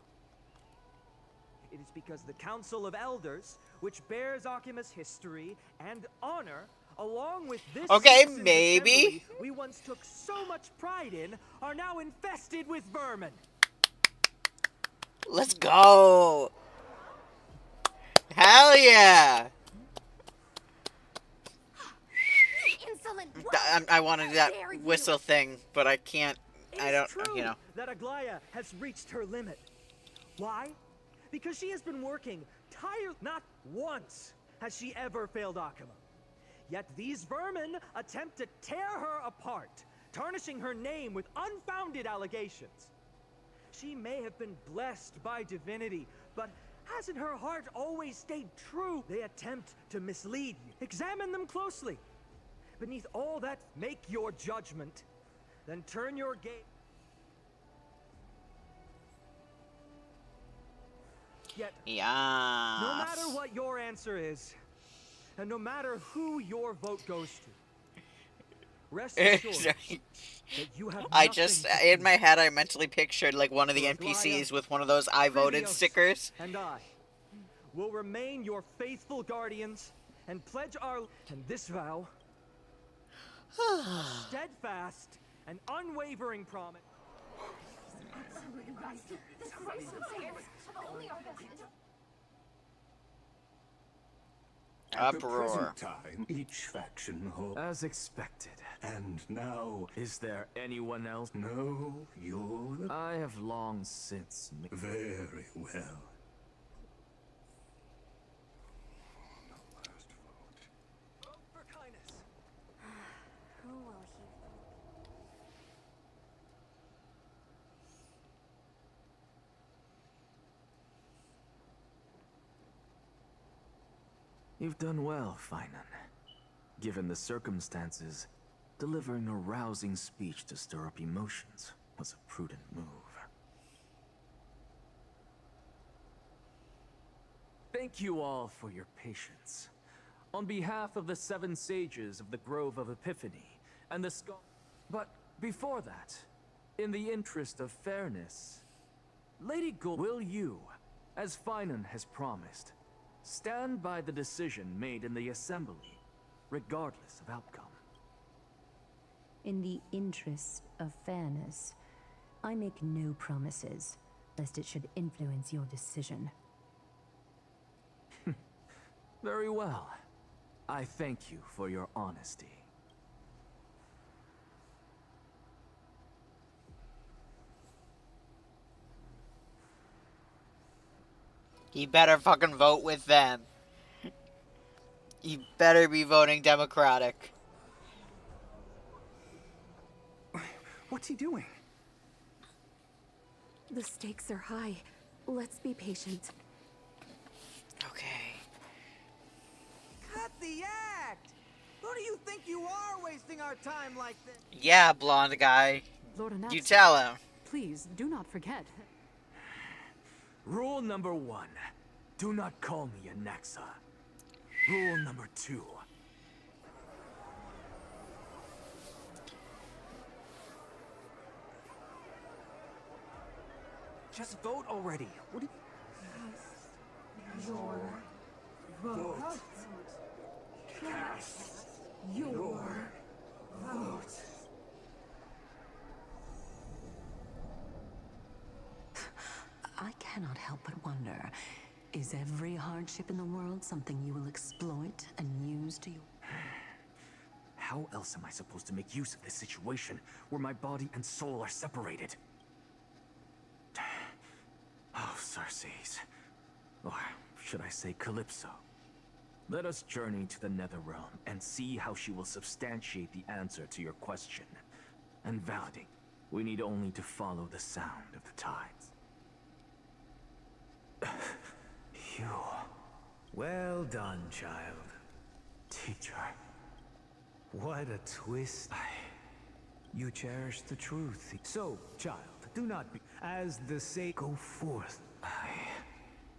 It is because the Council of Elders, which bears Akuma's history and honor, along with this assembly we once took so much pride in, are now infested with vermin. Let's go! Hell yeah! Insolent I wanted that whistle thing, but I can't. I don't. True You know. that Aglaya has reached her limit. Why? Because she has been working tired. Not once has she ever failed Akuma. Yet these vermin attempt to tear her apart, tarnishing her name with unfounded allegations. She may have been blessed by divinity, but hasn't her heart always stayed true? They attempt to mislead you. Examine them closely. Beneath all that, make your judgment. Then turn your gaze. Yet, no matter what your answer is, and no matter who your vote goes to, rest assured that you have I just, in my head, I mentally pictured like one of the NPCs with one of those I voted stickers. And I will remain your faithful guardians and pledge our and this vow steadfast and unwavering promise. At the Uproar. present time, each faction holds... As expected. And now... Is there anyone else? No, you're the... I have long since... Very well. Who will he? You've done well, Finan. Given the circumstances, delivering a rousing speech to stir up emotions was a prudent move. Thank you all for your patience. On behalf of the 7 sages of the Grove of Epiphany and the But before that, in the interest of fairness, Lady Gold, will you, as Finan has promised, stand by the decision made in the Assembly, regardless of outcome? In the interest of fairness, I make no promises, lest it should influence your decision. Very well. I thank you for your honesty. He better fucking vote with them. He better be voting Democratic. What's he doing? The stakes are high. Let's be patient. Okay. Cut the act! Who do you think you are wasting our time like this? Yeah, blonde guy. Lord Anaxa, You tell him. Please, do not forget. Rule number 1. Do not call me Anaxa. Rule number 2. Just vote already. What do Your vote. Cast your vote. I cannot help but wonder, is every hardship in the world something you will exploit and use to your... How else am I supposed to make use of this situation where my body and soul are separated? Oh, Circes. Or should I say Calypso? Let us journey to the Netherrealm and see how she will substantiate the answer to your question. And validate, we need only to follow the sound of the tides. You. Well done, child. Teacher. What a twist. You cherish the truth. So, child, do not be... As the say, go forth.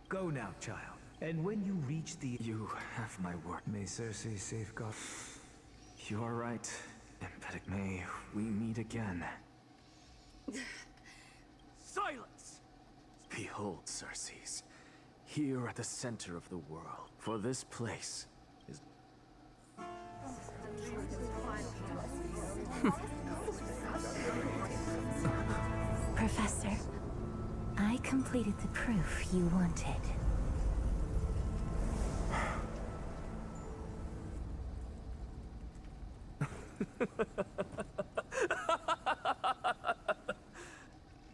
Go now, child. And when you reach the... You have my word. May Circe safeguard... You are right. Emphatic, may we meet again. Silence! Behold, Circes. Here at the center of the world. For this place is... Professor, I completed the proof you wanted.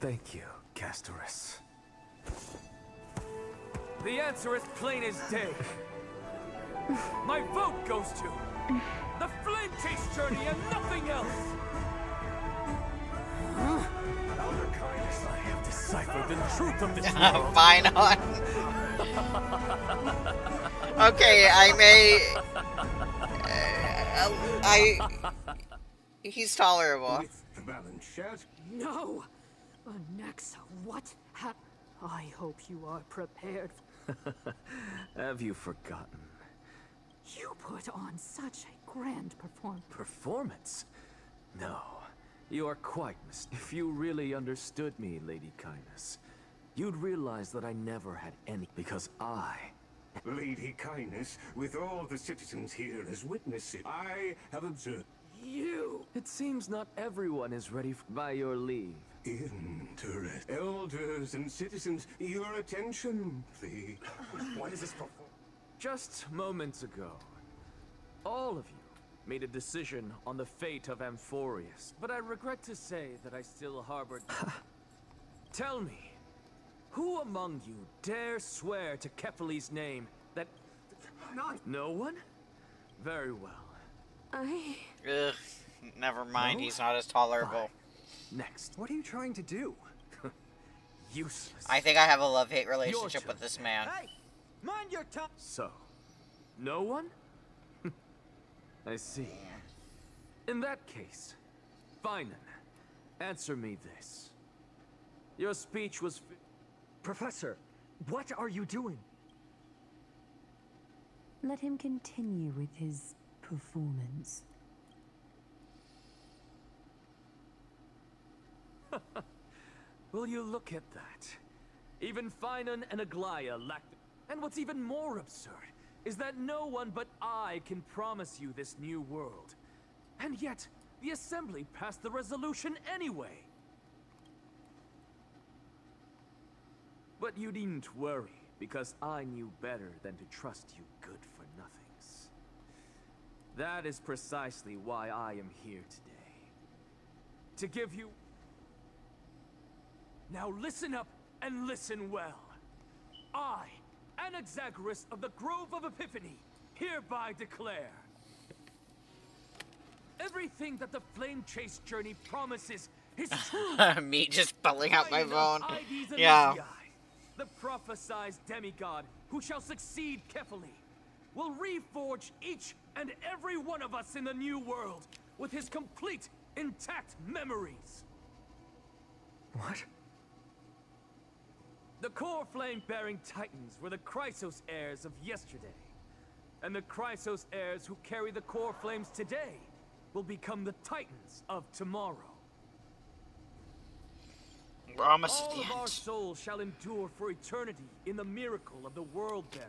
Thank you, Castorus. The answer is plain as day. My vote goes to the Flame Chase journey and nothing else. Elder Kindness, I have deciphered the truth of this world. Fine on. Okay, I may. He's tolerable. No! Onyxa, what I hope you are prepared. Have you forgotten? You put on such a grand performance. Performance? No, you are quite mistaken. If you really understood me, Lady Kindness, you'd realize that I never had any, because I... Lady Kindness, with all the citizens here as witnesses, I have observed... You! It seems not everyone is ready by your leave. Interesting. Elders and citizens, your attention, please. What is this for? Just moments ago, all of you made a decision on the fate of Amphorius, but I regret to say that I still harbored... Tell me, who among you dare swear to Kefali's name that... No one? Very well. Ugh, never mind, he's not as tolerable. Next. What are you trying to do? Useless. I think I have a love-hate relationship with this man. Hey! Mind your tongue! So, no one? I see. In that case, Finan, answer me this. Your speech was... Professor, what are you doing? Let him continue with his performance. Will you look at that? Even Finan and Aglaya lack... And what's even more absurd is that no one but I can promise you this new world. And yet, the Assembly passed the resolution anyway. But you needn't worry, because I knew better than to trust you good-for-nothings. That is precisely why I am here today. To give you... Now listen up and listen well. I, Anaxagoras of the Grove of Epiphany, hereby declare... Everything that the Flame Chase journey promises is true. Me just pulling out my phone. Ides Yeah. Elysiae, the prophesied demigod who shall succeed Kefali, will reforge each and every one of us in the new world with his complete, intact memories. What? The core flame-bearing titans were the Chrysos heirs of yesterday. And the Chrysos heirs who carry the core flames today will become the titans of tomorrow. We're almost All at the of our end. souls shall endure for eternity in the miracle of the World-Bearer.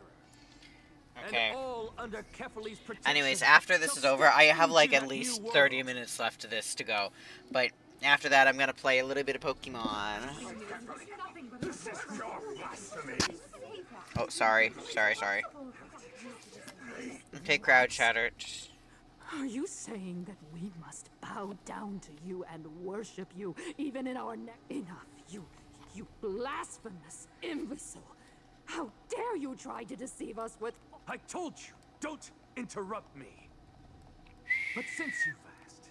Okay. And all under Kefali's protection. Anyways, after this is over, I have like at least 30 minutes left to this to go. But after that, I'm gonna play a little bit of Pokemon. This is your blasphemy. Oh, sorry. Okay, crowd chatter. Are you saying that we must bow down to you and worship you, even in our neck? Enough, you blasphemous imbecile! How dare you try to deceive us with... I told you, don't interrupt me. But since you've asked,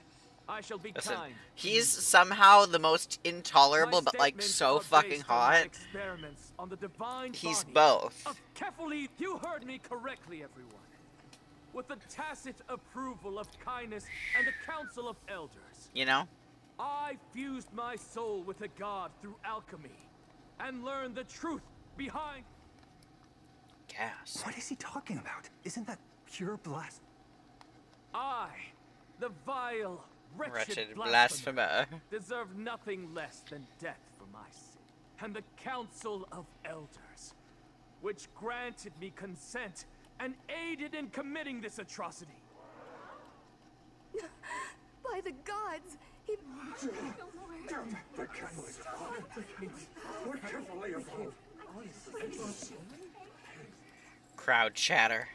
I shall be Listen, kind. he's somehow the most intolerable, but like so fucking hot. Experiments on the divine He's body both. of Kefali. You heard me correctly, everyone. With the tacit approval of kindness and the council of elders. You know? I fused my soul with a god through alchemy and learned the truth behind... Gas. What is he talking about? Isn't that pure blast? I, the vile, wretched blasphemer, deserve nothing less than death for my sin. And the council of elders, which granted me consent and aided in committing this atrocity. By by the gods, he... The catalyst. What carefully evolved. Crowd chatter.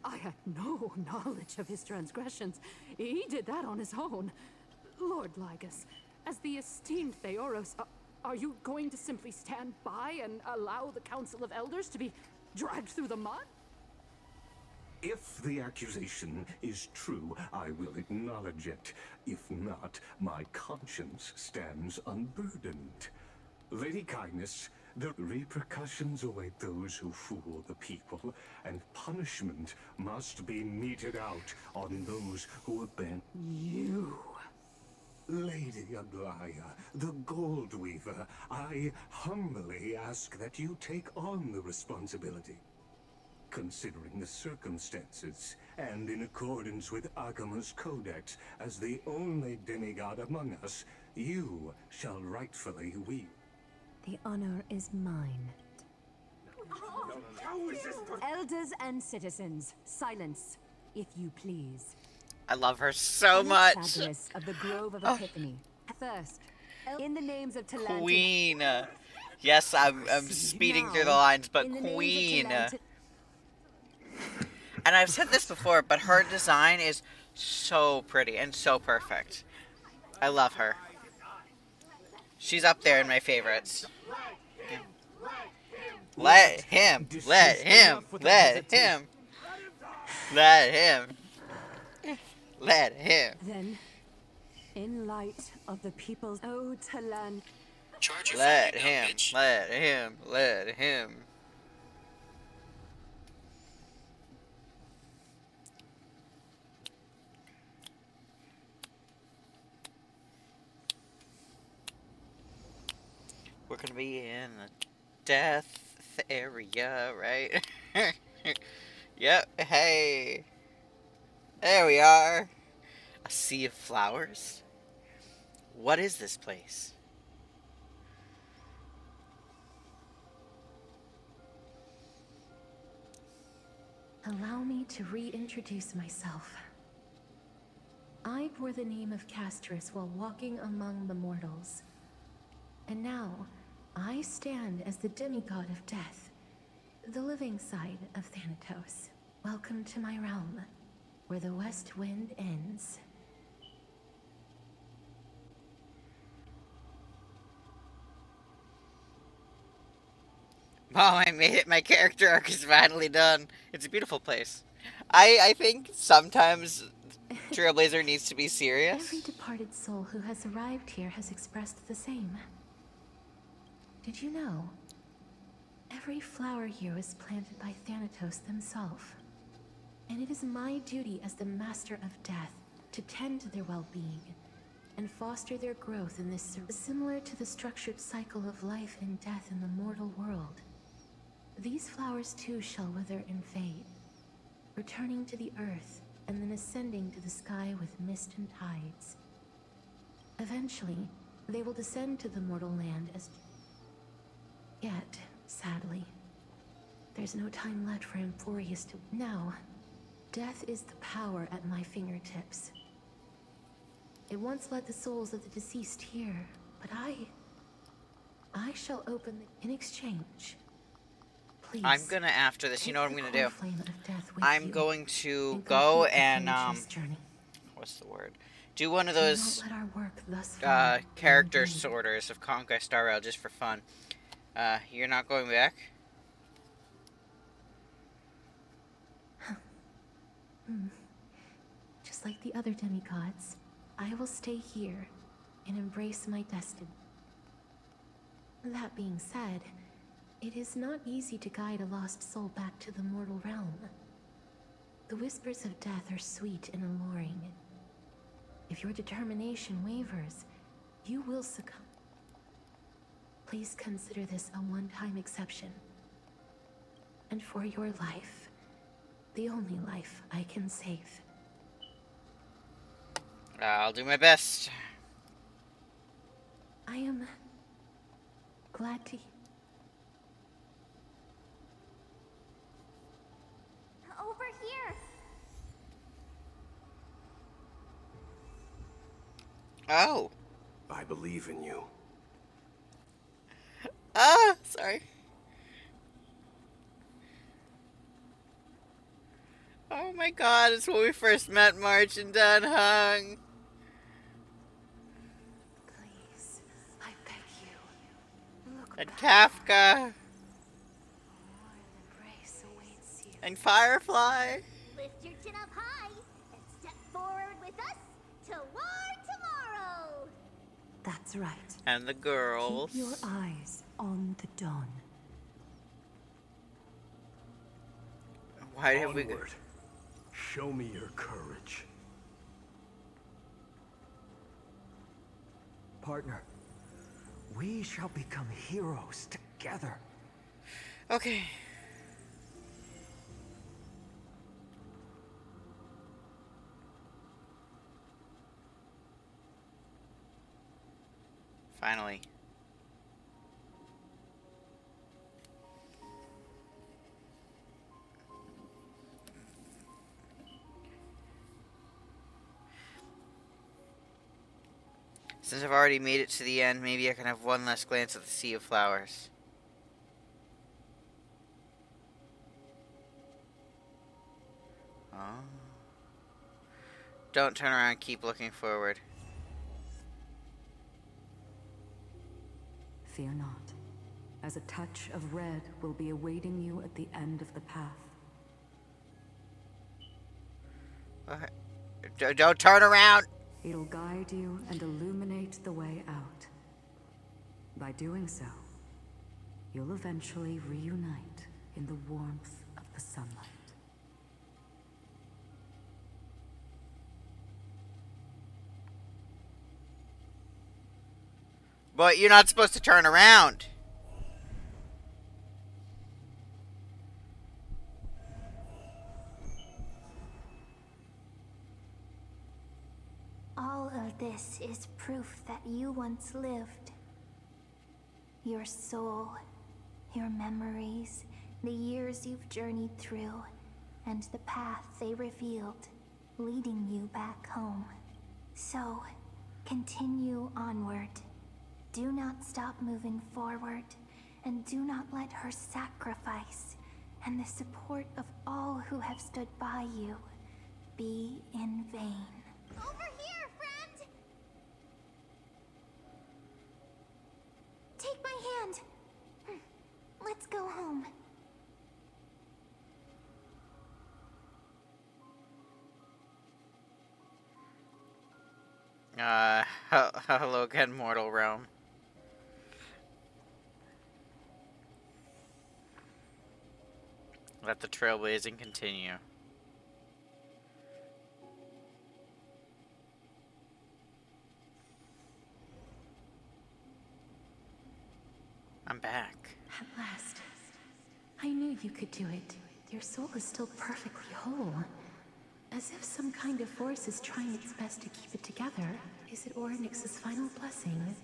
I had no knowledge of his transgressions. He did that on his own. Lord Lygus, as the esteemed Theoros, are you going to simply stand by and allow the Council of Elders to be dragged through the mud? If the accusation is true, I will acknowledge it. If not, my conscience stands unburdened. Lady Kindness, the repercussions await those who fool the people, and punishment must be meted out on those who abandon you. Lady Aglaya, the Gold Weaver, I humbly ask that you take on the responsibility. Considering the circumstances, and in accordance with Agama's codex, as the only demigod among us, you shall rightfully wield. The honor is mine. Elders and citizens, silence, if you please. I love her so much. Of the Grove of Epiphany. First, in the names of Talanta. Queen. Yes, I'm speeding through the lines, but Queen. And I've said this before, but her design is so pretty and so perfect. I love her. She's up there in my favorites. Let him. Let him. Let him. Let him. Let him. Then, in light of the people's ode to land. Let him. Let him. Let him. We're gonna be in the death area, right? Yep, hey. There we are. A sea of flowers? What is this place? Allow me to reintroduce myself. I bore the name of Castris while walking among the mortals. And now, I stand as the demigod of death, the living side of Thanatos. Welcome to my realm, where the west wind ends. Mom, I made it. My character arc is finally done. It's a beautiful place. I think sometimes Trailblazer needs to be serious. Every departed soul who has arrived here has expressed the same. Did you know? Every flower here was planted by Thanatos themselves. And it is my duty as the Master of Death to tend to their well-being and foster their growth in this similar to the structured cycle of life and death in the mortal world. These flowers too shall wither and fade, returning to the earth and then ascending to the sky with mist and tides. Eventually, they will descend to the mortal land as... Yet, sadly, there's no time left for Emphorius to... Now, death is the power at my fingertips. It once led the souls of the deceased here, but I shall open the... In exchange, please... I'm gonna, after this, you know what I'm gonna do? I'm going to go and, what's the word? Do one of those, character sorters of Honkai Star Rail just for fun. You're not going back? Just like the other demigods, I will stay here and embrace my destiny. That being said, it is not easy to guide a lost soul back to the mortal realm. The whispers of death are sweet and alluring. If your determination wavers, you will succumb. Please consider this a one-time exception. And for your life, the only life I can save. I'll do my best. I am glad to... Over here! Oh. I believe in you. Ah, sorry. Oh my god, it's when we first met March and Dan Hung. Please, I beg you. Look And back. Kafka. Embrace awaits you. And Firefly. Lift your chin up high and step forward with us toward tomorrow. That's right. And the girls. Keep your eyes on the dawn. Why did we go? Onward. Show me your courage. Partner, we shall become heroes together. Okay. Finally. Since I've already made it to the end, maybe I can have one last glance at the sea of flowers. Oh. Don't turn around, keep looking forward. Fear not, as a touch of red will be awaiting you at the end of the path. Don't turn around! It'll guide you and illuminate the way out. By doing so, you'll eventually reunite in the warmth of the sunlight. But you're not supposed to turn around. All of this is proof that you once lived. Your soul, your memories, the years you've journeyed through, and the path they revealed, leading you back home. So, continue onward. Do not stop moving forward, and do not let her sacrifice and the support of all who have stood by you be in vain. Over here, friend! Take my hand. Let's go home. Hello again, mortal realm. Let the trailblazing continue. I'm back. At last. I knew you could do it. Your soul is still perfectly whole. As if some kind of force is trying its best to keep it together. Is it Orynyx's final blessing?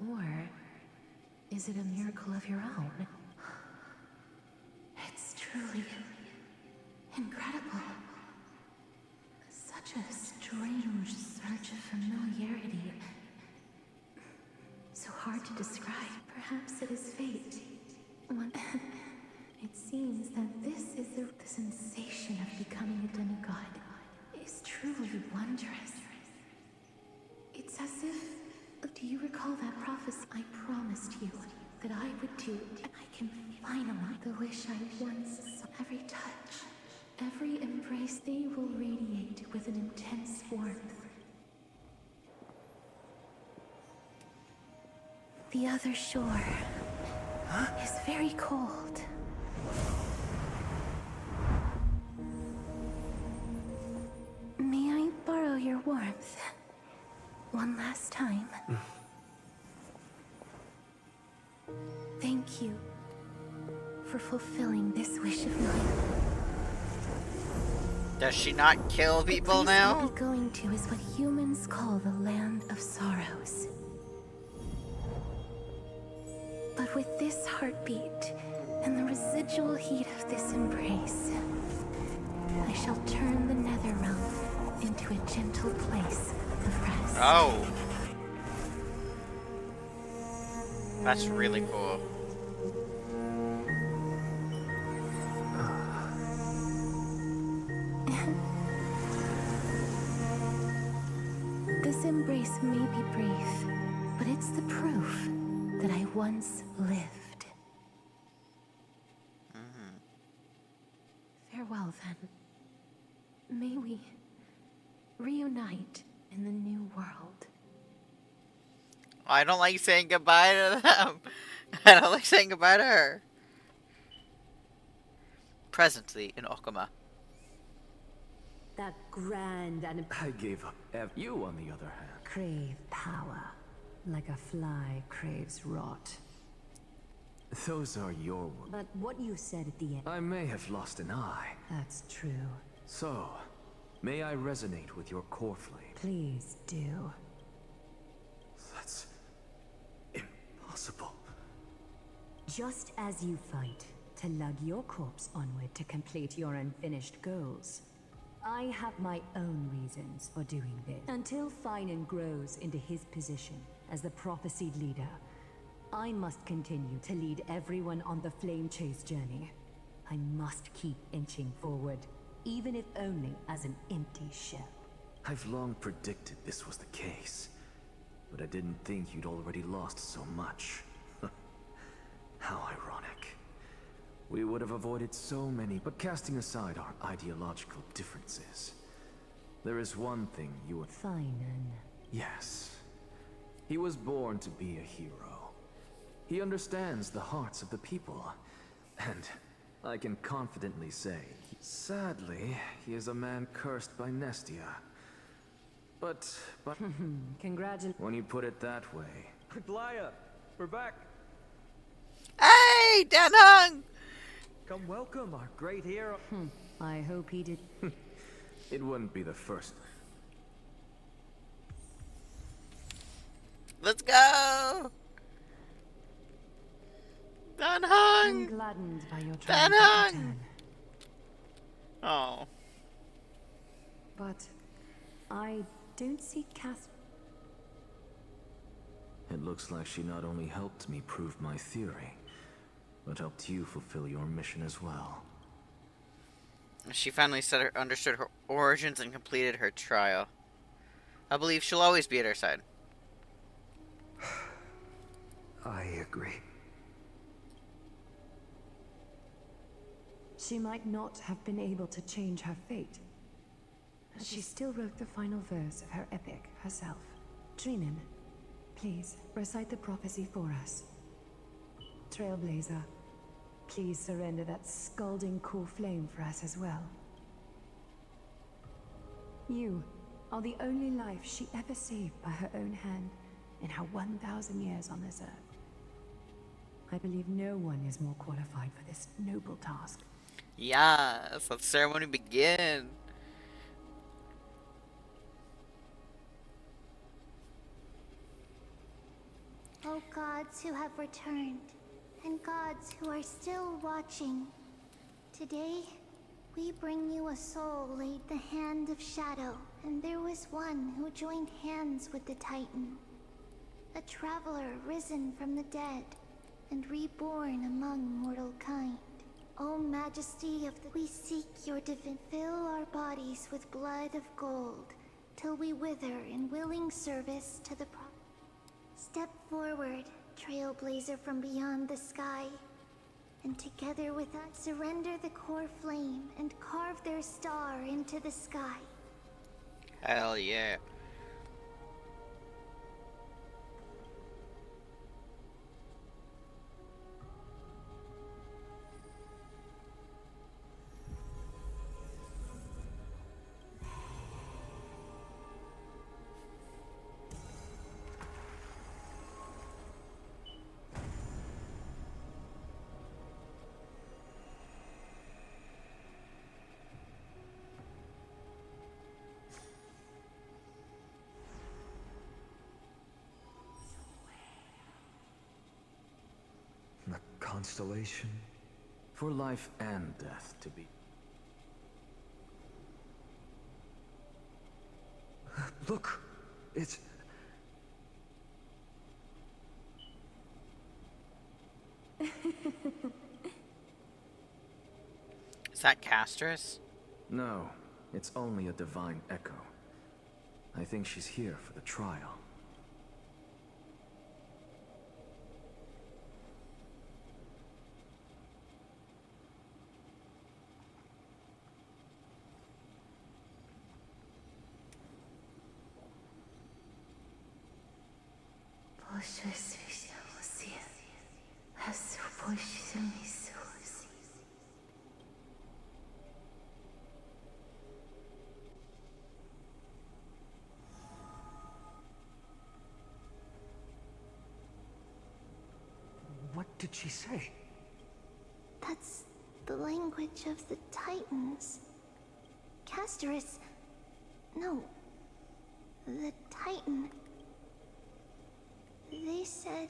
Or is it a miracle of your own? It's truly incredible. Such a strange surge of familiarity. So hard to describe. Perhaps it is fate. It seems that this is the sensation of becoming a demigod is truly wondrous. It's as if... Do you recall that prophecy I promised you that I would do? I can finally... The wish I once saw. Every touch, every embrace, they will radiate with an intense warmth. The other shore is very cold. May I borrow your warmth? One last time. Thank you for fulfilling this wish of mine. Does she not kill people The place now? I'll be going to is what humans call the Land of Sorrows. But with this heartbeat and the residual heat of this embrace, I shall turn the Netherrealm into a gentle place of rest. Oh. That's really cool. This embrace may be brief, but it's the proof that I once lived. Farewell, then. May we reunite in the new world. I don't like saying goodbye to them. I don't like saying goodbye to her. Presently in Okama. That grand and I gave up. You, on the other hand, crave power, like a fly craves rot. those are your words. But what you said at the end... I may have lost an eye. That's true. So, may I resonate with your core flame? Please do. That's impossible. Just as you fight to lug your corpse onward to complete your unfinished goals, I have my own reasons for doing this. Until Finan grows into his position as the prophesied leader, I must continue to lead everyone on the flame chase journey. I must keep inching forward, even if only as an empty shell. I've long predicted this was the case, but I didn't think you'd already lost so much. How ironic. We would have avoided so many, but casting aside our ideological differences, there is one thing you would... Finan. Yes. He was born to be a hero. He understands the hearts of the people, and I can confidently say, sadly, he is a man cursed by Nestia. But... Congratulations. When you put it that way... Glaya, we're back. Hey, Danhung! Come welcome our great hero. I hope he did. It wouldn't be the first. Let's go! I'm Danhung! gladdened by your triumphant Danhung! return. Oh. But I don't see Cass. It looks like she not only helped me prove my theory, but helped you fulfill your mission as well. She finally understood her origins and completed her trial. I believe she'll always be at her side. I agree. She might not have been able to change her fate, but she still wrote the final verse of her epic herself. Trinan, please recite the prophecy for us. Trailblazer, please surrender that scalding core flame for us as well. You are the only life she ever saved by her own hand in her 1,000 years on this earth. I believe no one is more qualified for this noble task. Yes, let the ceremony begin. O gods who have returned, and gods who are still watching, today we bring you a soul laid the hand of shadow, and there was one who joined hands with the Titan, a traveler risen from the dead and reborn among mortal kind. O majesty of the... We seek your divine... Fill our bodies with blood of gold, till we wither in willing service to the Step forward, trailblazer from beyond the sky, and together with us, surrender the core flame and carve their star into the sky. Hell yeah. Constellation? For life and death to be. Look! It's... Is that Castrus? No, it's only a divine echo. I think she's here for the trial. What did she say? That's the language of the Titans. Castorus... No. The Titan. They said...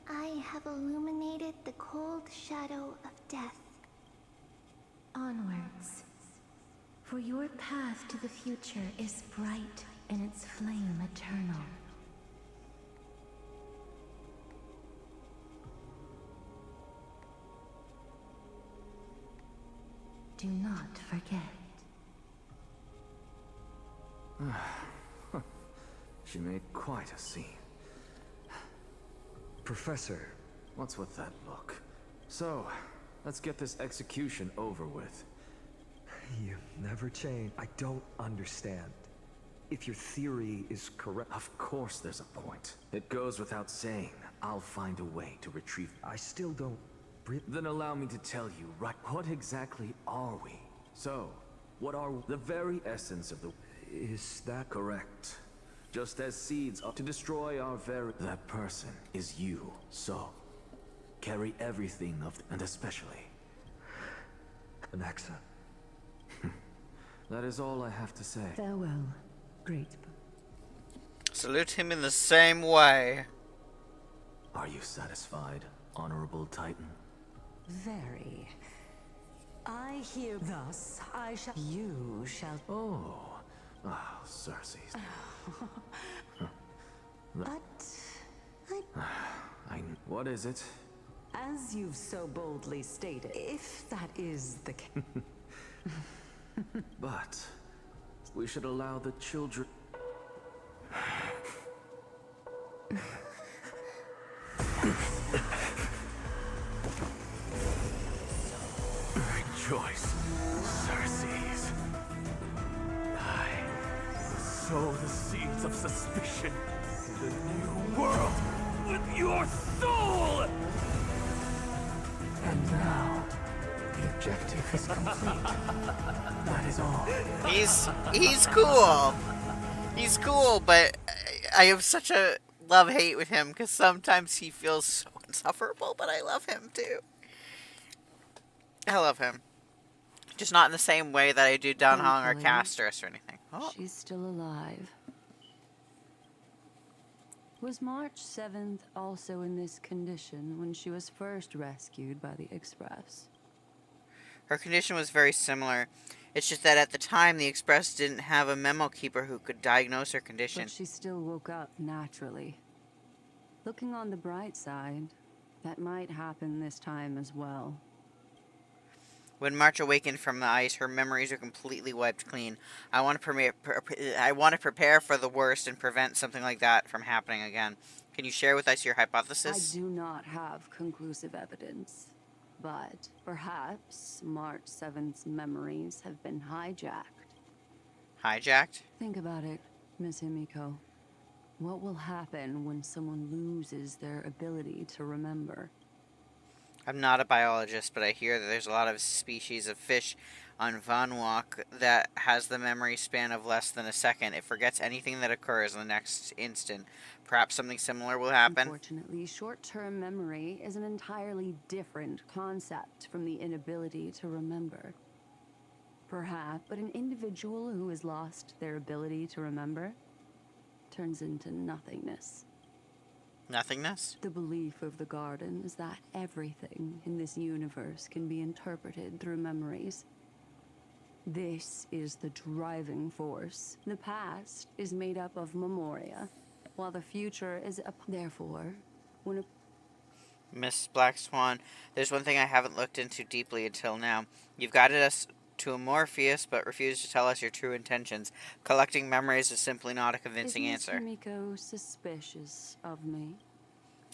I have illuminated the cold shadow of death. Onwards. For your path to the future is bright and its flame eternal. Do not forget. She made quite a scene. Professor. What's with that look? So, let's get this execution over with. You never change. I don't understand. If your theory is correct... Of course there's a point. It goes without saying. I'll find a way to retrieve... I still don't... Then allow me to tell you, right, what exactly are we? So, what are the very essence of the... Is that... Correct. Just as seeds are to destroy our very... That person is you, so... Carry everything of... And especially... Anaxa. That is all I have to say. Farewell, great. Salute him in the same way. Are you satisfied, Honorable Titan? Very. I hear thus, I shall... You shall... Oh, Cersei's. What is it? As you've so boldly stated, if that is the case... But... we should allow the children... Rejoice, Cersei's. I sow the seeds of suspicion in the new world with your soul! And now, the objective is complete. That is all. He's cool. He's cool, but I have such a love-hate with him because sometimes he feels so insufferable, but I love him too. I love him. Just not in the same way that I do Dunhong or Castrus or anything. Oh. She's still alive. Was March 7th also in this condition when she was first rescued by the Express? Her condition was very similar. It's just that at the time, the Express didn't have a memo keeper who could diagnose her condition. But she still woke up naturally. Looking on the bright side, that might happen this time as well. When March awakened from the ice, her memories are completely wiped clean. I want to prepare for the worst and prevent something like that from happening again. Can you share with us your hypothesis? I do not have conclusive evidence, but perhaps March 7th's memories have been hijacked. Hijacked? Think about it, Miss Himiko. What will happen when someone loses their ability to remember? I'm not a biologist, but I hear that there's a lot of species of fish on Vanwalk that has the memory span of less than a second. It forgets anything that occurs in the next instant. Perhaps something similar will happen. Unfortunately, short-term memory is an entirely different concept from the inability to remember. Perhaps, but an individual who has lost their ability to remember turns into nothingness. Nothingness? The belief of the Garden is that everything in this universe can be interpreted through memories. This is the driving force. The past is made up of memoria, while the future is therefore, when a Miss Black Swan, there's one thing I haven't looked into deeply until now. You've guided us to Morpheus, but refused to tell us your true intentions. Collecting memories is simply not a convincing answer. Is Himiko suspicious of me?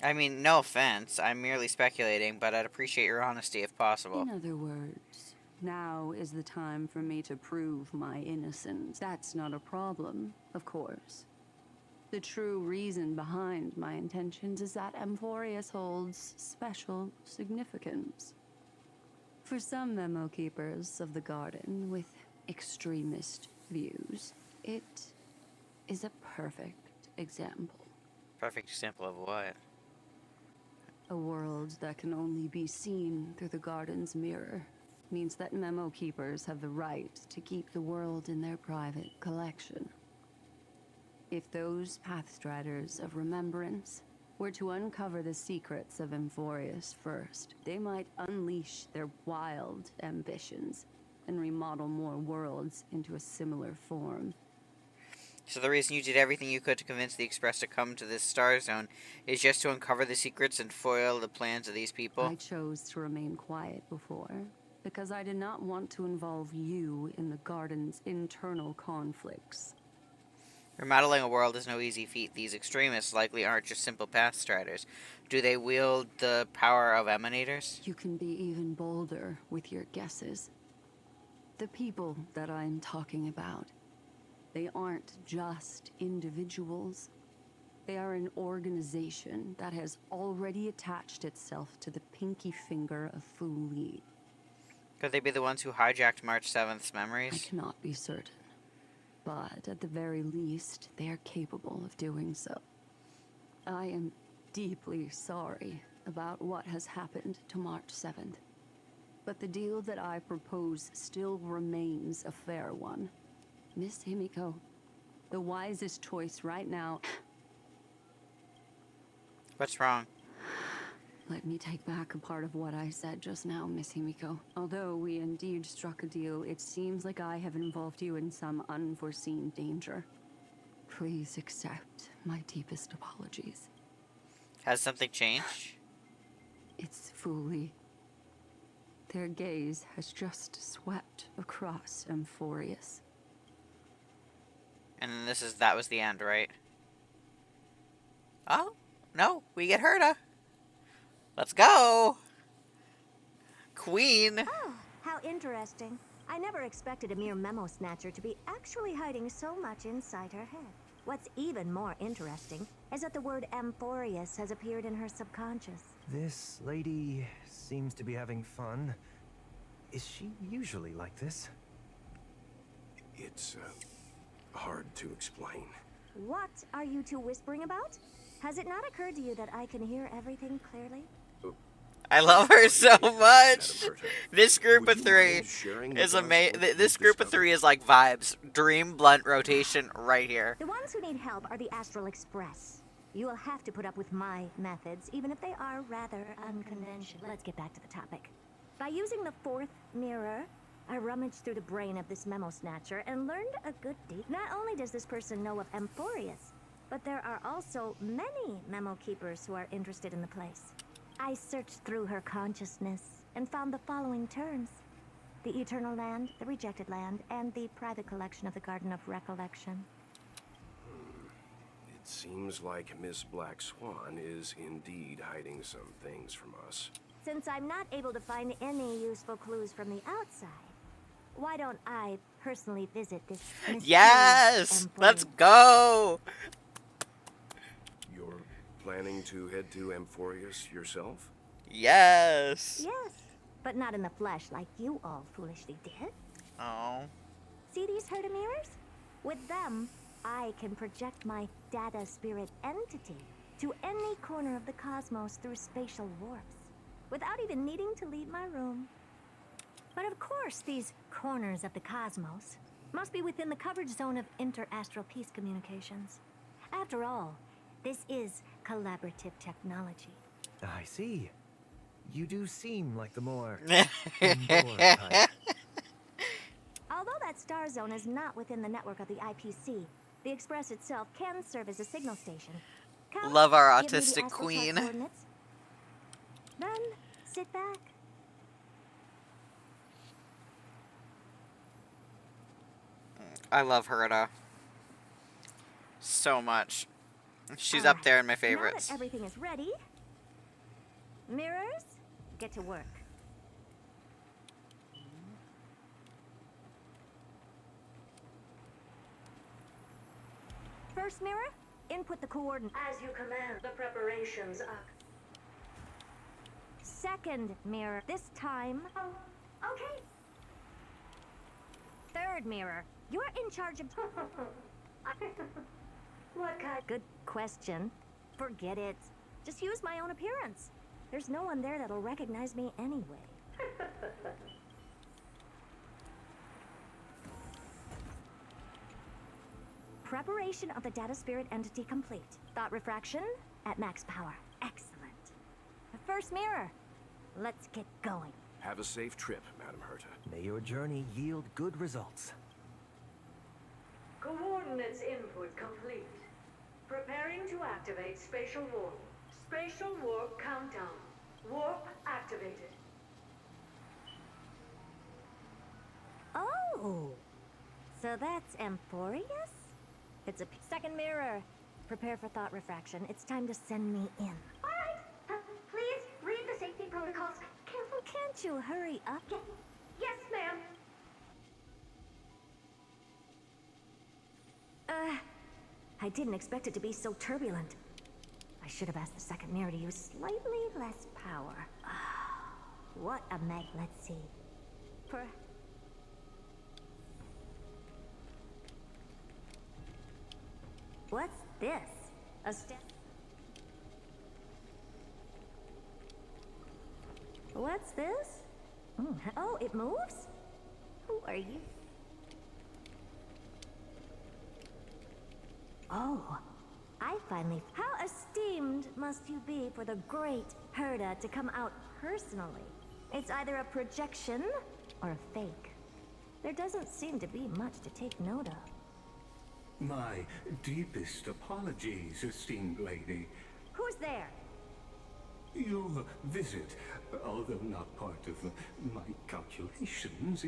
I mean, no offense. I'm merely speculating, but I'd appreciate your honesty if possible. In other words, now is the time for me to prove my innocence. That's not a problem, of course. The true reason behind my intentions is that Amphorius holds special significance. For some memo keepers of the garden with extremist views, it is a perfect example. Perfect example of what? A world that can only be seen through the garden's mirror means that memo keepers have the right to keep the world in their private collection. If those Pathstriders of Remembrance were to uncover the secrets of Amphorius first, they might unleash their wild ambitions and remodel more worlds into a similar form. So the reason you did everything you could to convince the Express to come to this star zone is just to uncover the secrets and foil the plans of these people? I chose to remain quiet before, because I did not want to involve you in the garden's internal conflicts. Remodeling a world is no easy feat. These extremists likely aren't just simple Pathstriders. Do they wield the power of emanators? You can be even bolder with your guesses. The people that I'm talking about, they aren't just individuals. They are an organization that has already attached itself to the pinky finger of Fu Li. Could they be the ones who hijacked March 7th's memories? I cannot be certain. But at the very least, they are capable of doing so. I am deeply sorry about what has happened to March 7th. But the deal that I propose still remains a fair one. Miss Himiko, the wisest choice right now... What's wrong? Let me take back a part of what I said just now, Miss Himiko. Although we indeed struck a deal, it seems like I have involved you in some unforeseen danger. Please accept my deepest apologies. Has something changed? It's Fu Li. Their gaze has just swept across Amphorius. And that was the end, right? Oh, no, we get Herta. Let's go! Queen! Oh, how interesting. I never expected a mere memo snatcher to be actually hiding so much inside her head. What's even more interesting is that the word Amphorius has appeared in her subconscious. This lady seems to be having fun. Is she usually like this? It's, hard to explain. What are you two whispering about? Has it not occurred to you that I can hear everything clearly? I love her so much. This group of three is amazing. This group of three is like vibes. Dream blunt rotation right here. The ones who need help are the Astral Express. You will have to put up with my methods, even if they are rather unconventional. Let's get back to the topic. By using the fourth mirror, I rummaged through the brain of this memo snatcher and learned a good deal. Not only does this person know of Amphorius, but there are also many memo keepers who are interested in the place. I searched through her consciousness and found the following terms: the Eternal Land, the Rejected Land, and the private collection of the Garden of Recollection. It seems like Miss Black Swan is indeed hiding some things from us. Since I'm not able to find any useful clues from the outside, why don't I personally visit this Yes! Let's go! You're planning to head to Amphorius yourself? Yes! Yes, but not in the flesh like you all foolishly did. Oh. See these Herta mirrors? With them, I can project my data spirit entity to any corner of the cosmos through spatial warps, without even needing to leave my room. But of course, these corners of the cosmos must be within the coverage zone of inter-astral peace communications. After all, this is collaborative technology. I see. You do seem like the more indoor type. Although star zone is not within the network of the IPC. The Express itself can serve as a signal station. Come, Love our give me the autistic astral chart queen. coordinates. Then, sit back. I love Herta so much. She's All up right. there in my Now favorites. that everything is ready, mirrors, get to work. First mirror, input the coordinates. As you command, the preparations are... Second mirror, this time. Oh, okay. Third mirror, you're in charge of... What kind? Good question. Forget it. Just use my own appearance. There's no one there that'll recognize me anyway. Preparation of the data spirit entity complete. Thought refraction at max power. Excellent. The first mirror. Let's get going. Have a safe trip, Madam Herta. May your journey yield good results. Coordinates input complete. Preparing to activate spatial warp. Spatial warp countdown. Warp activated. Oh, so that's Amphorius? It's a second mirror. Prepare for thought refraction. It's time to send me in. All right. Please read the safety protocols carefully. Can't you hurry up? Yes, ma'am. I didn't expect it to be so turbulent. I should have asked the second mirror to use slightly less power. What a meg, let's see. What's this? A step? What's this? Oh, it moves? Who are you? Oh, I finally... How esteemed must you be for the great Herta to come out personally? It's either a projection or a fake. There doesn't seem to be much to take note of. My deepest apologies, esteemed lady. Who's there? Your visit, although not part of my calculations,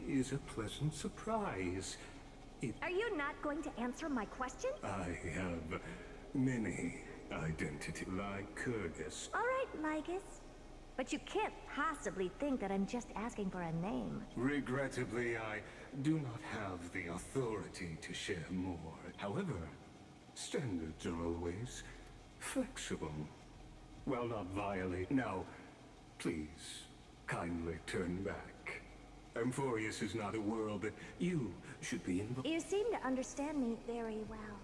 is a pleasant surprise. Are you not going to answer my question? I have many identities, Lycurgus. All right, Lycus. But you can't possibly think that I'm just asking for a name. Regrettably, I do not have the authority to share more. However, standards are always flexible. While not violate. Now, please, kindly turn back. Amphorius is not a world that you should be involved. You seem to understand me very well.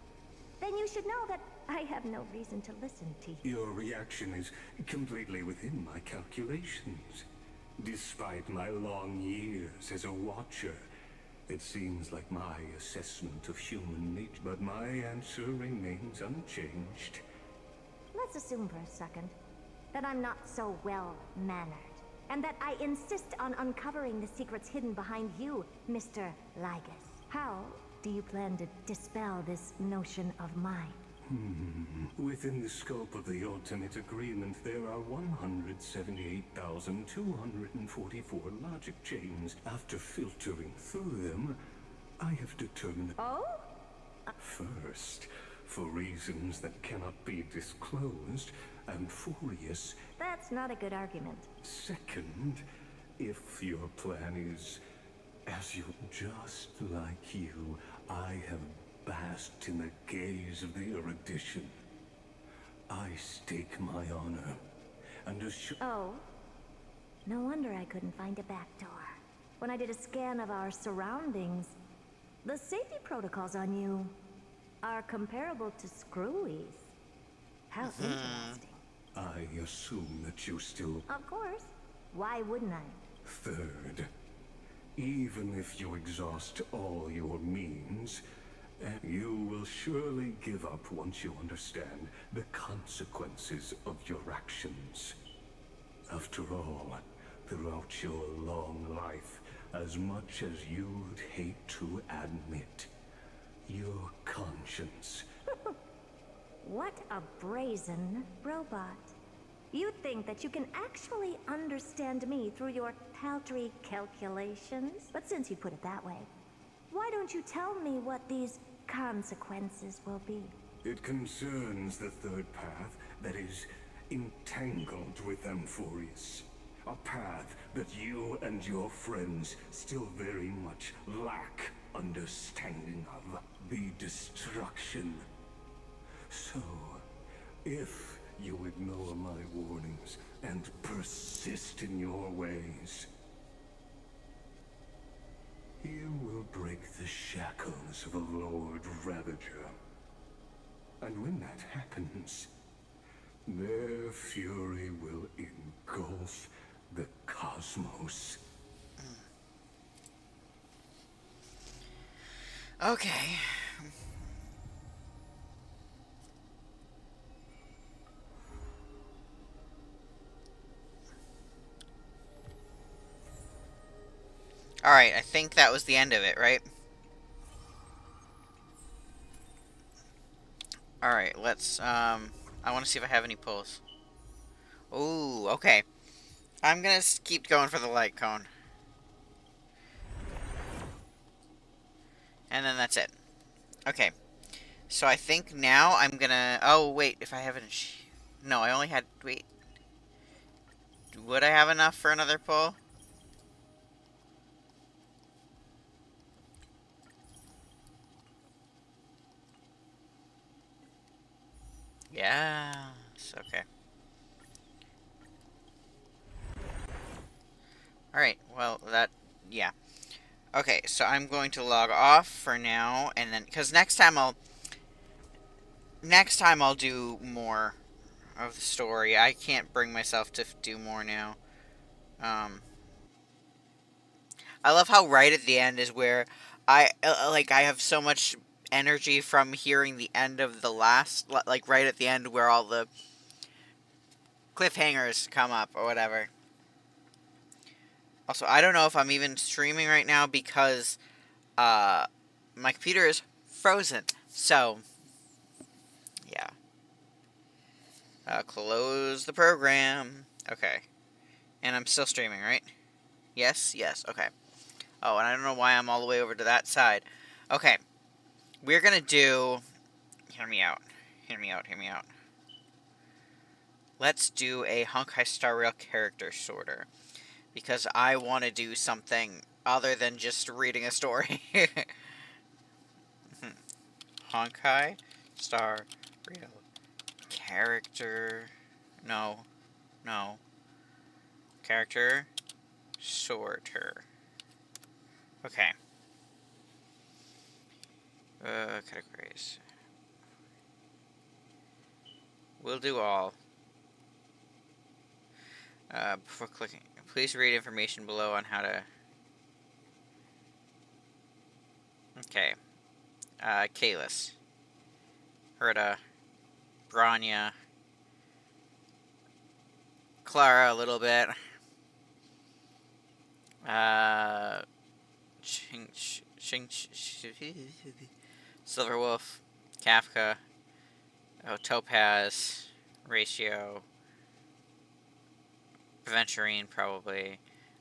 Then you should know that I have no reason to listen to you. Your reaction is completely within my calculations. Despite my long years as a watcher, it seems like my assessment of human nature, but my answer remains unchanged. Let's assume for a second that I'm not so well-mannered, and that I insist on uncovering the secrets hidden behind you, Mr. Lygus. How do you plan to dispel this notion of mine? Within the scope of the ultimate agreement, there are 178,244 logic chains. After filtering through them, I have determined... Oh? First, for reasons that cannot be disclosed, Amphorius... That's not a good argument. Second, if your plan is... As you, just like you, I have basked in the gaze of the erudition. I stake my honor and assure... Oh. No wonder I couldn't find a back door. When I did a scan of our surroundings, the safety protocols on you are comparable to Screwy's. How interesting. I assume that you still... Of course. Why wouldn't I? Third, even if you exhaust all your means, you will surely give up once you understand the consequences of your actions. After all, throughout your long life, as much as you'd hate to admit, your conscience. What a brazen robot. You think that you can actually understand me through your paltry calculations? But since you put it that way, why don't you tell me what these consequences will be? It concerns the third path that is entangled with Amphorius. A path that you and your friends still very much lack understanding of. The destruction. So, if you ignore my warnings and persist in your ways, you will break the shackles of a Lord Ravager. And when that happens, their fury will engulf the cosmos. Okay. Alright, I think that was the end of it, right? Alright, let's, I want to see if I have any pulls. Ooh, okay. I'm gonna keep going for the light cone. And then that's it. Okay. So I think now I'm gonna... Oh, wait, if I haven't... No, I only had... Wait. Would I have enough for another pull? Yes, okay. Alright, well, that... Yeah. Okay, so I'm going to log off for now, and then... Because next time I'll do more of the story. I can't bring myself to do more now. I love how right at the end is where I have so much energy from hearing the end of the last, like right at the end where all the cliffhangers come up or whatever. Also, I don't know if I'm even streaming right now because my computer is frozen. So, yeah. Close the program. Okay. And I'm still streaming, right? Yes? Yes. Okay. Oh, and I don't know why I'm all the way over to that side. Okay. We're gonna do... Hear me out. Hear me out. Hear me out. Let's do a Honkai Star Rail character sorter. Because I want to do something other than just reading a story. Honkai Star Rail character... No. No. Character sorter. Okay. Categories. We'll do all. Before clicking, please read information below on how to... Okay. Kalis. Herta. Branya. Clara a little bit. Silverwolf. Kafka. Oh, Topaz. Ratio. Venturine, probably.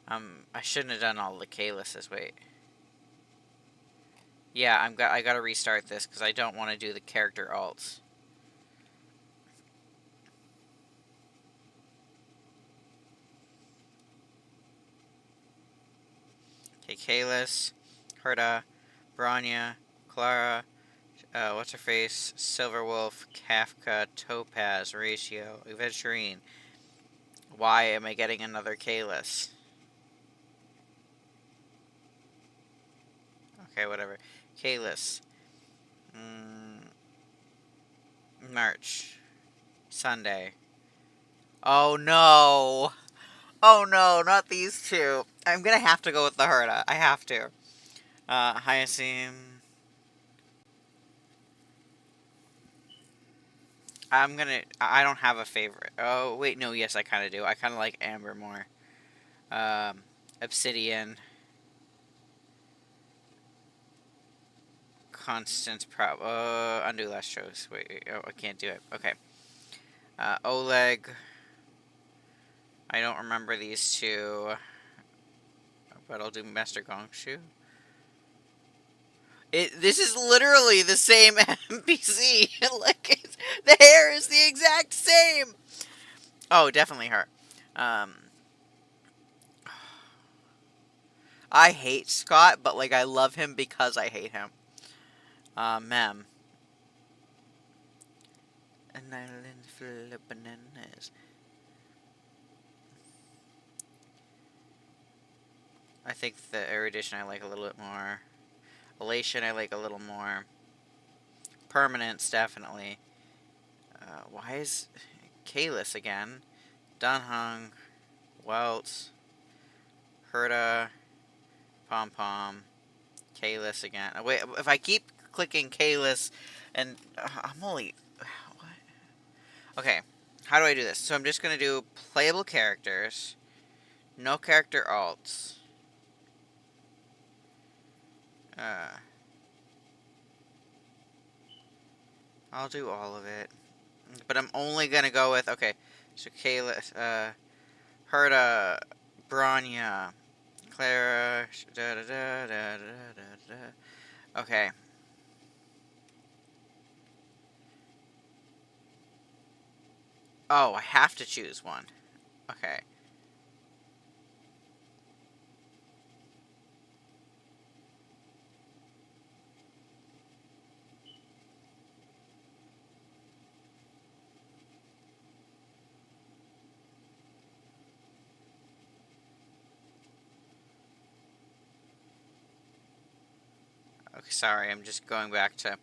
I shouldn't have done all the Kalises. Wait. Yeah, I gotta restart this because I don't want to do the character alts. Okay, Kalis, Herta, Branya, Clara, what's her face? Silverwolf, Kafka, Topaz, Ratio, Venturine. Why am I getting another Kalis? Okay, whatever. Kalis. March. Sunday. Oh no! Oh no, not these two. I'm gonna have to go with the Herta. I have to. Hyacinth. I don't have a favorite. Oh, wait, no, yes, I kind of do. I kind of like Amber more. Obsidian. constant undo last choice. Wait, oh, I can't do it. Okay. Oleg. I don't remember these two, but I'll do Master Gongshu. This is literally the same NPC. Like, the hair is the exact same. Oh, definitely her. I hate Scott, but like I love him because I hate him. Mem. An island full of bananas. I think the erudition I like a little bit more. Elation I like a little more. Permanence definitely. Why is Kalis again? Dunhung, Welts, Herda, Pom Pom, Kalis again. Oh, wait, if I keep clicking Kalis, and I'm only what? Okay, how do I do this? So I'm just gonna do playable characters, no character alts. I'll do all of it, but I'm only gonna go with okay. So Kalis, Herda, Branya, Clara, da da da da da da da. Okay. Oh, I have to choose one. Okay. Okay, sorry, I'm just going back to...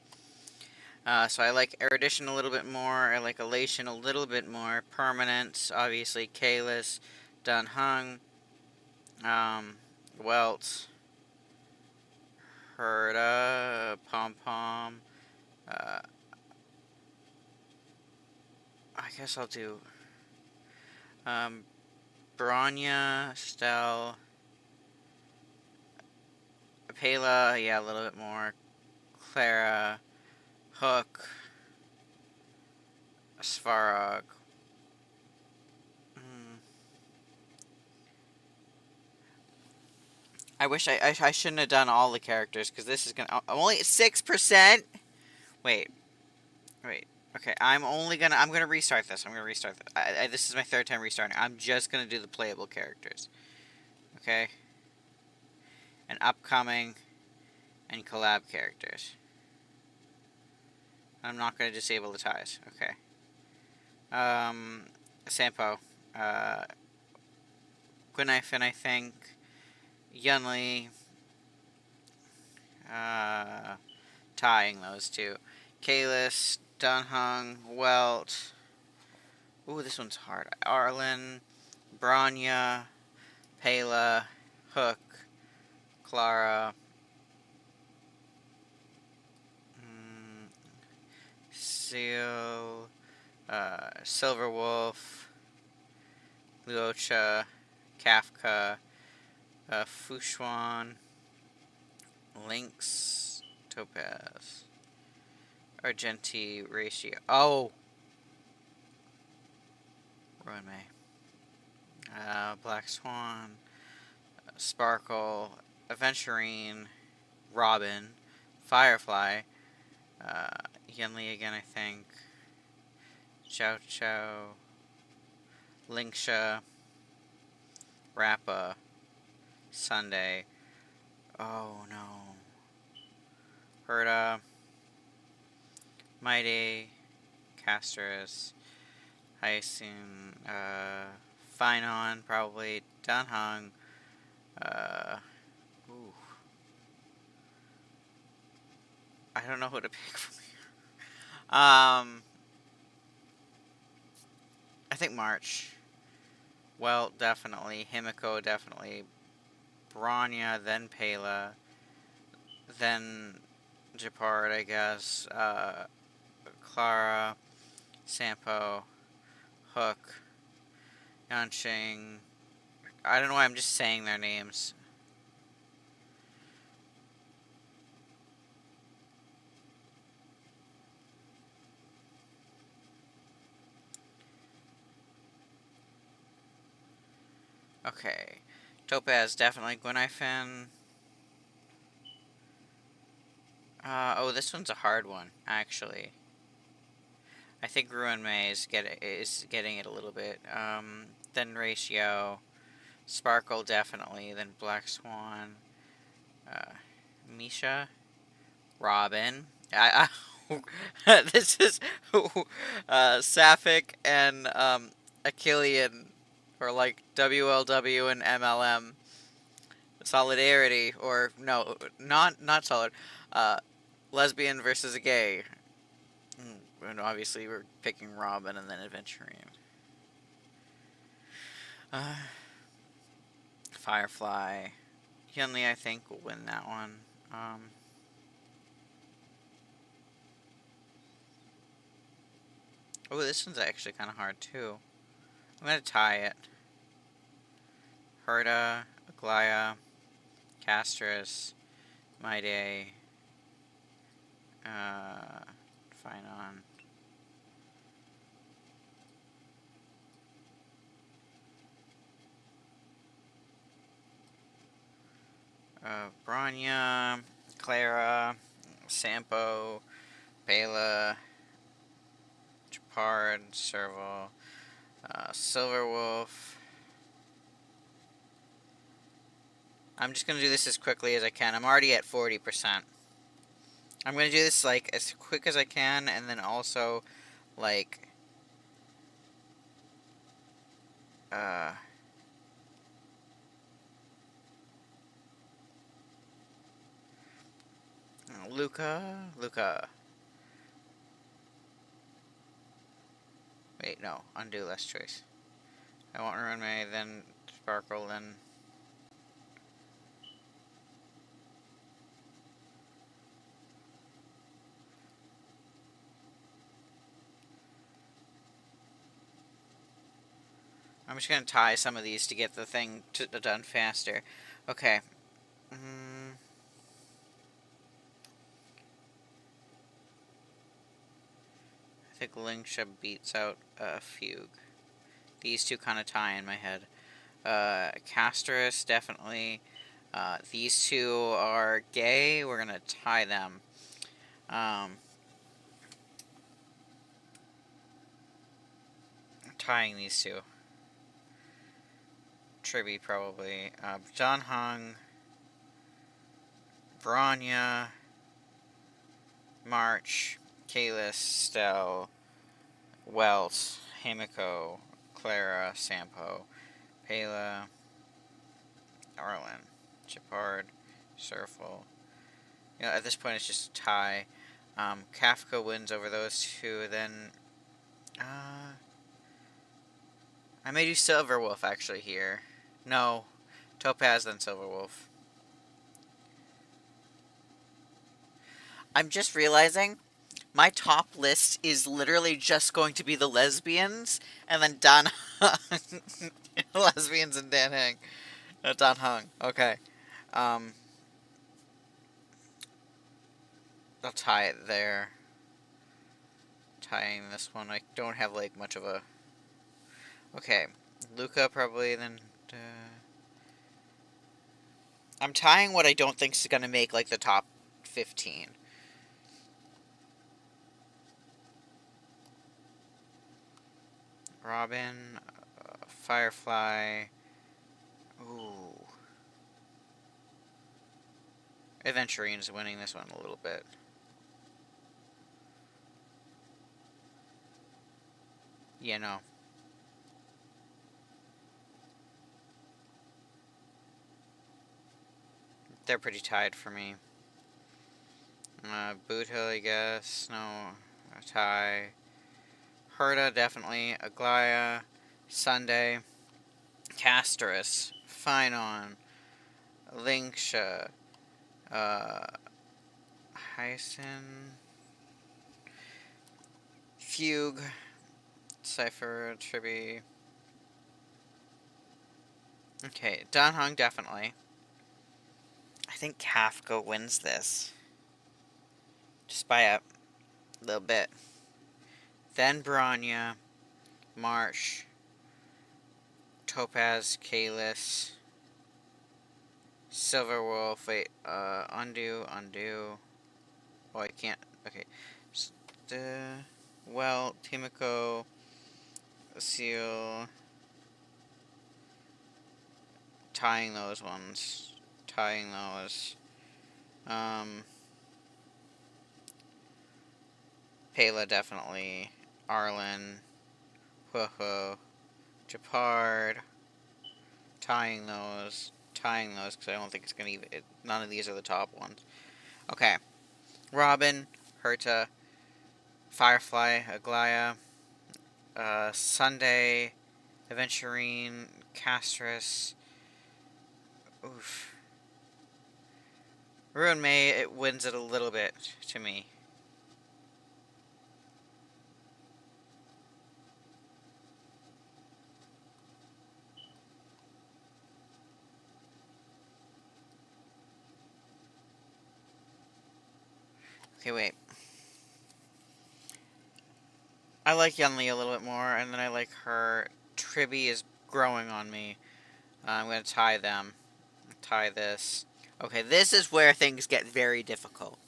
so I like Erudition a little bit more, I like Elation a little bit more, Permanence, obviously, Kalis, Dunhung, Welt, Herda, Pom Pom, I guess I'll do, Branya, Stell, Pela, yeah, a little bit more, Clara, Hook, Svarog. I wish I shouldn't have done all the characters because this is gonna. I'm only at 6%. Wait. Okay, I'm gonna restart this. I'm gonna restart this. This is my third time restarting. I'm just gonna do the playable characters. Okay. And upcoming and collab characters. I'm not gonna disable the ties. Okay. Sampo. Gwynifin, I think. Yunli. Tying those two. Kalis, Dunhung, Welt. Ooh, this one's hard. Arlen, Branya, Pela, Hook, Clara, Seal, Silverwolf, Luocha, Kafka, Fushuan, Lynx, Topaz, Argenti, Ratio. Oh! Ruin May. Black Swan, Sparkle, Aventurine, Robin, Firefly, Yenli again, I think, Chow Chow, Linksha, Rappa, Sunday. Oh no. Herda, Mighty, Castrus, Hyacinth, Finon, probably, Dunhung, ooh. I don't know who to pick from here. I think March. Well, definitely. Himiko, definitely. Branya, then Pela, then Japard, I guess. Clara, Sampo, Hook, Yanqing. I don't know why I'm just saying their names. Okay. Topaz, definitely Gwenifin. Oh, this one's a hard one, actually. I think Ruin May is getting it a little bit. Then Ratio. Sparkle, definitely. Then Black Swan. Misha. Robin. This is Sapphic and Achillean, or like WLW and MLM. Solidarity, or no, not solid. Uh, Lesbian versus a gay. And obviously we're picking Robin and then Adventuring. Firefly. Hyunli, I think, will win that one. Oh, this one's actually kind of hard, too. I'm going to tie it. Herta, Aglaya, Castris, Mayday, Phynon. Bronya, Clara, Sampo, Bela, Chapard, Serval, Silverwolf. I'm just going to do this as quickly as I can. I'm already at 40%. I'm going to do this, like, as quick as I can, and then also, like, Luca. Wait, no, undo last choice. I won't ruin May, then Sparkle, then... I'm just going to tie some of these to get the thing done faster. Okay. I think Lingsha beats out Fugue. These two kind of tie in my head. Castris, definitely. These two are gay. We're going to tie them. Tying these two. Tribby, probably. John Hung. Bronya. March. Kalis. Stell. Welt. Himiko. Clara. Sampo. Pela. Arlen. Chapard. Surfel. You know, at this point it's just a tie. Kafka wins over those two, then... I may do Silverwolf, actually, here. No. Topaz, then Silverwolf. I'm just realizing my top list is literally just going to be the lesbians, and then Dan Hung. Lesbians and Dan Hung. Dan Hung. Okay. I'll tie it there. Tying this one. I don't have, like, much of a... Okay. Luca, probably, then... I'm tying what I don't think is going to make, like, the top 15. Robin, Firefly. Ooh. Adventurine's winning this one a little bit. Yeah, no. They're pretty tied for me. Boot Hill, I guess. No. A tie. Herta, definitely. Aglaya. Sunday. Castris. Phynon. Linksha. Hyson. Fugue. Cypher. Tribby. Okay, Dan Hung, definitely. I think Kafka wins this. Just by a little bit. Then Bronya. Marsh. Topaz, Kalis, Silver Wolf. Wait, undo. Oh, I can't. Okay. Well, Timiko, Seal. Tying those ones. Tying those. Pela definitely. Arlen. Huho. Japard. Tying those. Tying those because I don't think it's going to even... none of these are the top ones. Okay. Robin. Herta. Firefly. Aglaya. Sunday. Aventurine. Castris. Oof. Ruin May, it wins it a little bit to me. Okay, wait. I like Yunli a little bit more, and then I like her. Tribby is growing on me. I'm going to tie them. Tie this. Okay, this is where things get very difficult.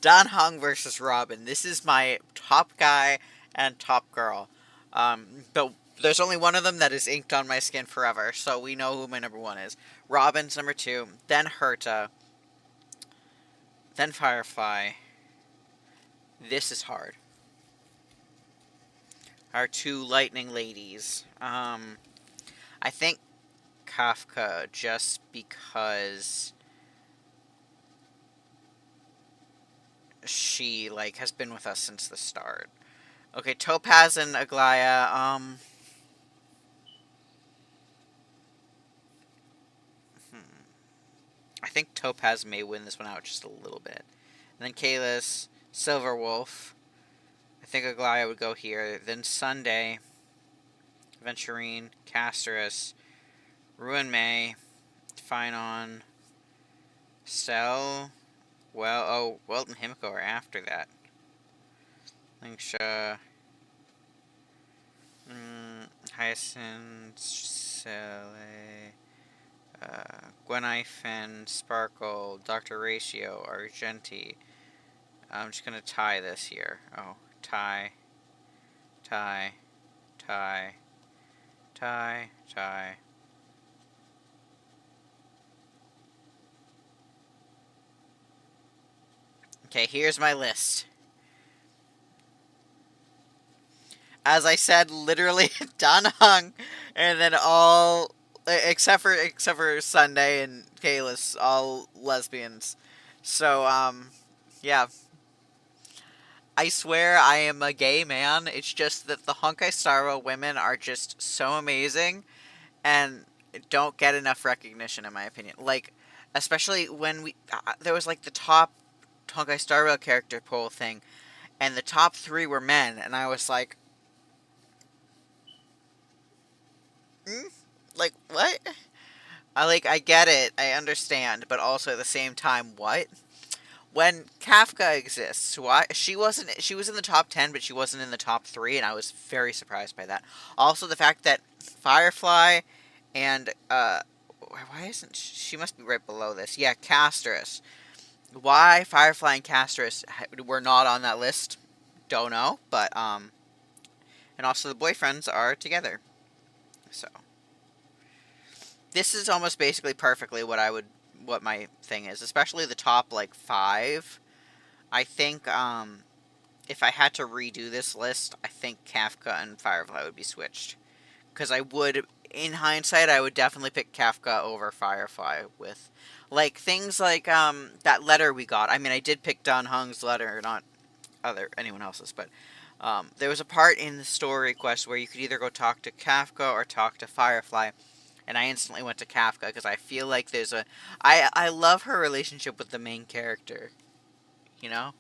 Dan Heng versus Robin. This is my top guy and top girl. But there's only one of them that is inked on my skin forever, so we know who my number one is. Robin's number 2, then Herta, then Firefly. This is hard. Our 2 lightning ladies. I think Kafka, just because she, like, has been with us since the start. Okay, Topaz and Aglaya, I think Topaz may win this one out just a little bit. And then Kalis, Silver Wolf. I think Aglaya would go here. Then Sunday, Venturine, Castris, Ruin May, Finon, Cell. Well, oh, Welt and Himiko are after that. Lingsha, Hyacinth, Cele, Gwenaifen, Sparkle, Dr. Ratio, Argenti. I'm just gonna tie this here. Oh, tie, tie, tie, tie, tie. Okay, here's my list. As I said, literally Dan Heng, and then all except for Sunday and Kalis, all lesbians. So yeah. I swear I am a gay man. It's just that the Honkai Star Rail women are just so amazing and don't get enough recognition, in my opinion. Like, especially when there was like the top Honkai Star Rail character poll thing, and the top 3 were men, and I was like, like, what? I get it, I understand, but also at the same time, what? When Kafka exists, why she was in the top 10, but she wasn't in the top 3, and I was very surprised by that. Also, the fact that Firefly and why isn't she must be right below this? Yeah, Castris. Why Firefly and Castris were not on that list? Don't know, but and also the boyfriends are together. So this is almost basically perfectly what my thing is, especially the top like 5. I think if I had to redo this list, I think Kafka and Firefly would be switched. Because I would, in hindsight, I would definitely pick Kafka over Firefly with, like, things like that letter we got. I mean, I did pick Dan Heng's letter, not anyone else's, but there was a part in the story quest where you could either go talk to Kafka or talk to Firefly. And I instantly went to Kafka because I feel like there's I love her relationship with the main character. You know?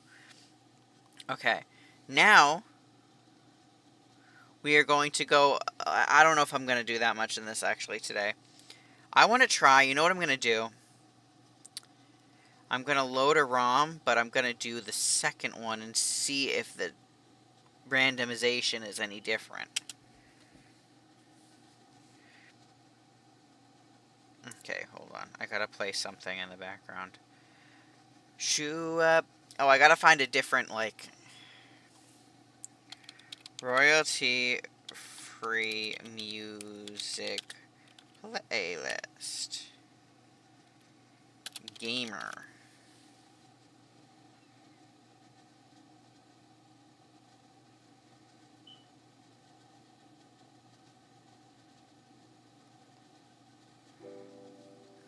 Okay. Now, we are going to go... I don't know if I'm going to do that much in this, actually, today. I want to try... You know what I'm going to do? I'm going to load a ROM, but I'm going to do the second one and see if the randomization is any different. Okay, hold on. I gotta play something in the background. Shoo up. Oh, I gotta find a different, like, royalty-free music playlist. Gamer.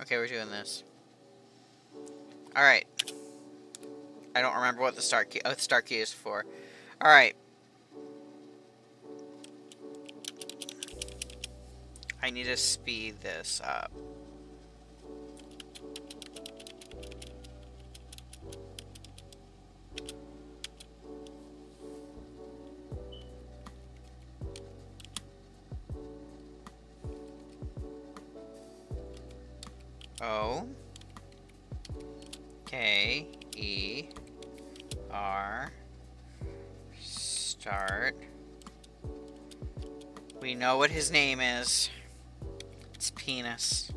Okay, we're doing this. Alright. I don't remember what the start key is for. Alright. I need to speed this up. O K E R start. We know what his name is. It's Penis.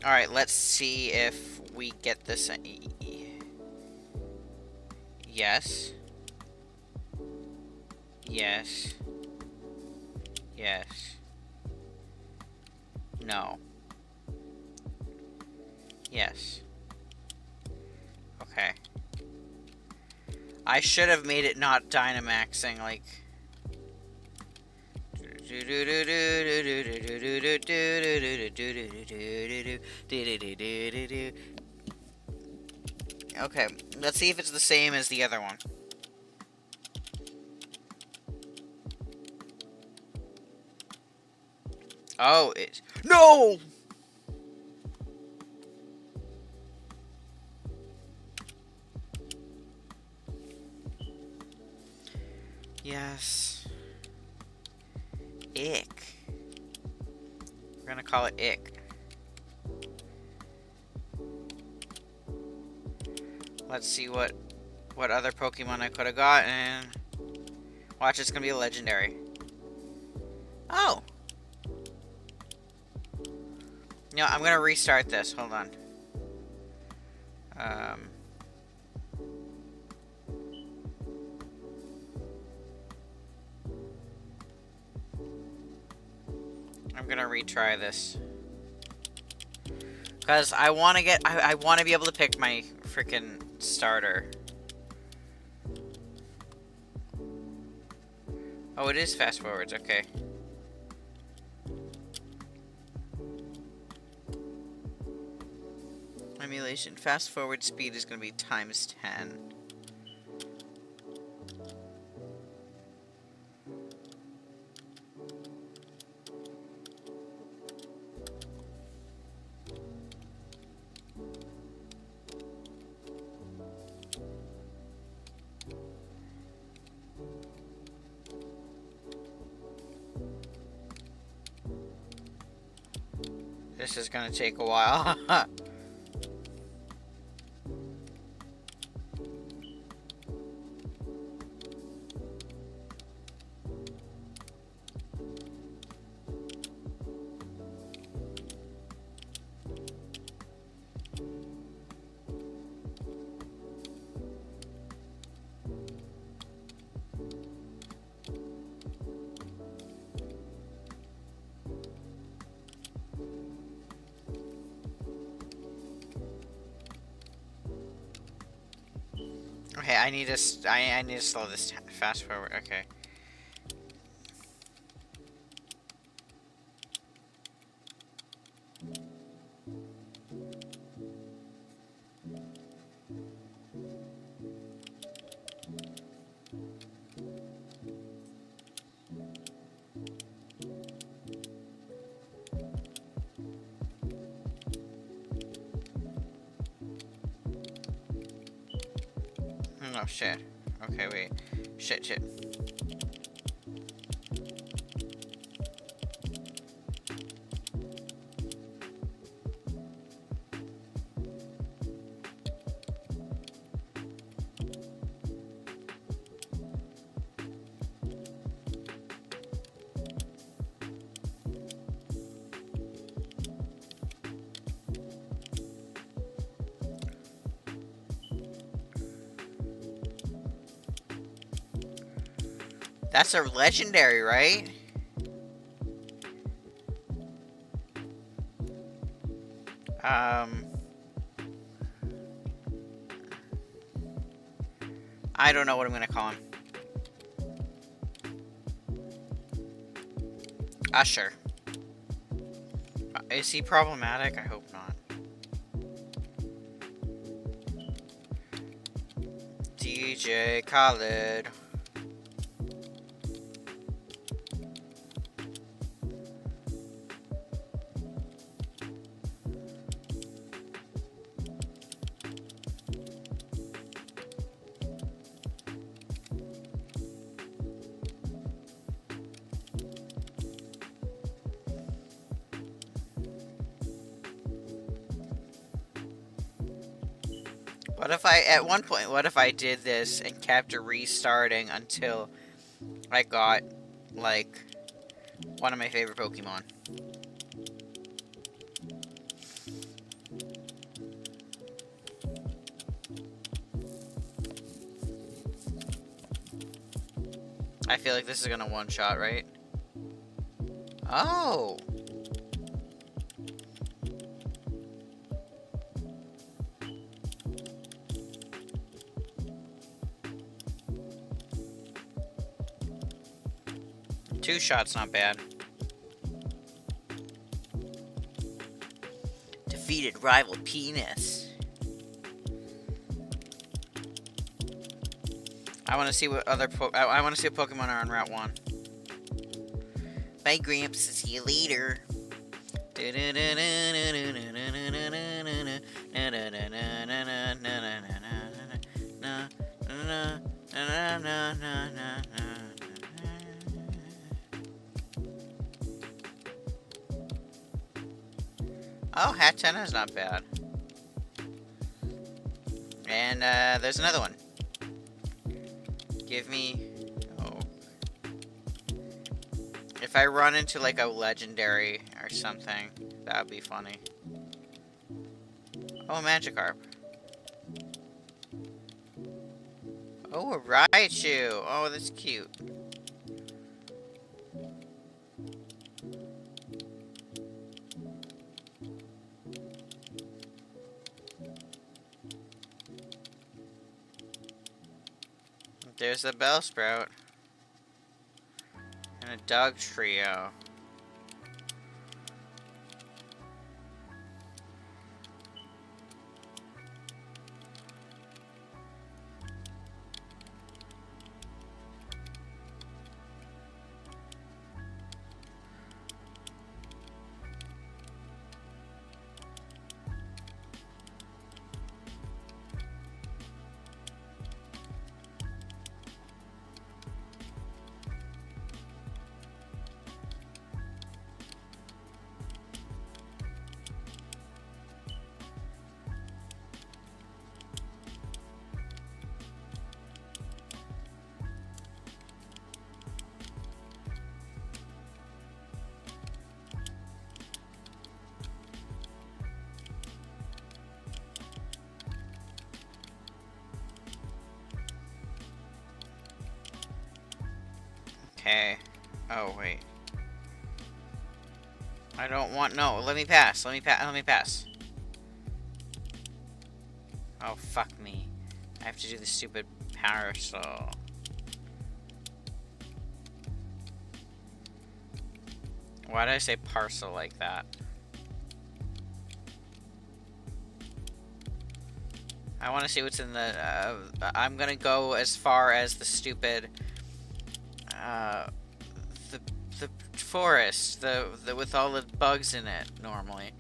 Alright, let's see if we get this. Yes. Yes. Yes. No. Yes. Okay. I should have made it not Dynamaxing, like... Okay, let's see if it's the same as the other one. Oh, it's... No! Yes. Ick. We're gonna call it Ick. Let's see what other Pokemon I could have got, and watch, it's gonna be a legendary. Oh. No, I'm gonna restart this. Hold on. I'm gonna retry this. Because I want to get... I want to be able to pick my freaking starter. Oh, it is fast forwards. Okay. Emulation. Fast forward speed is going to be times 10. This is going to take a while. Okay, I need to slow this fast forward. Okay. Oh shit. Okay, wait. Shit. That's a legendary, right? I don't know what I'm gonna call him. Usher. Is he problematic? I hope not. DJ Khaled. What if I, at one point, what if I did this and kept restarting until I got, like, one of my favorite Pokemon? I feel like this is gonna one-shot, right? Oh! Two shots, not bad. Defeated rival penis. I want to see what other I want to see what Pokemon are on Route 1. Bye, Gramps. See you later. Oh, Hatenna's not bad. And there's another one. Give me... Oh. If I run into like a legendary or something, that would be funny. Oh, a Magikarp. Oh, a Raichu. Oh, that's cute. There's a Bellsprout. And a dog trio. Okay. Oh, wait. I don't want... No, let me pass. Let me pass. Oh, fuck me. I have to do the stupid parasol. Why did I say parcel like that? I want to see what's in the... I'm gonna go as far as the stupid... the forest, the with all the bugs in it. Normally,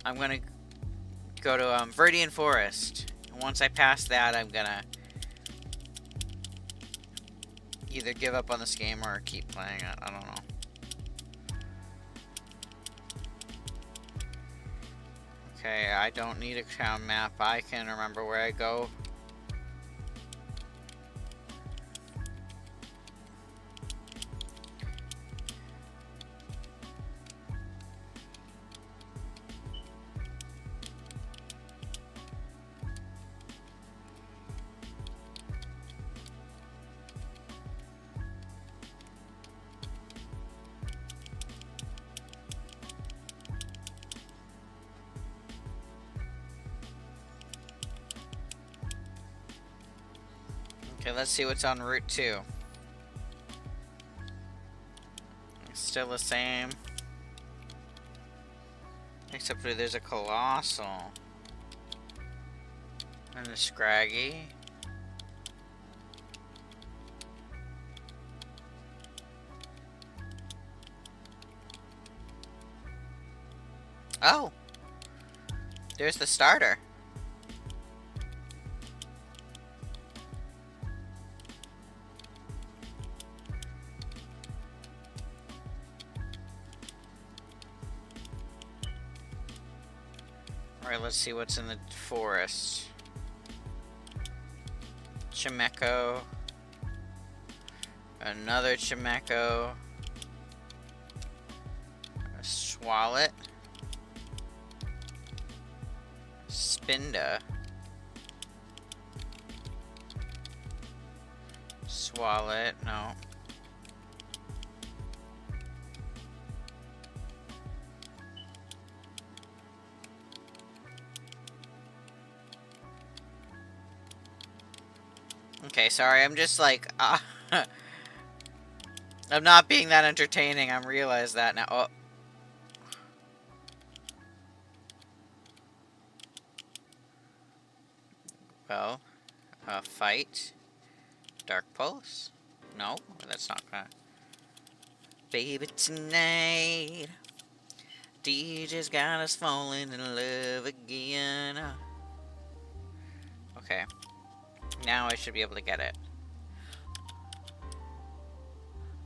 I'm gonna go to Viridian Forest. And once I pass that, I'm gonna either give up on this game or keep playing it. I don't know. Okay, I don't need a town map. I can remember where I go. Okay, let's see what's on Route 2. Still the same. Except for there's a Colossal. And a Scraggy. Oh! There's the starter. Alright, let's see what's in the forest. Chimeco. Another Chimeco. A Swallet. Spinda. Swallet, no. Okay, sorry, I'm just like, I'm not being that entertaining, I realize that now. Oh. Well, fight. Dark Pulse? No, that's not gonna. Baby, tonight, DJ's got us falling in love again. Okay. Now I should be able to get it.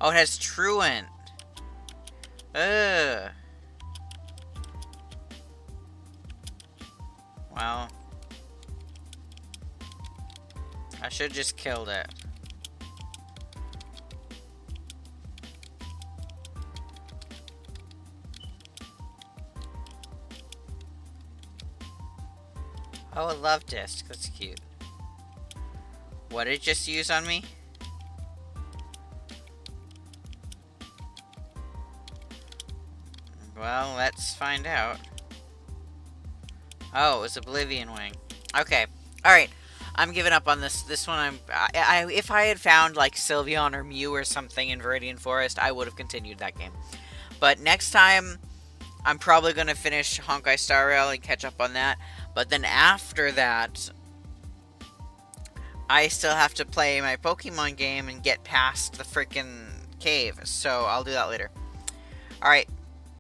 Oh, it has Truant. Ugh. Well. I should just killed it. Oh, a love disc. That's cute. What did it just use on me? Well, let's find out. Oh, it was Oblivion Wing. Okay. Alright. I'm giving up on this. This one, if I had found, like, Sylveon or Mew or something in Viridian Forest, I would have continued that game. But next time, I'm probably going to finish Honkai Star Rail and catch up on that. But then after that, I still have to play my Pokemon game and get past the freaking cave. So I'll do that later. Alright,